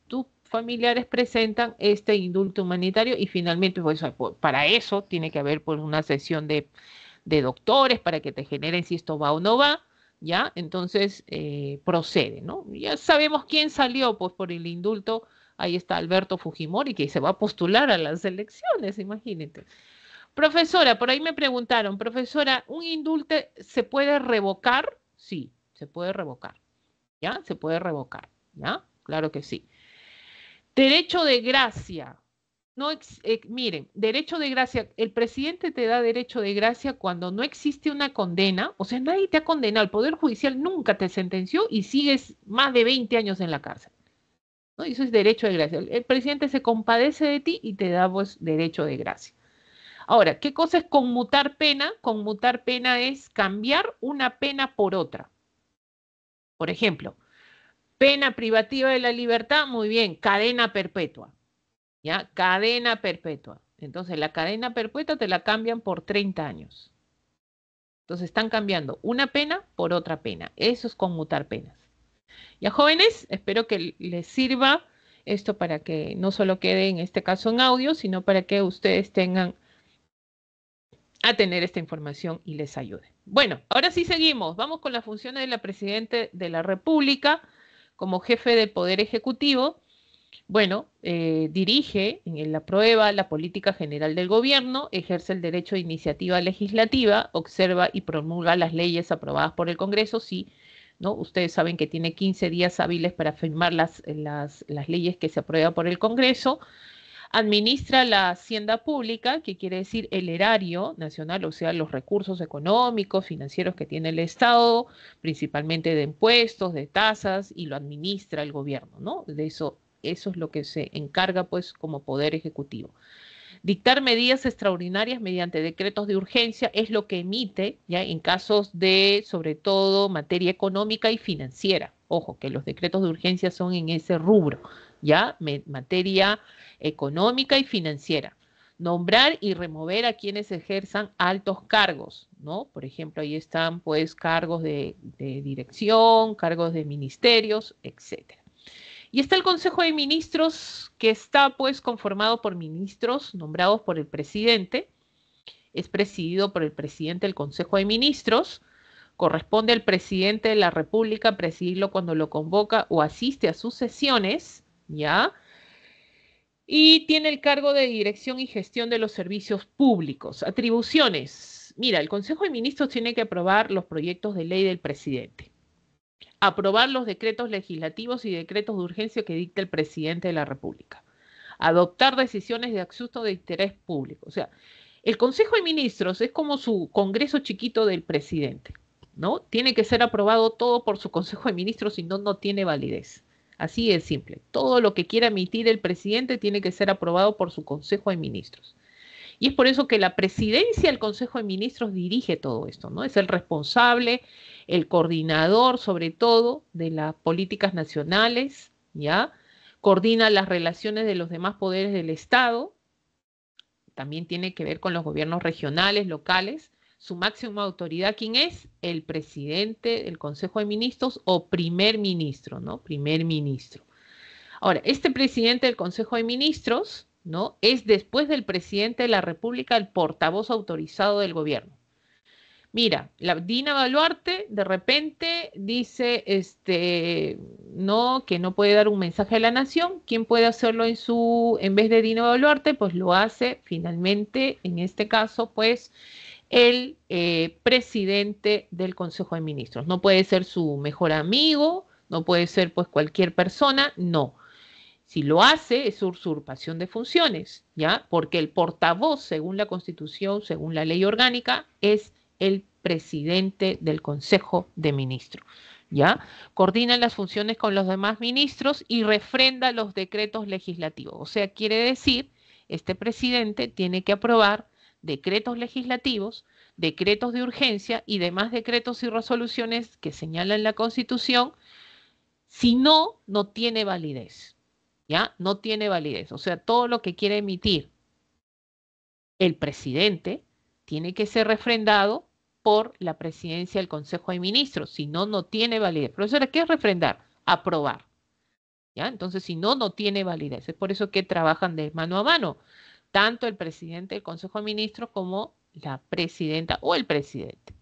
[SPEAKER 1] tus familiares presentan este indulto humanitario y finalmente, pues, para eso tiene que haber pues, una sesión de doctores para que te generen si esto va o no va, ¿ya? Entonces procede, ¿no? Ya sabemos quién salió pues, por el indulto, ahí está Alberto Fujimori, que se va a postular a las elecciones, imagínate. Profesora, por ahí me preguntaron, profesora, ¿un indulto se puede revocar? Sí, se puede revocar. ¿ya? Se puede revocar, ¿ya? Claro que sí. Derecho de gracia. No, miren, derecho de gracia, el presidente te da derecho de gracia cuando no existe una condena, o sea, nadie te ha condenado, el Poder Judicial nunca te sentenció y sigues más de 20 años en la cárcel, ¿no? Y eso es derecho de gracia. El presidente se compadece de ti y te da pues derecho de gracia. Ahora, ¿qué cosa es conmutar pena? Conmutar pena es cambiar una pena por otra. Por ejemplo, pena privativa de la libertad, muy bien, cadena perpetua. ¿Ya? Cadena perpetua. Entonces, la cadena perpetua te la cambian por 30 años. Entonces, están cambiando una pena por otra pena. Eso es conmutar penas. Ya, jóvenes, espero que les sirva esto para que no solo quede en este caso en audio, sino para que ustedes tengan a tener esta información y les ayude. Bueno, ahora sí seguimos. Vamos con las funciones de la Presidenta de la República como jefe del Poder Ejecutivo. Bueno, dirige en la prueba la política general del gobierno, ejerce el derecho de iniciativa legislativa, observa y promulga las leyes aprobadas por el Congreso, sí, ¿no? Ustedes saben que tiene 15 días hábiles para firmar las leyes que se aprueban por el Congreso, administra la hacienda pública, que quiere decir el erario nacional, o sea, los recursos económicos, financieros que tiene el Estado, principalmente de impuestos, de tasas, y lo administra el gobierno, ¿no? De eso es lo que se encarga, pues, como poder ejecutivo. Dictar medidas extraordinarias mediante decretos de urgencia es lo que emite, ya en casos de, sobre todo, materia económica y financiera. Ojo, que los decretos de urgencia son en ese rubro, ya, materia económica y financiera. Nombrar y remover a quienes ejerzan altos cargos, ¿no? Por ejemplo, ahí están, pues, cargos de dirección, cargos de ministerios, etcétera. Y está el Consejo de Ministros, que está pues conformado por ministros nombrados por el presidente, es presidido por el presidente del Consejo de Ministros, corresponde al presidente de la República presidirlo cuando lo convoca o asiste a sus sesiones, ¿ya? Y tiene el cargo de dirección y gestión de los servicios públicos. Atribuciones. Mira, el Consejo de Ministros tiene que aprobar los proyectos de ley del presidente, aprobar los decretos legislativos y decretos de urgencia que dicta el presidente de la República, adoptar decisiones de asuntos de interés público. O sea, el Consejo de Ministros es como su congreso chiquito del presidente, ¿no? Tiene que ser aprobado todo por su Consejo de Ministros, si no, no tiene validez. Así es simple. Todo lo que quiera emitir el presidente tiene que ser aprobado por su Consejo de Ministros. Y es por eso que la presidencia del Consejo de Ministros dirige todo esto, ¿no? Es el responsable, el coordinador, sobre todo, de las políticas nacionales, ¿ya? Coordina las relaciones de los demás poderes del Estado, también tiene que ver con los gobiernos regionales, locales. Su máxima autoridad, ¿quién es? El presidente del Consejo de Ministros o primer ministro, ¿no? Primer ministro. Ahora, este presidente del Consejo de Ministros, ¿no? Es después del presidente de la República el portavoz autorizado del gobierno. Mira, la Dina Boluarte de repente dice, no, que no puede dar un mensaje a la nación. ¿Quién puede hacerlo en vez de Dina Boluarte? Pues lo hace finalmente, en este caso, pues, el presidente del Consejo de Ministros. No puede ser su mejor amigo, no puede ser, pues, cualquier persona, no. Si lo hace, es usurpación de funciones, ¿ya? Porque el portavoz, según la Constitución, según la ley orgánica, es el presidente del Consejo de Ministros, ¿ya? Coordina las funciones con los demás ministros y refrenda los decretos legislativos. O sea, quiere decir, este presidente tiene que aprobar decretos legislativos, decretos de urgencia y demás decretos y resoluciones que señalan la Constitución, si no, no tiene validez. ¿Ya? No tiene validez. O sea, todo lo que quiere emitir el presidente tiene que ser refrendado por la presidencia del Consejo de Ministros. Si no, no tiene validez. Profesora, ¿qué es refrendar? Aprobar. ¿Ya? Entonces, si no, no tiene validez. Es por eso que trabajan de mano a mano, tanto el presidente del Consejo de Ministros como la presidenta o el presidente.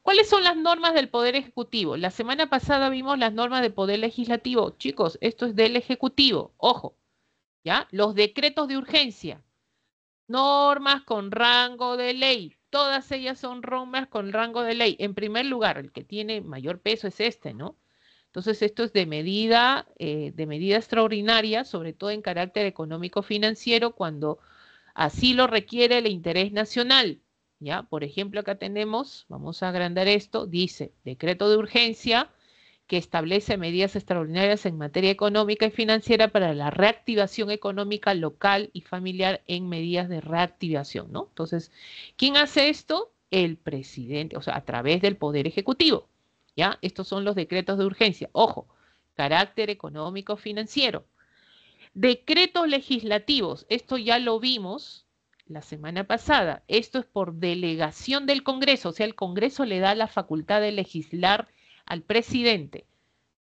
[SPEAKER 1] ¿Cuáles son las normas del Poder Ejecutivo? La semana pasada vimos las normas del Poder Legislativo. Chicos, esto es del Ejecutivo. Ojo, ¿ya? Los decretos de urgencia, normas con rango de ley. Todas ellas son normas con rango de ley. En primer lugar, el que tiene mayor peso es este, ¿no? Entonces, esto es de medida extraordinaria, sobre todo en carácter económico-financiero, cuando así lo requiere el interés nacional. ¿Ya? Por ejemplo, acá tenemos, vamos a agrandar esto, dice, decreto de urgencia que establece medidas extraordinarias en materia económica y financiera para la reactivación económica local y familiar en medidas de reactivación, ¿no? Entonces, ¿quién hace esto? El presidente, o sea, a través del Poder Ejecutivo, ¿ya? Estos son los decretos de urgencia. Ojo, carácter económico financiero. Decretos legislativos, esto ya lo vimos la semana pasada. Esto es por delegación del Congreso, o sea, el Congreso le da la facultad de legislar al presidente,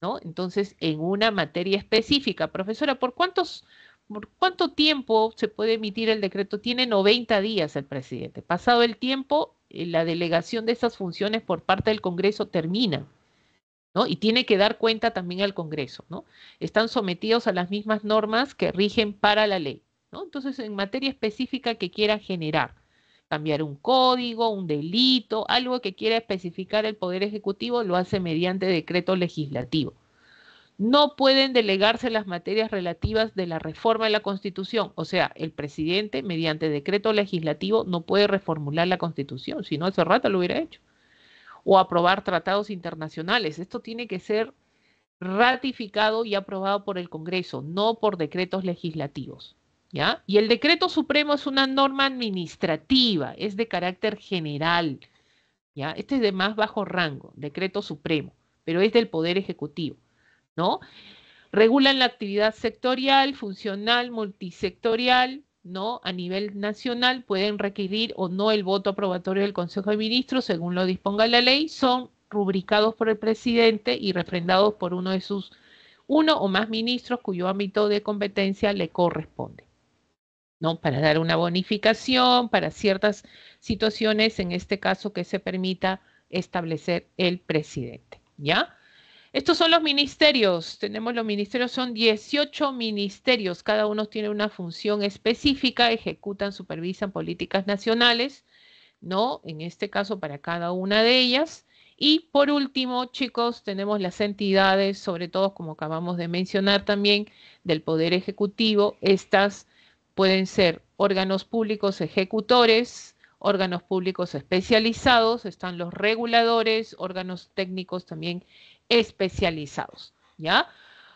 [SPEAKER 1] ¿no? Entonces, en una materia específica, profesora, por cuánto tiempo se puede emitir el decreto? Tiene 90 días el presidente. Pasado el tiempo, la delegación de esas funciones por parte del Congreso termina, ¿no? Y tiene que dar cuenta también al Congreso, ¿no? Están sometidos a las mismas normas que rigen para la ley, ¿no? Entonces, en materia específica que quiera generar, cambiar un código, un delito, algo que quiera especificar el Poder Ejecutivo, lo hace mediante decreto legislativo. No pueden delegarse las materias relativas de la reforma de la Constitución, o sea, el presidente, mediante decreto legislativo, no puede reformular la Constitución, si no, hace rato lo hubiera hecho, o aprobar tratados internacionales. Esto tiene que ser ratificado y aprobado por el Congreso, no por decretos legislativos, ¿ya? Y el decreto supremo es una norma administrativa, es de carácter general, ¿ya? Este es de más bajo rango, decreto supremo, pero es del Poder Ejecutivo, ¿no? Regulan la actividad sectorial, funcional, multisectorial, ¿no? A nivel nacional pueden requerir o no el voto aprobatorio del Consejo de Ministros, según lo disponga la ley, son rubricados por el presidente y refrendados por uno o más ministros cuyo ámbito de competencia le corresponde, ¿no? Para dar una bonificación, para ciertas situaciones, en este caso que se permita establecer el presidente, ¿ya? Estos son los ministerios. Tenemos los ministerios, son 18 ministerios. Cada uno tiene una función específica, ejecutan, supervisan políticas nacionales, ¿no? En este caso, para cada una de ellas. Y por último, chicos, tenemos las entidades, sobre todo, como acabamos de mencionar también, del Poder Ejecutivo. Estas pueden ser órganos públicos ejecutores, órganos públicos especializados, están los reguladores, órganos técnicos también especializados, ¿ya?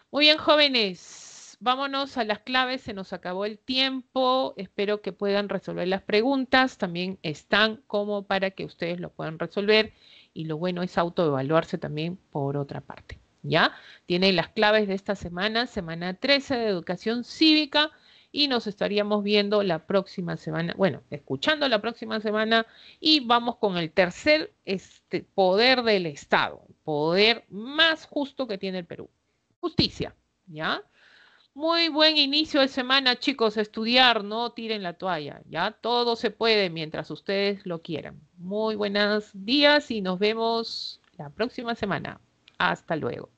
[SPEAKER 1] Muy bien, jóvenes, vámonos a las claves, se nos acabó el tiempo, espero que puedan resolver las preguntas, también están como para que ustedes lo puedan resolver y lo bueno es autoevaluarse también por otra parte, ¿ya? Tienen las claves de esta semana, semana 13 de Educación Cívica, y nos estaríamos viendo la próxima semana, bueno, escuchando la próxima semana, y vamos con el tercer poder del Estado, poder más justo que tiene el Perú, justicia, ¿ya? Muy buen inicio de semana, chicos, estudiar, no tiren la toalla, ¿ya? Todo se puede mientras ustedes lo quieran. Muy buenos días y nos vemos la próxima semana. Hasta luego.